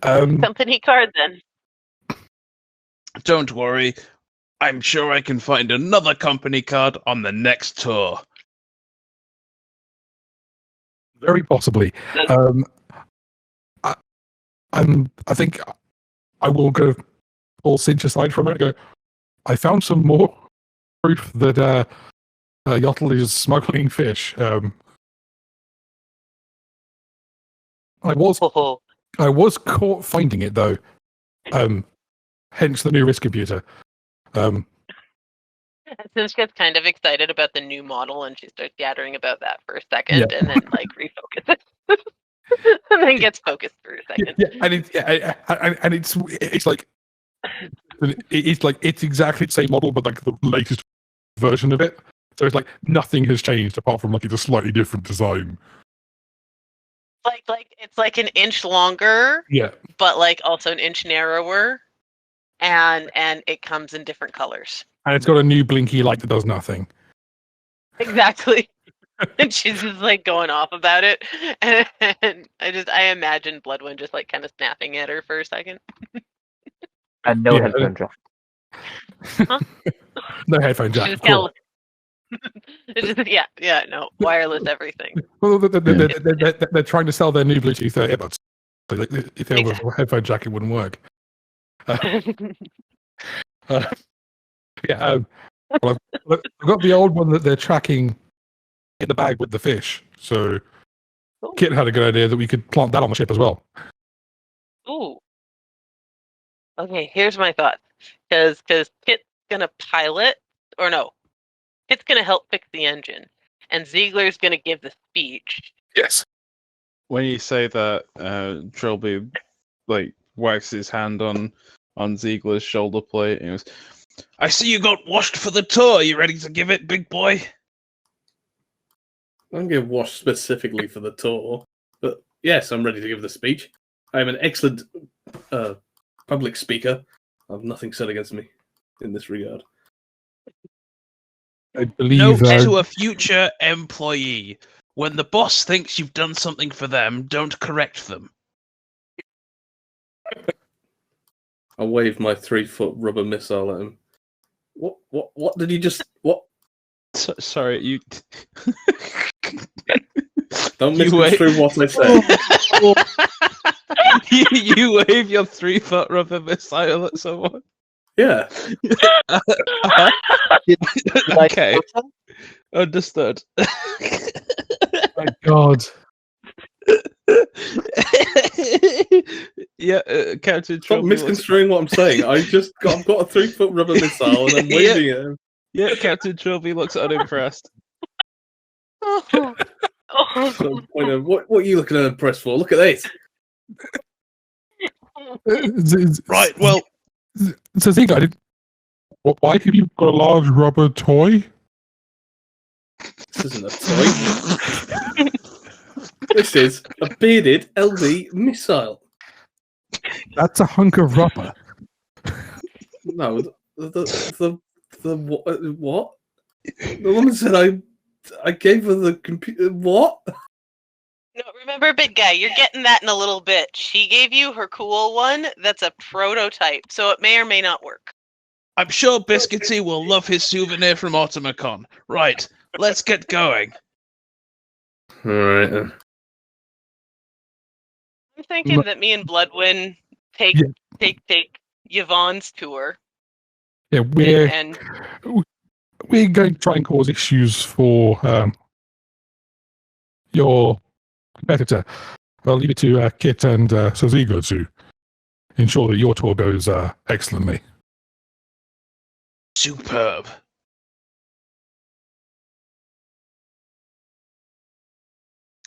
company card then. Don't worry. I'm sure I can find another company card on the next tour. very possibly. I think I will go all cinch aside for a minute. And go. I found some more proof that Yotl is smuggling fish. I was caught finding it though. Hence the new risk computer. Since gets kind of excited about the new model and she starts gathering about that for a second and then like refocuses. And then gets focused for a second. And it's like it's exactly the same model, but like the latest version of it. So it's like nothing has changed apart from like it's a slightly different design. Like it's like an inch longer, Yeah, but like also an inch narrower, and it comes in different colors. and it's got a new blinky light that does nothing. Exactly. And she's just like going off about it, and I imagine Bloodwind just like kind of snapping at her for a second. And no headphone jack. Huh? No headphone jack. Of course. No wireless everything. Well, they're trying to sell their new Bluetooth earbuds. So if there was a headphone jack, it wouldn't work. Well, I've got the old one that they're tracking in the bag with the fish. So Kit had a good idea that we could plant that on the ship as well. Ooh. Okay, here's my thought. Because Kit's gonna pilot, or no, Kit's gonna help fix the engine, and Ziegler's gonna give the speech. Yes. When you say that, Trilby like whacks his hand on Ziegler's shoulder plate and he goes, "I see you got washed for the tour. You ready to give it, big boy?" I don't get washed specifically for the tour, but yes, I'm ready to give the speech. I am an excellent public speaker. I have nothing said against me in this regard. I believe. Note to a future employee: when the boss thinks you've done something for them, don't correct them. I waved my 3-foot rubber missile at him. What did you just... What? Sorry, you... Don't misconstrue what I said. you wave your 3-foot rubber missile at someone? Yeah. Okay. Understood. My God. Yeah, Captain Stop Trilby misconstruing what I'm saying. I've got a 3-foot rubber missile and I'm waving it at him. Yeah, Captain Trilby looks unimpressed. So, what are you looking unimpressed for? Look at this. Right, well... So Ziegler, why have you got a large rubber toy? This isn't a toy. This is a bearded LV missile. That's a hunk of rubber. No, the what? The woman said I gave her the computer. What? No, remember, big guy, you're getting that in a little bit. She gave you her cool one that's a prototype, so it may or may not work. I'm sure Biscuity will love his souvenir from Automacon. Right, let's get going. All right. I'm thinking that me and Bloodwind take Yvonne's tour. Yeah, we're going to try and cause issues for your competitor. I'll leave it to Kit and Ziegler to ensure that your tour goes excellently. Superb.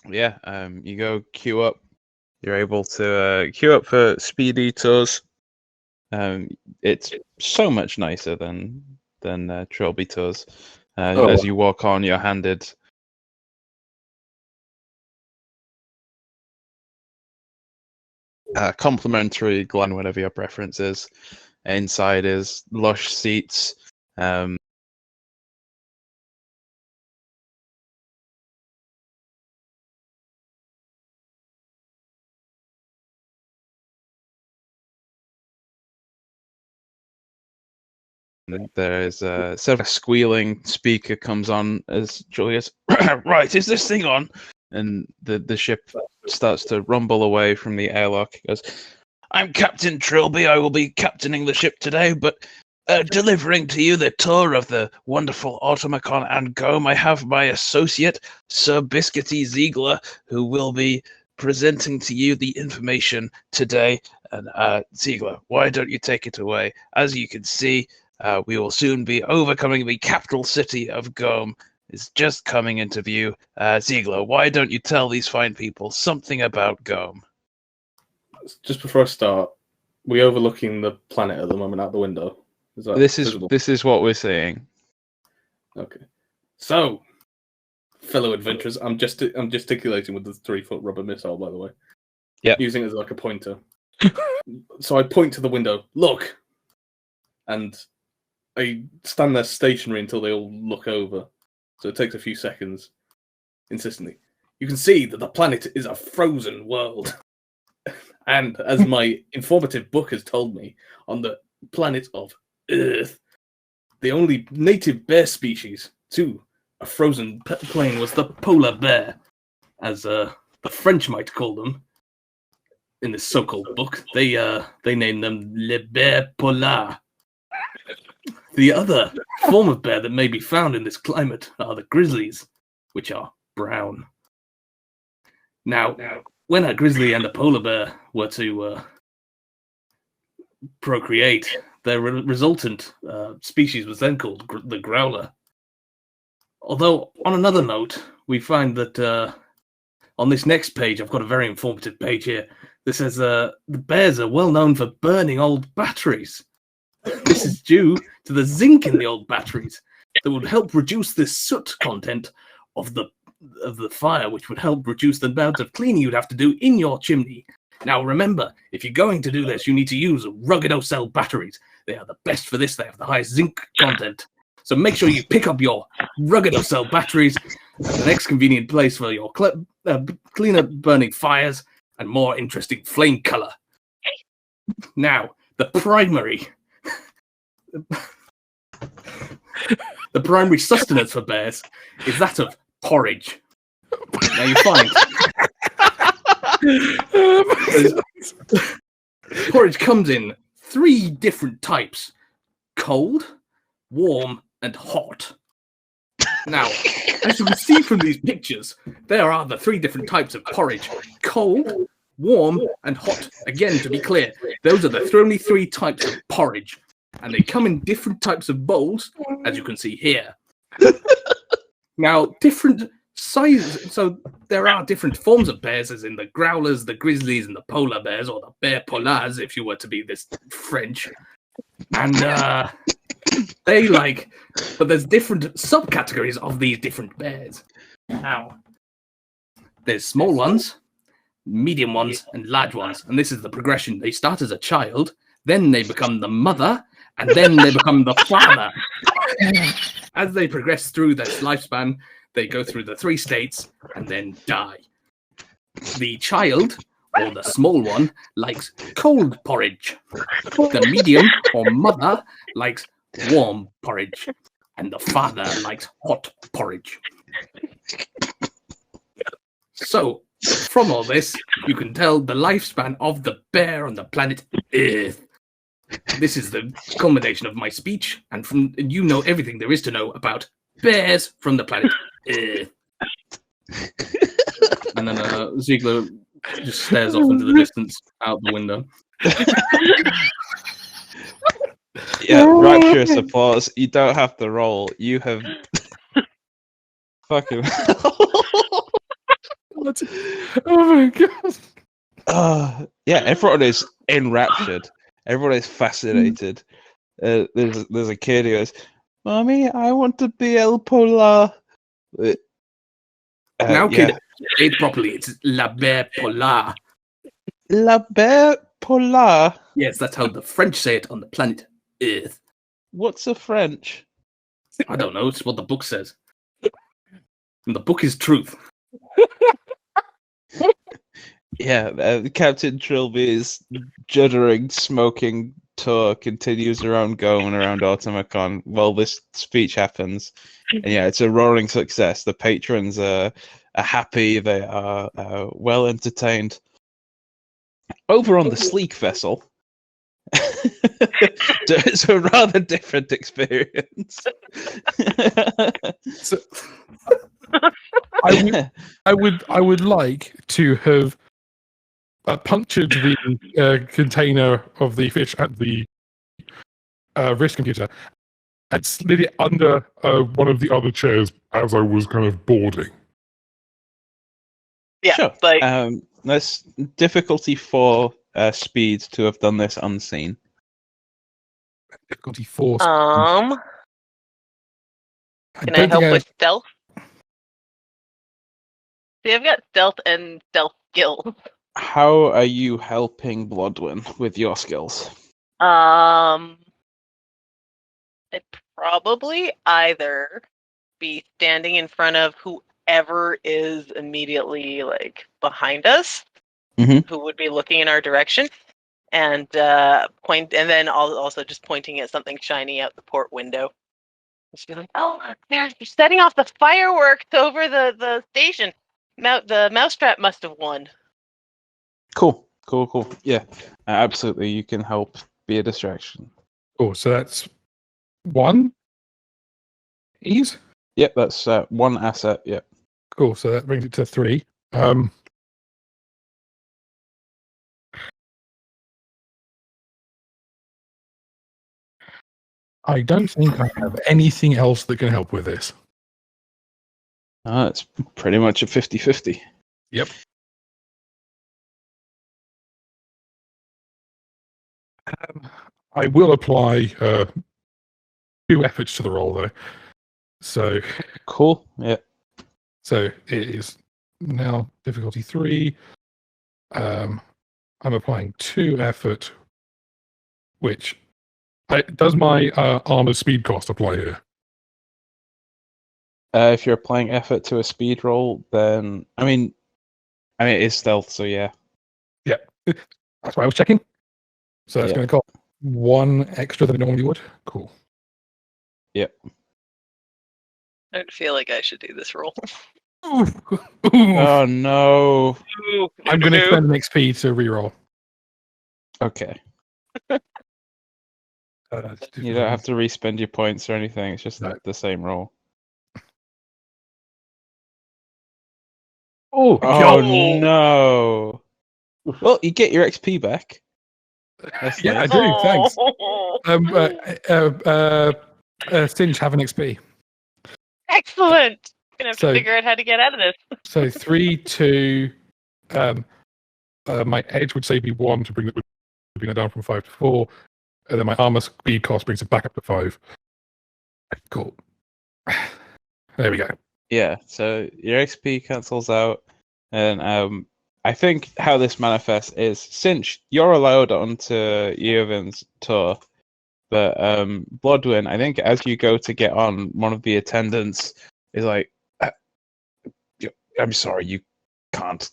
Yeah, you go queue up. You're able to queue up for speedy tours. It's so much nicer than Trilby tours. As you walk on, you're handed complimentary Glen, whatever your preference is. Inside is lush seats. There is sort of a squealing speaker comes on as Julius. Right, is this thing on? And the ship starts to rumble away from the airlock. He goes, I'm Captain Trilby. I will be captaining the ship today, but delivering to you the tour of the wonderful Automacon and Gome. I have my associate, Sir Biscuity Ziegler, who will be presenting to you the information today. And Ziegler, why don't you take it away? As you can see, we will soon be overcoming the capital city of Gome. It's just coming into view. Ziegler, why don't you tell these fine people something about Gome? Just before I start, we're overlooking the planet at the moment out the window. Is that visible? This is what we're seeing. Okay. So, fellow adventurers, I'm gesticulating with the 3-foot rubber missile, by the way. Yeah. Using it as like a pointer. So I point to the window. Look! And I stand there stationary until they all look over. So it takes a few seconds. Insistently. You can see that the planet is a frozen world. And as my informative book has told me, on the planet of Earth, the only native bear species to a frozen plain was the polar bear, as the French might call them. In this so-called book, they name them le bear polar. The other form of bear that may be found in this climate are the grizzlies, which are brown. Now, when a grizzly and a polar bear were to procreate, their resultant species was then called the growler. Although, on another note, we find that on this next page, I've got a very informative page here. This says the bears are well known for burning old batteries. This is due to the zinc in the old batteries that would help reduce the soot content of the fire, which would help reduce the amount of cleaning you'd have to do in your chimney. Now, remember, if you're going to do this, you need to use rugged-o-cell batteries. They are the best for this. They have the highest zinc content. So make sure you pick up your rugged-o-cell batteries at the next convenient place for your cleaner burning fires and more interesting flame color. Now, the primary sustenance for bears is that of porridge. Now you find porridge comes in 3 different types: cold, warm, and hot. Now, as you can see from these pictures, there are the 3 different types of porridge: cold, warm, and hot. Again, to be clear, those are the only 3 types of porridge, and they come in different types of bowls, as you can see here. Now, different sizes. So there are different forms of bears, as in the growlers, the grizzlies, and the polar bears, or the bear polars, if you were to be this French. And but there's different subcategories of these different bears. Now, there's small ones, medium ones, and large ones. And this is the progression. They start as a child, then they become the mother, and then they become the father. As they progress through their lifespan, they go through the 3 states and then die. The child, or the small one, likes cold porridge. The medium, or mother, likes warm porridge. And the father likes hot porridge. So, from all this, you can tell the lifespan of the bear on the planet Earth. This is the culmination of my speech, and you know everything there is to know about bears from the planet Earth. And then Ziegler just stares off into the distance out the window. Yeah, rapturous applause. You don't have to roll. You have fucking What? Oh my god! Yeah, everyone is enraptured. Everyone is fascinated. There's a kid who goes, "Mommy, I want to be El Polar." Now, yeah. kid, say it properly. It's La Bear Polar. La Bear Polar. Yes, that's how the French say it on the planet Earth. What's a French? I don't know. It's what the book says. And the book is truth. Yeah, Captain Trilby's juddering, smoking tour continues around Gome and around Automacon while this speech happens. And yeah, it's a roaring success. The patrons are happy. They are well entertained. Over on the sleek vessel, it's a rather different experience. So, I would like to have punctured the container of the fish at the wrist computer and slid it under one of the other chairs as I was kind of boarding. Yeah, sure. like That's difficulty 4 speed to have done this unseen. Difficulty 4. can I help with stealth? See, I've got stealth and stealth skills. How are you helping Blodwyn with your skills? I'd probably either be standing in front of whoever is immediately behind us, who would be looking in our direction, and point, and then also just pointing at something shiny out the port window. Just be like, "Oh, look, they're setting off the fireworks over the station. The mousetrap must have won." Cool. Yeah, absolutely. You can help be a distraction. Oh, so that's 1 ease? Yep, that's 1 asset. Yep. Cool, so that brings it to 3. I don't think I have anything else that can help with this. It's pretty much a 50-50. Yep. I will apply 2 efforts to the roll, though. So cool. Yeah. So it is now difficulty 3. I'm applying 2 effort, which does my armor speed cost apply here? If you're applying effort to a speed roll, then I mean it is stealth, so yeah. Yeah, that's why I was checking. So that's going to cost 1 extra than it normally would. Cool. Yep. I don't feel like I should do this roll. Oh no! I'm going to spend an XP to reroll. Okay. You don't have to respend your points or anything. It's just the same roll. Oh no! Well, you get your XP back. That's yeah, nice. I do. Thanks. Singe, have an XP. Excellent. Gonna have to figure out how to get out of this. So 3, 2. My edge would say be 1 to bring it down from 5 to 4, and then my armor speed cost brings it back up to 5. Cool. There we go. Yeah. So your XP cancels out, and I think how this manifests is Cinch, you're allowed onto Eowyn's tour, but Blodwyn, I think as you go to get on, one of the attendants is like, I'm sorry, you can't.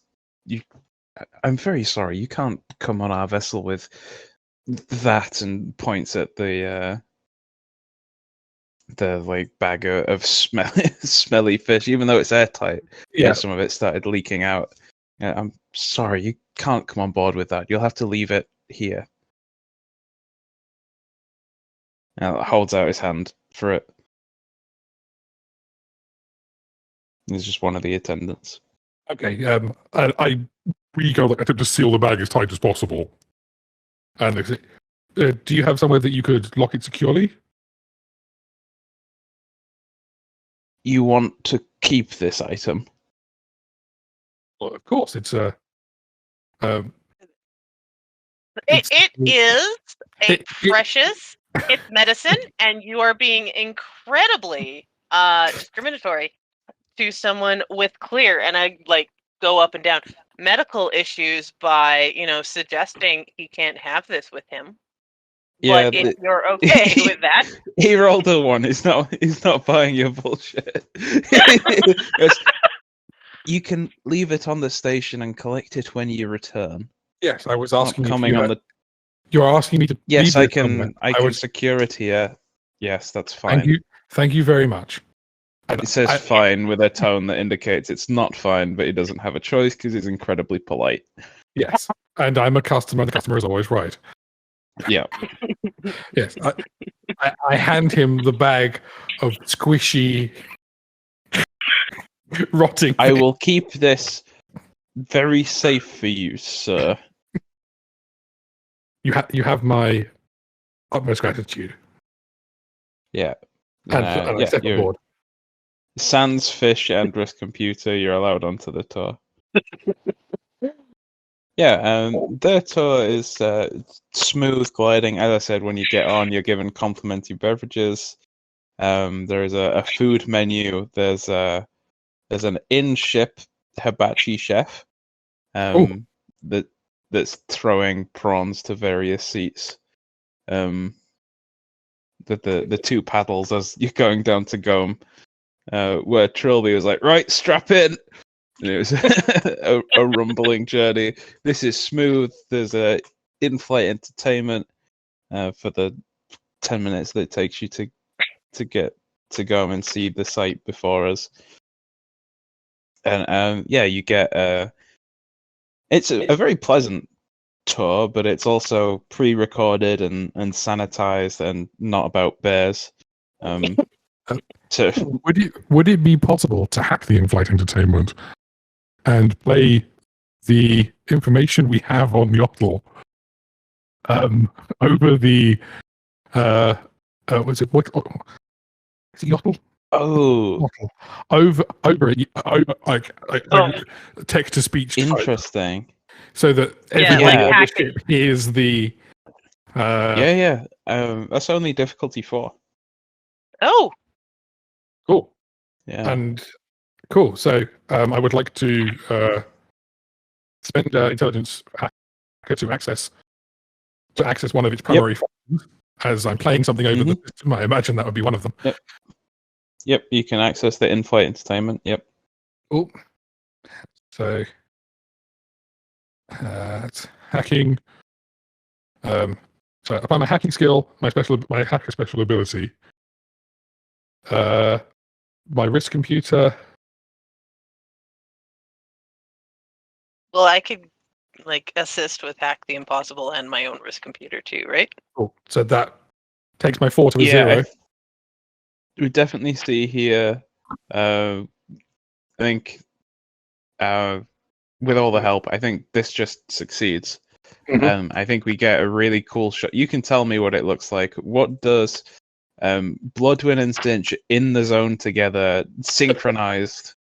I'm very sorry, you can't come on our vessel with that, and points at the bag of smelly fish, even though it's airtight. Yeah, some of it started leaking out. I'm sorry, you can't come on board with that. You'll have to leave it here. Holds out his hand for it. He's just one of the attendants. Okay. I really go attempt to seal the bag as tight as possible. And do you have somewhere that you could lock it securely? You want to keep this item? Well, of course, it's a. It is a it- precious. It's medicine, and you are being incredibly discriminatory to someone with clear, and I like go up and down, medical issues by suggesting he can't have this with him. Yeah, But if you're okay with that, he rolled a 1. He's not buying your bullshit. You can leave it on the station and collect it when you return. Yes, I was Not asking coming on the. You're asking me to. Yes, leave I it somewhere. can. I can secure it here. Yes, that's fine. Thank you very much. It says fine with a tone that indicates it's not fine, but he doesn't have a choice because he's incredibly polite. Yes, and I'm a customer. The customer is always right. Yeah. Yes, I hand him the bag of squishy, rotting. I will keep this very safe for you, sir. You have my utmost gratitude. Yeah. And I step aboard. Sans fish and risk computer, you're allowed onto the tour. Yeah, their tour is smooth gliding. As I said, when you get on, you're given complimentary beverages. There is a food menu. There's an in-ship hibachi chef that's throwing prawns to various seats. The two paddles as you're going down to Gome, where Trilby was like, right, strap in. And it was a rumbling journey. This is smooth. There's a in-flight entertainment for the 10 minutes that it takes you to get to go and see the site before us. And you get it's a very pleasant tour, but it's also pre-recorded and sanitized and not about bears. Would it be possible to hack the in-flight entertainment and play the information we have on Yotl over the what's it? What is it? Yotl? Oh, over like text to speech. Interesting. So that everyone on the ship hears the. That's only difficulty 4. Oh, cool. Yeah, and cool. So I would like to spend intelligence hacker to access one of its primary functions. As I'm playing something over the system, I imagine that would be one of them. Yep. You can access the in-flight entertainment. Yep. Oh, so it's hacking. So upon my hacking skill, my hacker special ability, my risk computer. Well, I could assist with Hack the Impossible and my own risk computer too, right? Cool. So that takes my 4 to a 0. We definitely see here. I think with all the help, I think this just succeeds. I think we get a really cool shot. You can tell me what it looks like. What does Bloodwind and Stinch in the zone together, synchronized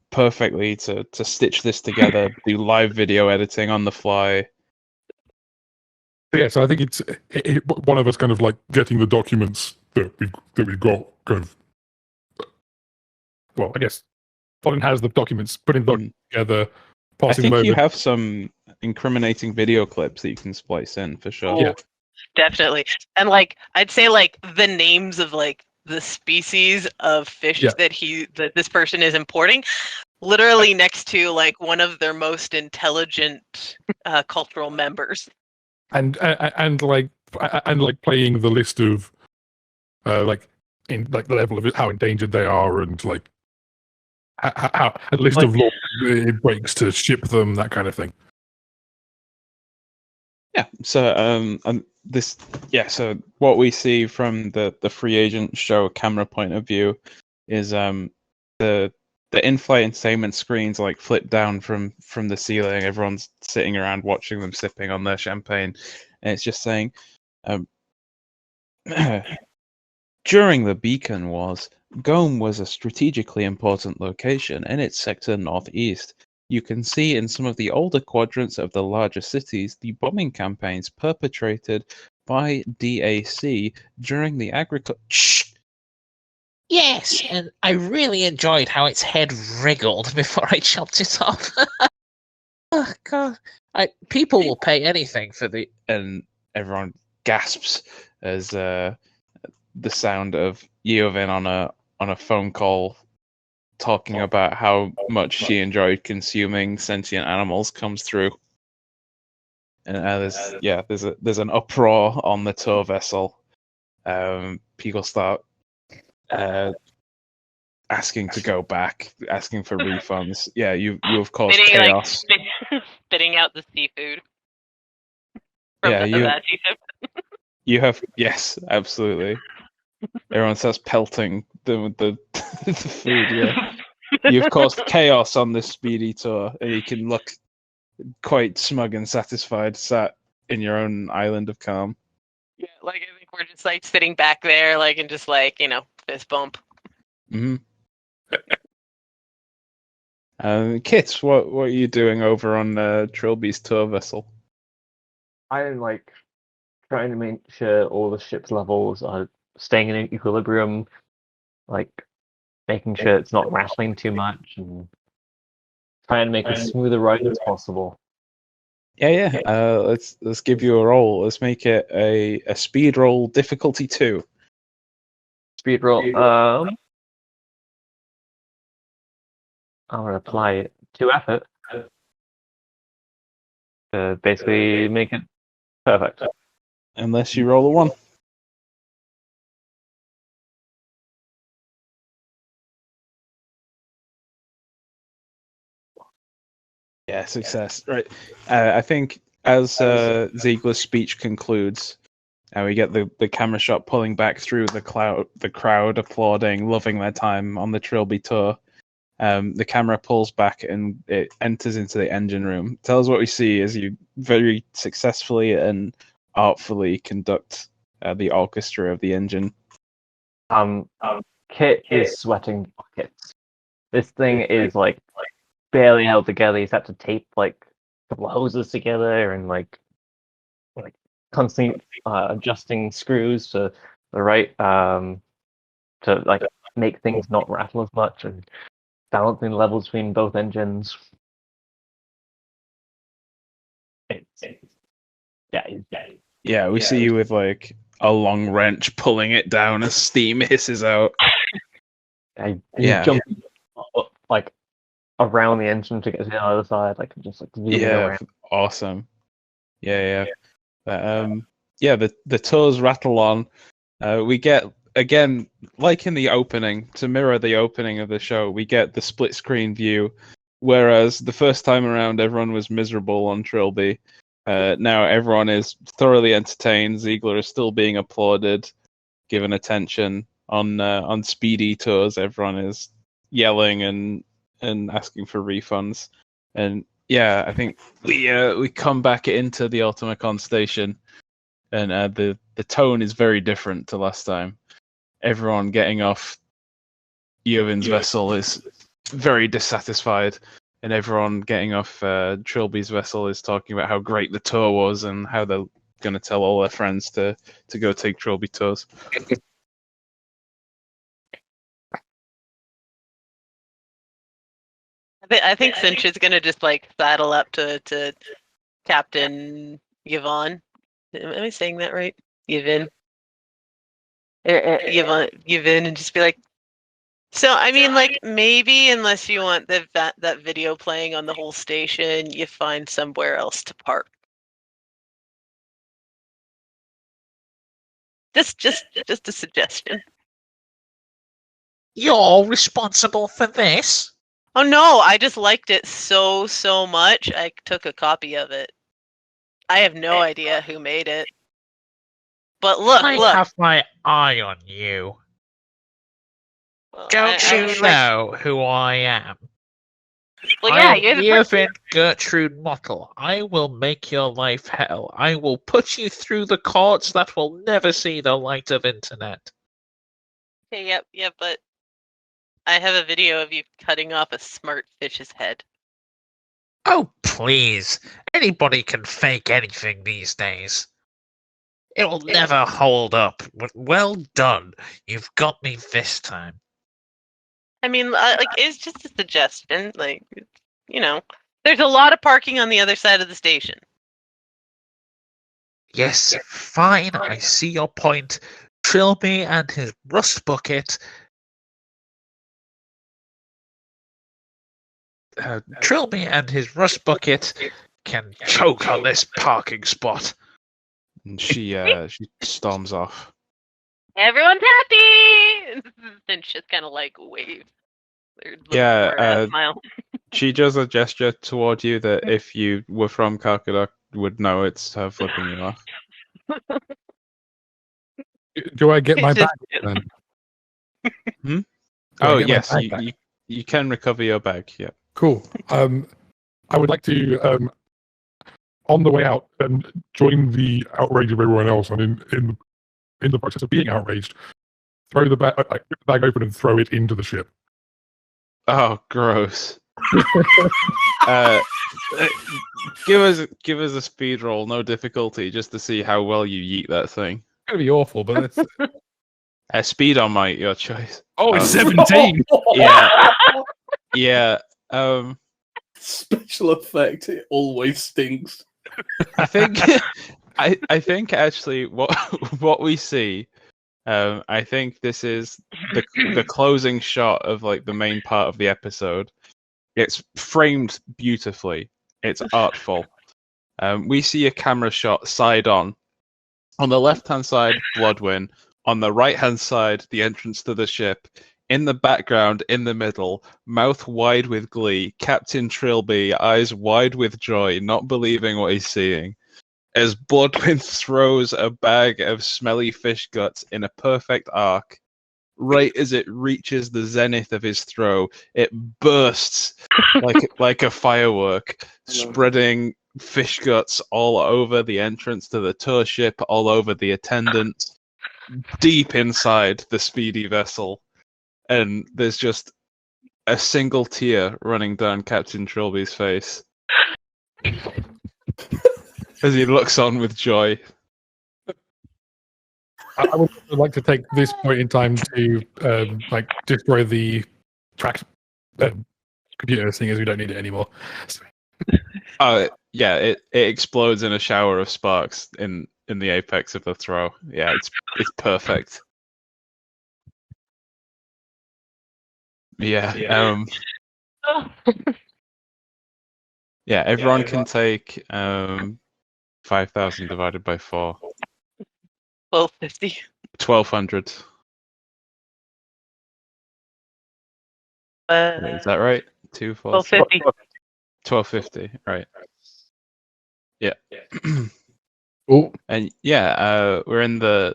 perfectly to stitch this together, do live video editing on the fly? Yeah, so I think it's one of us kind of like getting the documents that we've got kind of. Well, I guess Colin has the documents, putting them together, passing them over. I think you have some incriminating video clips that you can splice in for sure. Oh, yeah, definitely. And I'd say the names of the species of fish that this person is importing, literally next to one of their most intelligent cultural members. And playing the list of in the level of how endangered they are, and how a list of laws it breaks to ship them, that kind of thing. Yeah. So so what we see from the free agent show camera point of view is the in-flight entertainment screens flip down from the ceiling. Everyone's sitting around watching them sipping on their champagne, and it's just saying During the Beacon Wars, Gome was a strategically important location in its sector northeast. You can see in some of the older quadrants of the larger cities the bombing campaigns perpetrated by DAC during the agriculture. Yes, and I really enjoyed how its head wriggled before I chopped it off. Oh God! People will pay anything for the. And everyone gasps as the sound of Yeovin on a phone call talking about how much she enjoyed consuming sentient animals comes through. And there's an uproar on the tour vessel. People start asking to go back, asking for refunds. Yeah, you of course chaos. Spitting out the seafood. Yeah, From you have yes, absolutely. Everyone starts pelting the food. Yeah, you've caused chaos on this speedy tour, and you can look quite smug and satisfied, sat in your own island of calm. Yeah, like I think we're just like sitting back there, like and just like fist bump. Mm-hmm. Kit, what are you doing over on Trilby's tour vessel? I'm like trying to make sure all the ship's levels are staying in equilibrium, like making sure it's not rattling too much, and trying to make a smoother ride as possible. Yeah. Let's give you a roll. Let's make it a speed roll difficulty 2. Speed roll. I'm gonna apply 2 effort to basically make it perfect. Unless you roll a 1. Yeah, success. Right. I think as Ziegler's speech concludes, and we get the camera shot pulling back through the crowd applauding, loving their time on the Trilby tour. The camera pulls back and it enters into the engine room. Tell us what we see as you very successfully and artfully conduct the orchestra of the engine. Kit is sweating buckets. This thing is like barely held together. He's had to tape like a couple of hoses together and like constantly adjusting screws to the right to like make things not rattle as much and balancing levels between both engines. Yeah, we see you with like a long wrench pulling it down as steam hisses out. Jumping like around the engine to get to the other side, like just like around. Awesome. Yeah. The tours rattle on. We get again, like in the opening, to mirror the opening of the show, we get the split screen view. Whereas the first time around, everyone was miserable on Trilby. Now everyone is thoroughly entertained. Ziegler is still being applauded, given attention. On speedy tours, everyone is yelling and asking for refunds. And yeah, I think we come back into the Ultimacon station, and the tone is very different to last time. Everyone getting off Yeovin's vessel is very dissatisfied, and everyone getting off Trilby's vessel is talking about how great the tour was and how they're going to tell all their friends to go take Trilby tours. I think Cinch is going to just like saddle up to Captain Yvonne. Am I saying that right? Yvonne. Yvonne, and just be like, so I mean, like maybe unless you want that video playing on the whole station, you find somewhere else to park. Just a suggestion. You're responsible for this? Oh no, I just liked it so much. I took a copy of it. I have no idea who made it. But look. I have my eye on you. Well, Don't you know who I am? Well, yeah, you're the Yevin Gertrude Mottle. I will make your life hell. I will put you through the courts that will never see the light of internet. Okay, yep, but I have a video of you cutting off a smart fish's head. Oh, please. Anybody can fake anything these days. It'll never hold up. But well done. You've got me this time. I mean, it's just a suggestion. Like, there's a lot of parking on the other side of the station. Yes, fine. I see your point. Trilby and his rust bucket. Trilby and his rust bucket can choke on this parking spot. And she storms off. Everyone's happy! And she's kind of like wave. Smile. She does a gesture toward you that if you were from Karkadak would know it's her flipping you off. Do I get my bag then? Hmm? Do I Oh get my yes, bag back? you can recover your bag. Yeah. Cool. I would like to, on the way out, join the outrage of everyone else, and in the process of being outraged, throw the bag, rip the bag open and throw it into the ship. Oh, gross. Give us a speed roll, no difficulty, just to see how well you yeet that thing. It's gonna be awful, but it's Speed on might, your choice. oh, it's 17. Yeah. Special effect. It always stinks. I think I think actually what we see, I think this is the closing shot of like the main part of the episode. It's framed beautifully. It's artful. We see a camera shot side on. On the left-hand side, Bloodwin. On the right-hand side, the entrance to the ship. In the background, in the middle, mouth wide with glee, Captain Trilby, eyes wide with joy, not believing what he's seeing. As Bloodwin throws a bag of smelly fish guts in a perfect arc, right as it reaches the zenith of his throw, it bursts like a firework, spreading fish guts all over the entrance to the tour ship, all over the attendants, deep inside the speedy vessel. And there's just a single tear running down Captain Trilby's face as he looks on with joy. I would like to take this point in time to destroy the track computer, seeing as we don't need it anymore. Yeah, it explodes in a shower of sparks in the apex of the throw. Yeah, it's perfect. Yeah. Yeah, everyone can take 5,000 divided by 4. 1250. 1,200. Is that right? 2, 4, 1250. 1,250. Right. Yeah. Oh, And yeah, we're in the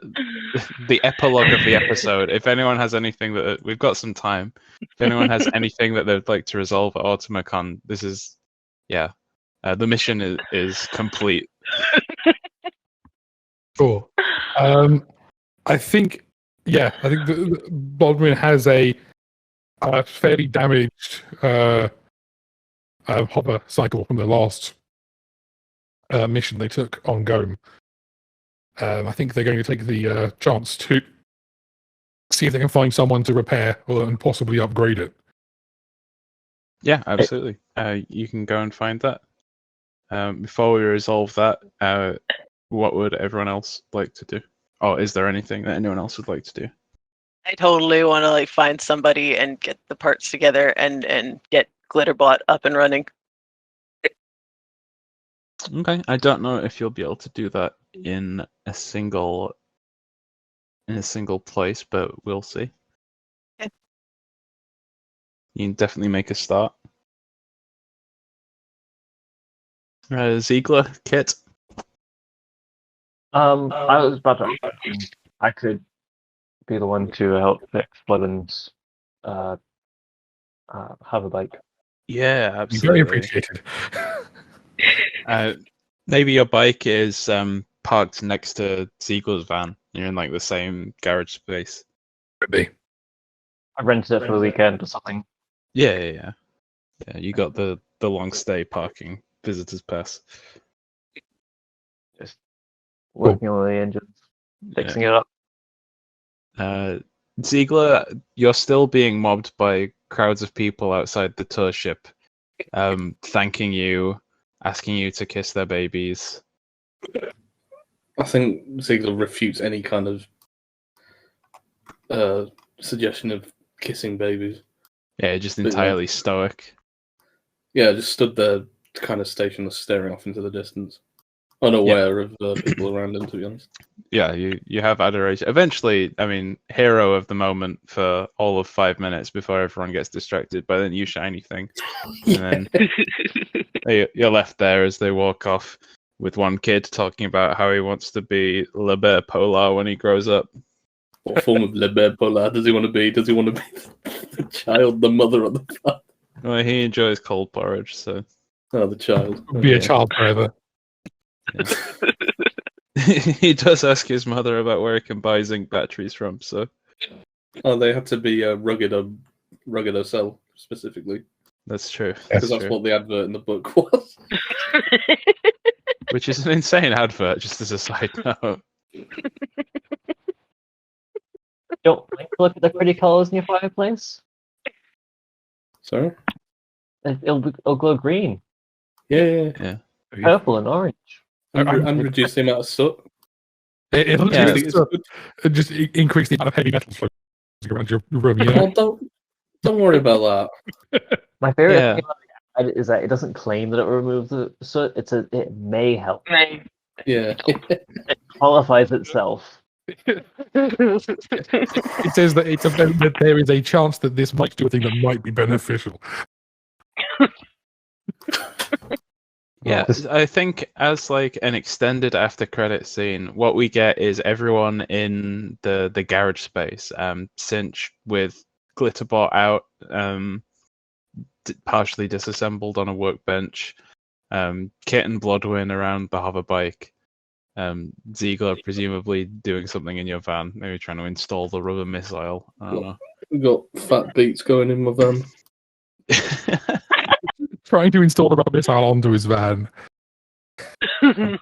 epilogue of the episode. If anyone has anything that we've got some time, if anyone has anything that they'd like to resolve at Automacon, this is the mission is complete. cool. I think the Baldwin has a fairly damaged hover cycle from the last mission they took on Gome. I think they're going to take the chance to see if they can find someone to repair and possibly upgrade it. Yeah, absolutely. You can go and find that. Before we resolve that, what would everyone else like to do? Or is there anything that anyone else would like to do? I totally want to find somebody and get the parts together and get Glitterbot up and running. Okay, I don't know if you'll be able to do that in a single place, but we'll see. Okay. You can definitely make a start. Ziegler, Kit. I was about to. I could be the one to help fix Bloodwin's hover bike. Yeah, Very absolutely. appreciated. Maybe your bike is parked next to Ziegler's van. You're in like the same garage space. Could be. I rented it for the weekend or something. Yeah. You got the long stay parking visitors pass. Just working on the engines, fixing it up. Ziegler, you're still being mobbed by crowds of people outside the tour ship, thanking you, asking you to kiss their babies. I think Ziegler refutes any kind of suggestion of kissing babies. Yeah, just entirely stoic. Yeah, just stood there, kind of stationless, staring off into the distance, unaware of people around him. To be honest. Yeah, you have adoration. Eventually, I mean, hero of the moment for all of 5 minutes before everyone gets distracted by the new shiny thing, and then you're left there as they walk off with one kid talking about how he wants to be Le Bear Polar when he grows up. What form of Le Bear Polar does he want to be? Does he want to be the child, the mother, or the father? Well, he enjoys cold porridge, so. Oh, the child. Be a child forever. Yeah. He does ask his mother about where he can buy zinc batteries from, so. Oh, they have to be rugged or cell specifically. That's true. Because that's what the advert in the book was. Which is an insane advert, just as a side note. Don't like to look at the pretty colors in your fireplace. Sorry? It'll glow green, Yeah. purple, and orange. And reduce the amount of soot. It'll Yeah, just increase the amount of heavy metals floating around your room. Oh, don't worry about that. My favorite thing about it is that it doesn't claim that it will remove the soot. It may help. Yeah. It qualifies itself. It says that there is a chance that this might do a thing that might be beneficial. Yeah, I think as like an extended after credit scene, what we get is everyone in the garage space, Cinch with Glitterbot out, partially disassembled on a workbench, Kit and Bloodwin around the hover bike, Ziegler presumably doing something in your van, maybe trying to install the rubber missile. I don't know. We've got fat beats going in my van. Trying to install the rubber missile onto his van.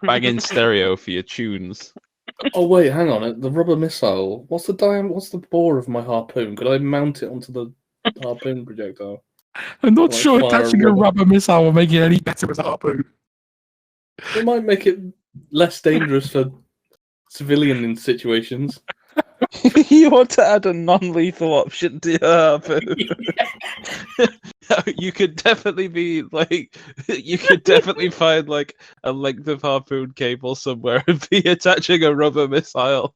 Banging stereo for your tunes. Oh wait, hang on. The rubber missile. What's the bore of my harpoon? Could I mount it onto the harpoon projectile? I'm not Like sure fire attaching a rubber missile will make it any better with a harpoon. It might make it less dangerous for civilian situations. You want to add a non-lethal option to your harpoon? You could definitely find like a length of harpoon cable somewhere and be attaching a rubber missile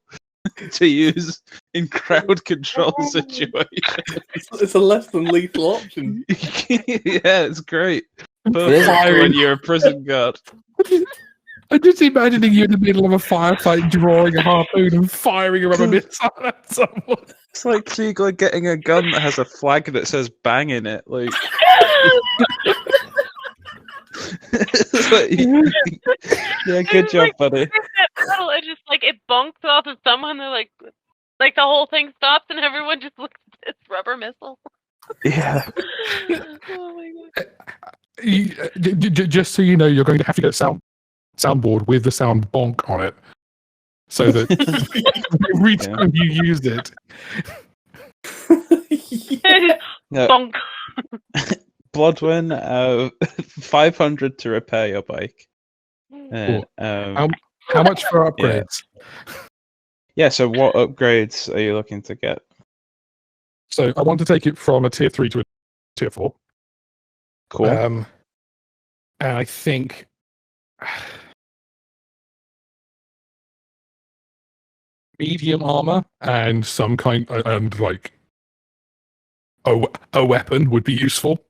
to use in crowd control situations. It's a less than lethal option. Yeah, it's great. Perfect when you're a prison guard. I'm just imagining you in the middle of a firefight, drawing a harpoon and firing a rubber missile at someone. It's like Ziegler getting a gun that has a flag that says "bang" in it. Like, yeah, good job, buddy. It just like it bonks off of someone. They're like the whole thing stops and everyone just looks at this rubber missile. Yeah. Oh my god. Just so you know, you're going to have to get a soundboard with the sound bonk on it, so that every time you use it. Bonk. Bloodwin, 500 to repair your bike. How much for upgrades? Yeah, so what upgrades are you looking to get? So I want to take it from a tier 3 to a tier 4. Cool. And I think medium armor and some kind and like a weapon would be useful.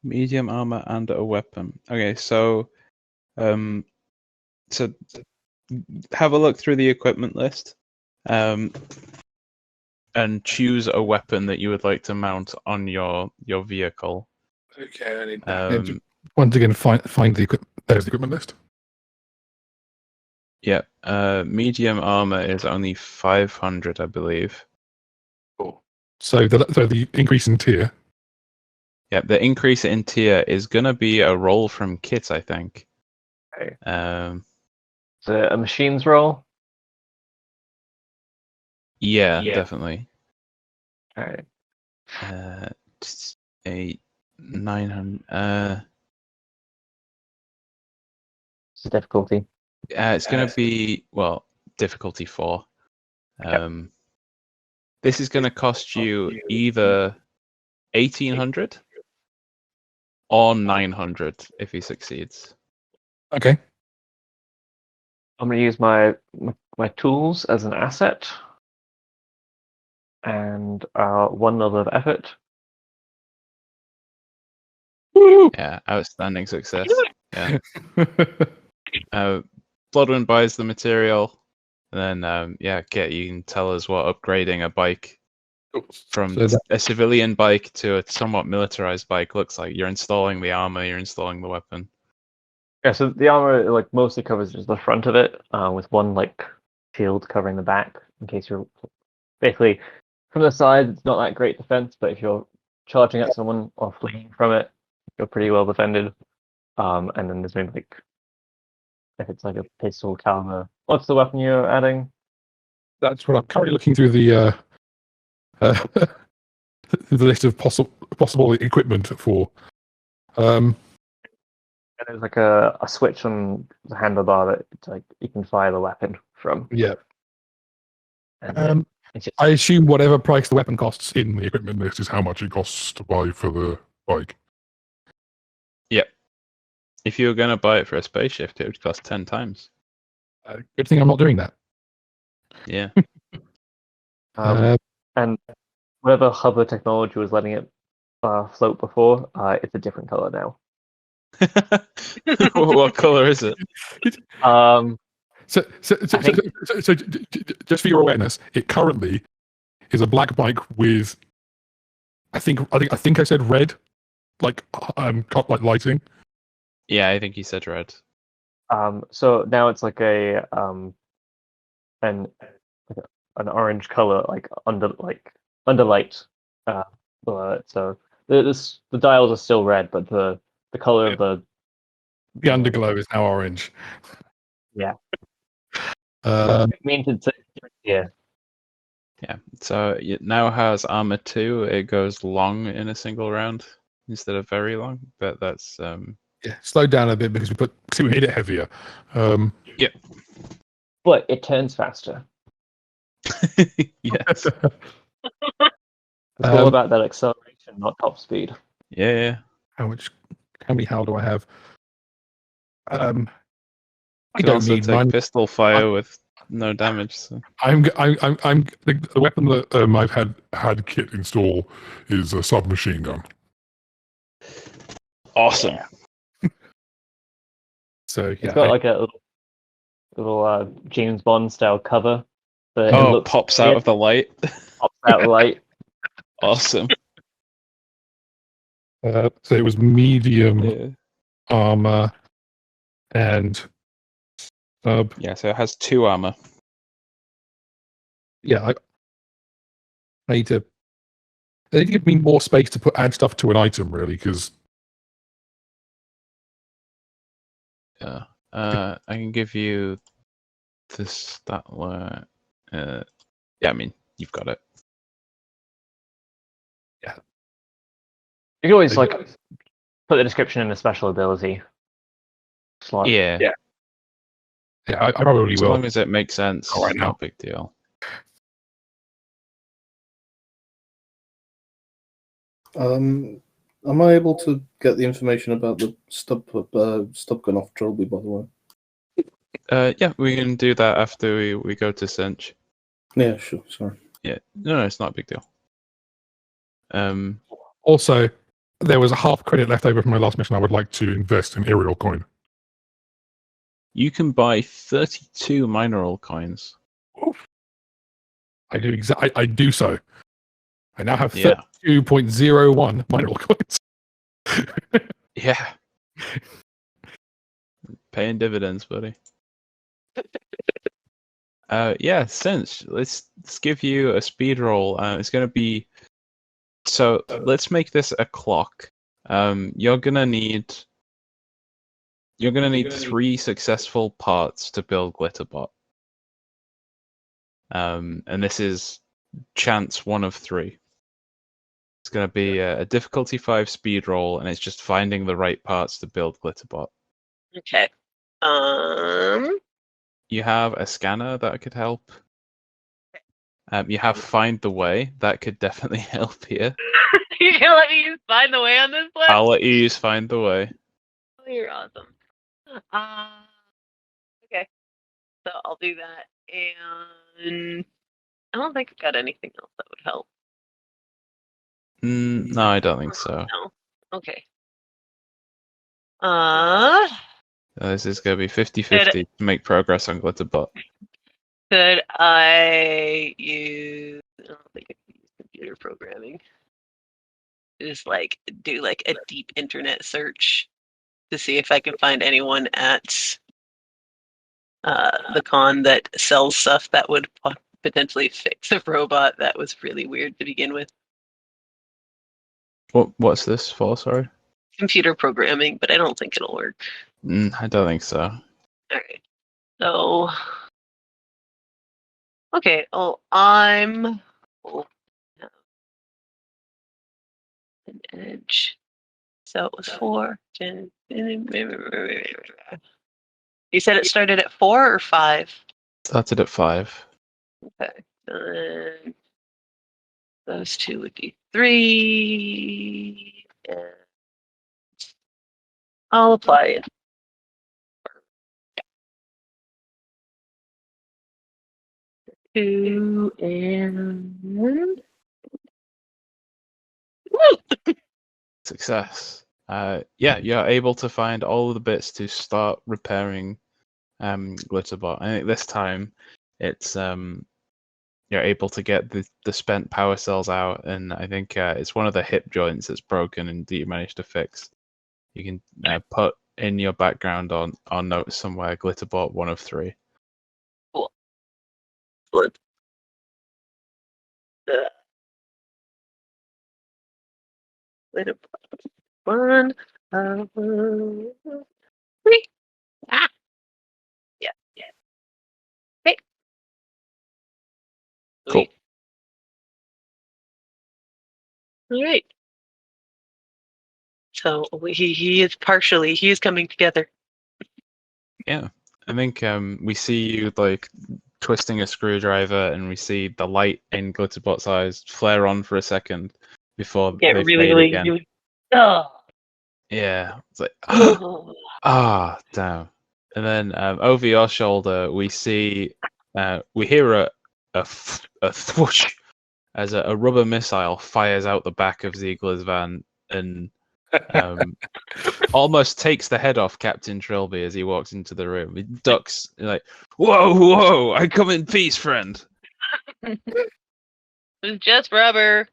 Medium armor and a weapon. Okay, so have a look through the equipment list, and choose a weapon that you would like to mount on your vehicle. Okay, I need that. Once again, find the there's the equipment list. Yeah, medium armor is only 500, I believe. Cool. So the increase in tier. Yeah, the increase in tier is gonna be a roll from Kit, I think. Okay. So a machines roll. yeah, definitely. All right. Just a 900. It's the difficulty. It's gonna be difficulty 4. This is gonna cost you either 1800 or 900 if he succeeds. Okay. I'm going to use my tools as an asset, and 1 level of effort. Yeah, outstanding success. Yeah. Bloodwind buys the material, and then Kit, you can tell us what upgrading a bike from a civilian bike to a somewhat militarized bike looks like. You're installing the armor, you're installing the weapon. Yeah, so the armor mostly covers just the front of it, with 1 shield covering the back in case you're basically from the side. It's not that great defense, but if you're charging at someone or fleeing from it, you're pretty well defended. And then there's maybe if it's a pistol caliber. What's the weapon you're adding? That's what I'm currently looking through the the list of possible equipment for. And there's a switch on the handlebar that you can fire the weapon from. Yeah. And I assume whatever price the weapon costs in the equipment list is how much it costs to buy for the bike. Yep. If you were going to buy it for a spaceship, it would cost 10 times. Good thing I'm not doing that. Yeah. And whatever hover technology was letting it float before, it's a different color now. What color is it? So, just for your awareness, it currently is a black bike with, I think I said red, lighting. Yeah, I think he said red. So now it's an orange color, underlight below it. So the dials are still red, but the color of the underglow is now orange. Yeah. It means it's yeah. Yeah. So it now has armor 2. It goes long in a single round instead of very long, but that's slowed down a bit because we made it heavier. Yeah. But it turns faster. Yes. It's all about that acceleration, not top speed. Yeah. How many HAL do I have? I You don't also need take pistol fire with no damage. So. The weapon that I've had Kit install is a submachine gun. Awesome. So yeah, it's got a little James Bond style cover. It looks pops out of the light. Pops out the light. Awesome. So it was medium armor and sub. Yeah, so it has 2 armor. Yeah, I need to give me more space to add stuff to an item, really, because. Yeah. I can give you this stat where. Yeah, I mean, you've got it. Yeah. You can always put the description in a special ability slot. Yeah. Yeah, I probably will. As long as it makes sense, right now. Not a big deal. Am I able to get the information about the stub gun off Trilby, by the way? Yeah, we can do that after we go to Cinch. Yeah, sure. Sorry. Yeah, no, it's not a big deal. Also, there was a half credit left over from my last mission. I would like to invest in aerial coin. You can buy 32 mineral coins. I do I do so. I now have 32.01 mineral coins. Yeah. Paying dividends, buddy. Cinch. Let's give you a speed roll. It's going to be So let's make this a clock. You're gonna need 3 successful parts to build Glitterbot. And this is chance 1 of 3. It's gonna be a difficulty 5 speed roll, and it's just finding the right parts to build Glitterbot. Okay. You have a scanner that could help. You have Find the Way. That could definitely help here. You're gonna let me use Find the Way on this one? I'll let you use Find the Way. Oh, you're awesome. Okay. So I'll do that. And I don't think I've got anything else that would help. No, I don't think so. No. Okay. This is going to be 50-50 to make progress on Glitterbot. Could I use... I don't think I can use computer programming. Just do a deep internet search to see if I can find anyone at the con that sells stuff that would potentially fix a robot that was really weird to begin with. What's this for, sorry? Computer programming, but I don't think it'll work. I don't think so. Alright. So... Okay, I'm... an edge. So it was 4, 10... You said it started at 4 or 5? Started at 5. Okay. Then those 2 would be 3. And I'll apply it. 2 and... Woo! Success. Yeah, you're able to find all of the bits to start repairing Glitterbot. I think this time it's you're able to get the spent power cells out, and I think it's one of the hip joints that's broken and that you managed to fix. You can put in your background on notes somewhere Glitterbot 1 of 3. Cool. Good. Glitterbot 1 of 3. Ah! Yeah. Okay. Cool. All right. So he is coming together. Yeah, I think we see you twisting a screwdriver, and we see the light in Glitterbot's eyes flare on for a second before they fade again. Oh. Yeah, it's like Oh. damn. And then over your shoulder, we see we hear a thwoosh as a rubber missile fires out the back of Ziegler's van and almost takes the head off Captain Trilby as he walks into the room. He ducks, like, whoa, I come in peace, friend. It's just rubber.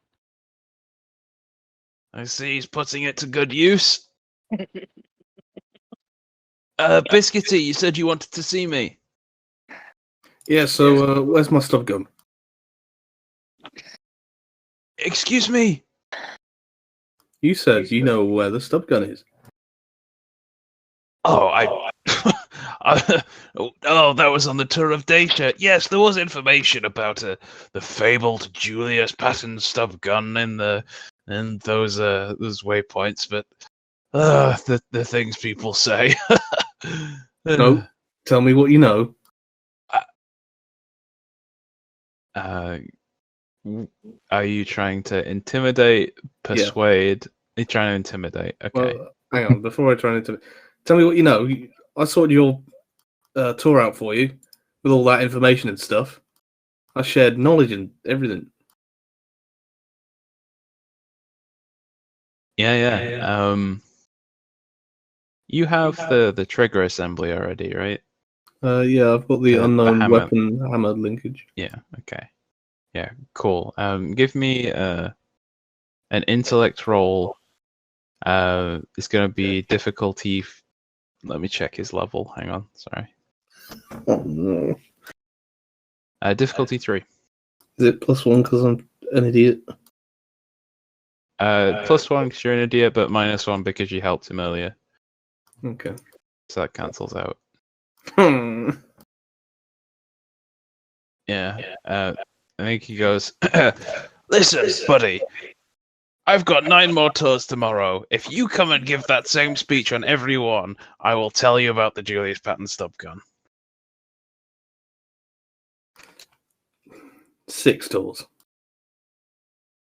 I see he's putting it to good use. Biscuity, you said you wanted to see me. Yeah, so where's my stub gun? Excuse me? You said you know where the stub gun is. Oh, oh, that was on the tour of data. Yes, there was information about the fabled Julius Patton stub gun in those waypoints, but the things people say. No, tell me what you know. Are you trying to intimidate, persuade? Yeah. You're trying to intimidate. Okay. Well, hang on. Before I try to intimidate, tell me what you know. I sorted your tour out for you with all that information and stuff. I shared knowledge and everything. Yeah. You have the trigger assembly already, right? Yeah, I've got the unknown weapon hammer linkage. Yeah. Okay. Yeah. Cool. Give me an intellect roll. It's going to be difficulty. Let me check his level. Hang on. Sorry. Oh no. Difficulty 3. Is it +1 because I'm an idiot? +1 because you're an idiot, but -1 because you helped him earlier. Okay. So that cancels out. Yeah. I think he goes, listen, buddy. I've got 9 more tours tomorrow. If you come and give that same speech on every one, I will tell you about the Julius Patton stub gun. 6 tours.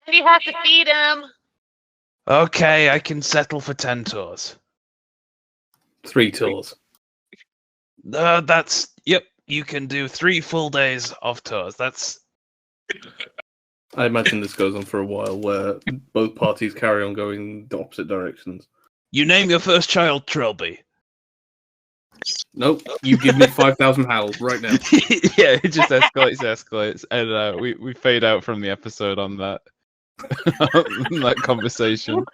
And you have to feed him. Okay, I can settle for 10 tours. 3 tours. Yep, you can do 3 full days of tours. I imagine this goes on for a while, where both parties carry on going the opposite directions. You name your first child Trilby. Nope, you give me 5,000 howls right now. Yeah, it just escalates, and we fade out from the episode on that that conversation.